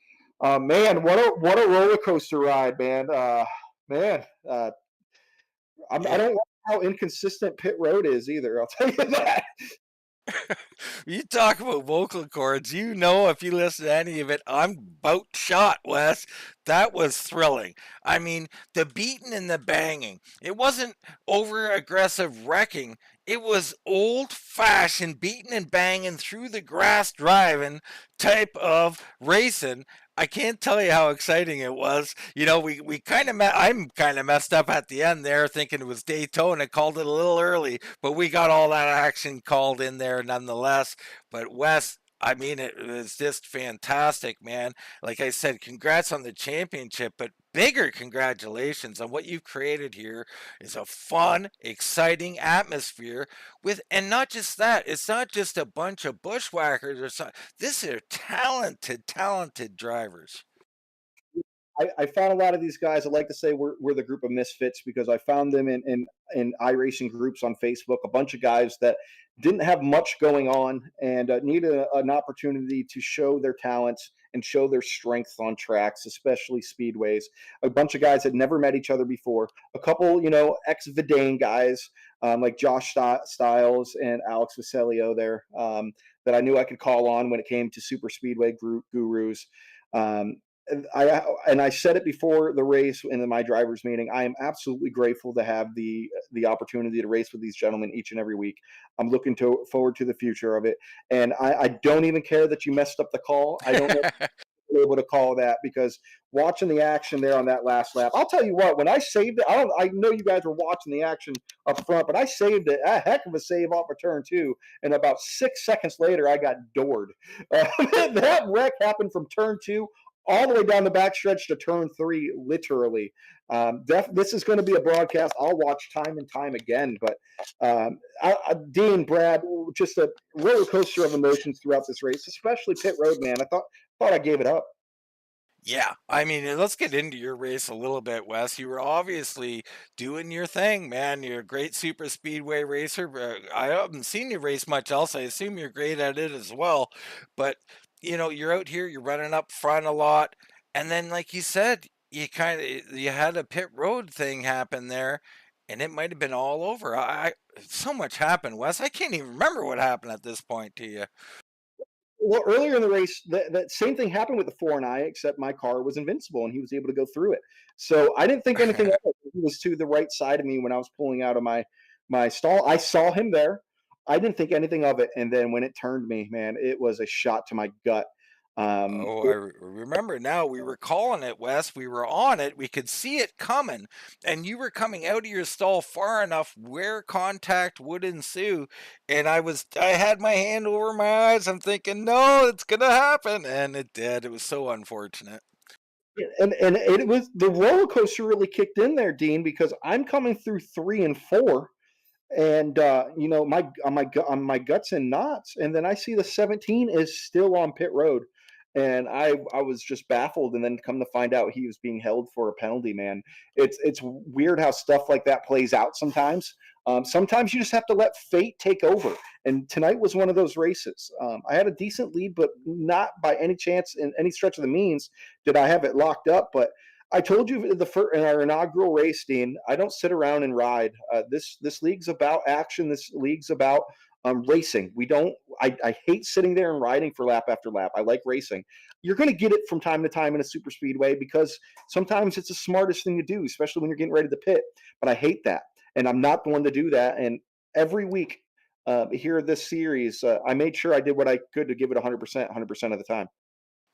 Man, what a roller coaster ride, man. I don't like how inconsistent pit road is either. I'll tell you that.
You talk about vocal cords, if you listen to any of it, I'm about shot, Wes. That was thrilling. I mean, the beating and the banging. It wasn't over aggressive wrecking. It was old fashioned beating and banging through the grass driving type of racing. I can't tell you how exciting it was. We kind of I'm kind of messed up at the end there, thinking it was Daytona. Called it a little early, but we got all that action called in there nonetheless. But Wes, I mean, it was just fantastic, man. Like I said, congrats on the championship, but bigger congratulations on what you've created here is a fun, exciting atmosphere and not just that, it's not just a bunch of bushwhackers or something. This are talented drivers.
I found a lot of these guys. I like to say we're the group of misfits because I found them in iRacing groups on Facebook. A bunch of guys that didn't have much going on and needed an opportunity to show their talents and show their strengths on tracks, especially speedways. A bunch of guys had never met each other before. A couple, ex-Vidane guys like Josh Stiles and Alex Vasilio there that I knew I could call on when it came to super speedway gurus. And I said it before the race in my drivers meeting. I am absolutely grateful to have the opportunity to race with these gentlemen each and every week. I'm looking forward to the future of it, and I don't even care that you messed up the call. I don't know if you're able to call that because watching the action there on that last lap, I'll tell you what. When I saved it, I know you guys were watching the action up front, but I saved it. A heck of a save off of turn 2, and about 6 seconds later, I got doored. That wreck happened from turn 2 all the way down the backstretch to turn 3, literally. This is going to be a broadcast I'll watch time and time again. But Dean, Brad, just a roller coaster of emotions throughout this race, especially pit road, man. I thought I gave it up.
Yeah, I mean, let's get into your race a little bit, Wes. You were obviously doing your thing, man. You're a great super speedway racer. I haven't seen you race much else. I assume you're great at it as well. But you're out here, you're running up front a lot, and then, like you said, you had a pit road thing happen there, and it might have been all over. So much happened, Wes. I can't even remember what happened at this point to you.
Well, earlier in the race, that same thing happened with the 4 except my car was invincible and he was able to go through it. So I didn't think anything of it. He was to the right side of me when I was pulling out of my stall. I saw him there. I didn't think anything of it. And then when it turned me, man, it was a shot to my gut.
I remember now. We were calling it, Wes. We were on it. We could see it coming, and you were coming out of your stall far enough where contact would ensue. And I had my hand over my eyes. I'm thinking, no, it's gonna happen, and it did. It was so unfortunate.
And it was the roller coaster really kicked in there, Dean, because I'm coming through 3 and 4. And my guts in knots, and then I see the 17 is still on pit road, and I was just baffled. And then come to find out he was being held for a penalty. Man, it's weird how stuff like that plays out sometimes. Sometimes you just have to let fate take over. And tonight was one of those races. I had a decent lead, but not by any chance in any stretch of the means did I have it locked up. But I told you in our inaugural race, Dean, I don't sit around and ride. This league's about action. This league's about racing. We don't. I hate sitting there and riding for lap after lap. I like racing. You're going to get it from time to time in a super speedway because sometimes it's the smartest thing to do, especially when you're getting ready to pit. But I hate that, and I'm not the one to do that. And every week here this series, I made sure I did what I could to give it 100%, 100% of the time.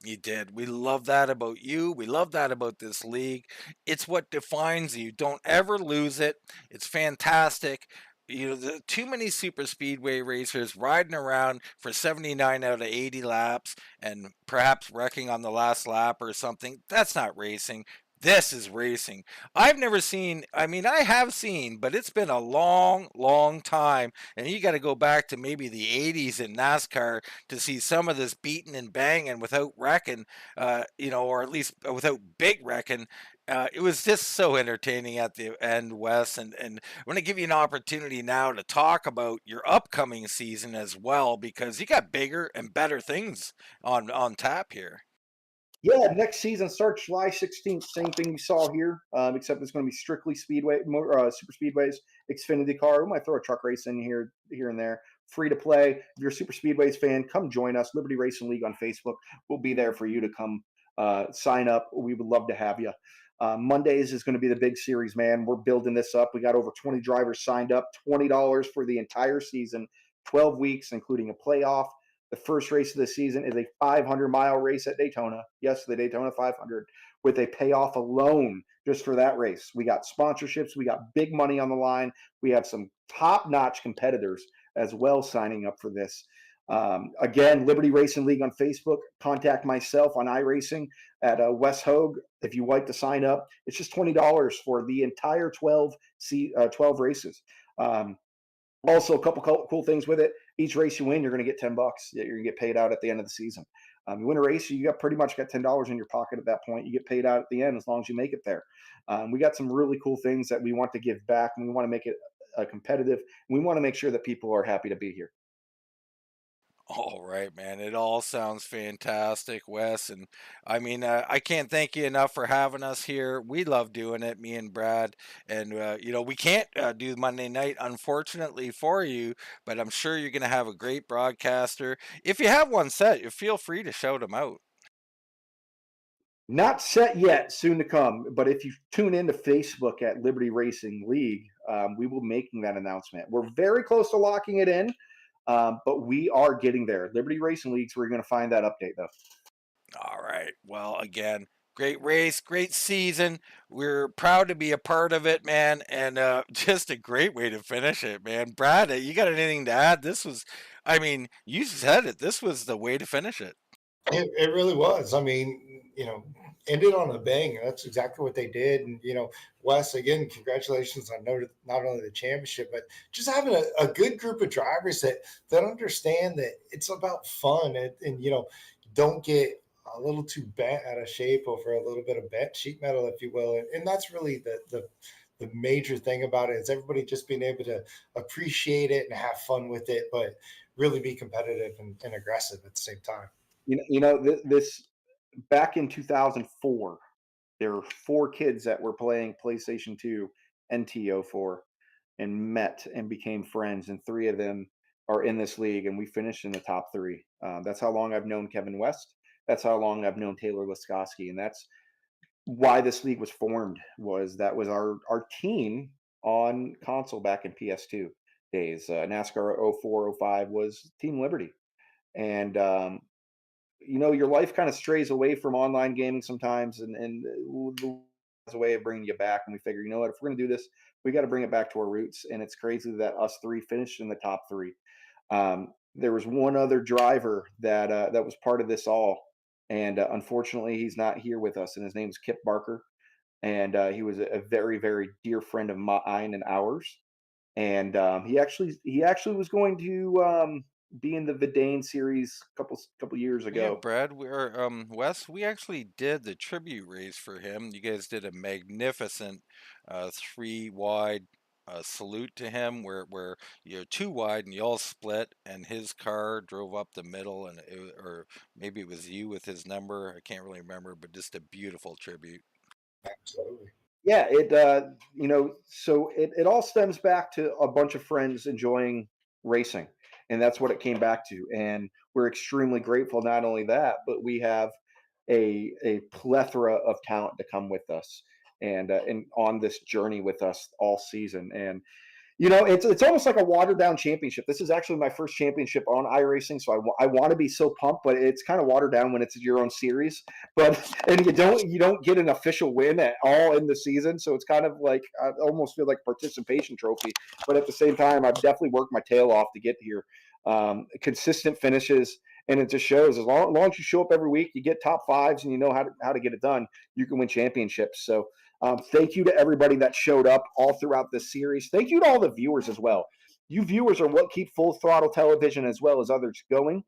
You did. We love that about you. We love that about this league. It's what defines you. Don't ever lose it. It's fantastic. You know, too many super speedway racers riding around for 79 out of 80 laps and perhaps wrecking on the last lap or something. That's not racing. This is racing. I've never seen, I mean, I have seen, but it's been a long, long time. And you got to go back to maybe the 80s in NASCAR to see some of this beating and banging without wrecking, or at least without big wrecking. It was just so entertaining at the end, Wes. And I want to give you an opportunity now to talk about your upcoming season as well, because you got bigger and better things on tap here.
Yeah, next season starts July 16th. Same thing you saw here, except it's going to be strictly super speedways, Xfinity car. We might throw a truck race in here and there. Free to play. If you're a super speedways fan, come join us. Liberty Racing League on Facebook. We'll be there for you to come sign up. We would love to have you. Mondays is going to be the big series, man. We're building this up. We got over 20 drivers signed up, $20 for the entire season, 12 weeks, including a playoff. The first race of the season is a 500-mile race at Daytona. Yes, the Daytona 500, with a payoff alone just for that race. We got sponsorships. We got big money on the line. We have some top-notch competitors as well signing up for this. Again, Liberty Racing League on Facebook. Contact myself on iRacing at Wes Hoag if you like to sign up. It's just $20 for the entire 12 races. Also, a couple cool things with it. Each race you win, you're going to get $10. You're going to get paid out at the end of the season. You win a race, you pretty much got $10 in your pocket at that point. You get paid out at the end as long as you make it there. We got some really cool things that we want to give back, and we want to make it competitive. We want to make sure that people are happy to be here.
All right, man. It all sounds fantastic, Wes. And I mean, I can't thank you enough for having us here. We love doing it, me and Brad. And, we can't do Monday night, unfortunately, for you, but I'm sure you're going to have a great broadcaster. If you have one set, you feel free to shout them out.
Not set yet, soon to come. But if you tune into Facebook at Liberty Racing League, we will be making that announcement. We're very close to locking it in. But we are getting there. Liberty Racing Leagues, we're going to find that update, though.
All right. Well, again, great race, great season. We're proud to be a part of it, man. And just a great way to finish it, man. Brad, you got anything to add? I mean, you said it. This was the way to finish it.
It really was. I mean, ended on a bang. That's exactly what they did. And, Wes, again, congratulations on not only the championship, but just having a good group of drivers that understand that it's about fun and don't get a little too bent out of shape over a little bit of bent sheet metal, if you will. And that's really the major thing about it is everybody just being able to appreciate it and have fun with it, but really be competitive and aggressive at the same time.
This back in 2004, there were 4 kids that were playing PlayStation 2 NT04 and met and became friends, and 3 of them are in this league, and we finished in the top 3. That's how long I've known Kevin West. That's how long I've known Taylor Laskoski, and that's why this league was formed. That was our team on console back in PS2 days. NASCAR 04, 05 was Team Liberty, and your life kind of strays away from online gaming sometimes, and as a way of bringing you back. And we figure, if we're going to do this, we got to bring it back to our roots. And it's crazy that us 3 finished in the top 3. There was one other driver that was part of this all, and unfortunately, he's not here with us. And his name is Kip Barker, and he was a very, very dear friend of mine and ours. And he actually was going to
being the Vidane series couple years
Yeah,
ago.
Brad, Wes, we actually did the tribute race for him. You guys did a magnificent three wide salute to him where you're two wide and you all split and his car drove up the middle or maybe it was you with his number. I can't really remember, but just a beautiful tribute.
Absolutely.
Yeah, so it all stems back to a bunch of friends enjoying racing, and that's what it came back to. And we're extremely grateful. Not only that, but we have a plethora of talent to come with us and on this journey with us all season. And it's almost like a watered down championship. This is actually my first championship on iRacing, so I want to be so pumped, but it's kind of watered down when it's your own series. But and you don't get an official win at all in the season, so it's kind of like I almost feel like a participation trophy. But at the same time, I've definitely worked my tail off to get here. Consistent finishes, and it just shows as long as you show up every week, you get top fives, and you know how to get it done. You can win championships. So. Thank you to everybody that showed up all throughout this series. Thank you to all the viewers as well. You viewers are what keep Full Throttle Television as well as others going.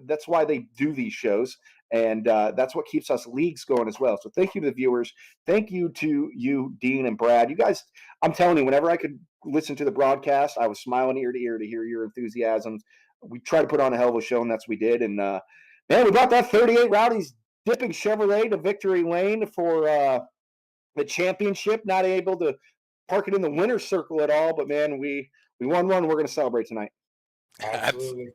That's why they do these shows, and that's what keeps us leagues going as well. So thank you to the viewers. Thank you to you, Dean and Brad. You guys, I'm telling you, whenever I could listen to the broadcast, I was smiling ear to ear to hear your enthusiasms. We tried to put on a hell of a show, and that's what we did. And man, we brought that 38 Rowdys dipping Chevrolet to victory lane for the championship. Not able to park it in the winner's circle at all, but man, we won one. We're going to celebrate tonight.
Absolutely.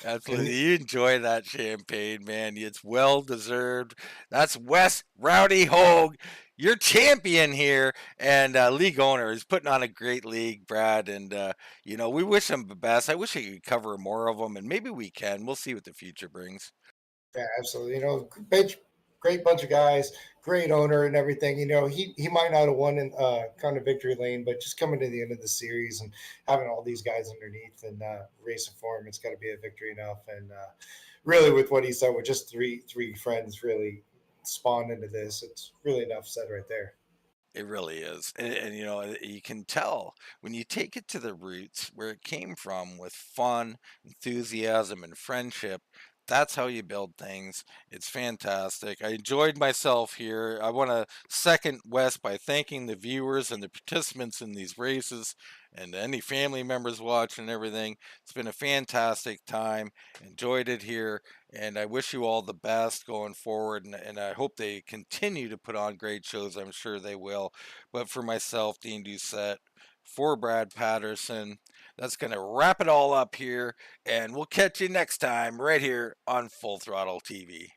Absolutely. You enjoy that champagne, man. It's well deserved. That's Wes Rowdy Hoag, your champion here and league owner. He's putting on a great league, Brad. And, we wish him the best. I wish I could cover more of them, and maybe we can. We'll see what the future brings.
Yeah, absolutely. Great bunch of guys, great owner and everything. He might not have won in kind of victory lane, but just coming to the end of the series and having all these guys underneath and racing for him, it's got to be a victory enough. And really, with what he said, with just three friends really spawned into this, it's really enough said right there.
It really is. And you can tell when you take it to the roots where it came from with fun, enthusiasm, and friendship. That's how you build things. It's fantastic. I enjoyed myself here. I want to second Wes by thanking the viewers and the participants in these races and any family members watching and everything. It's been a fantastic time. Enjoyed it here. And I wish you all the best going forward. And I hope they continue to put on great shows. I'm sure they will. But for myself, Dean Doucette, for Brad Patterson, that's going to wrap it all up here. And we'll catch you next time right here on Full Throttle TV.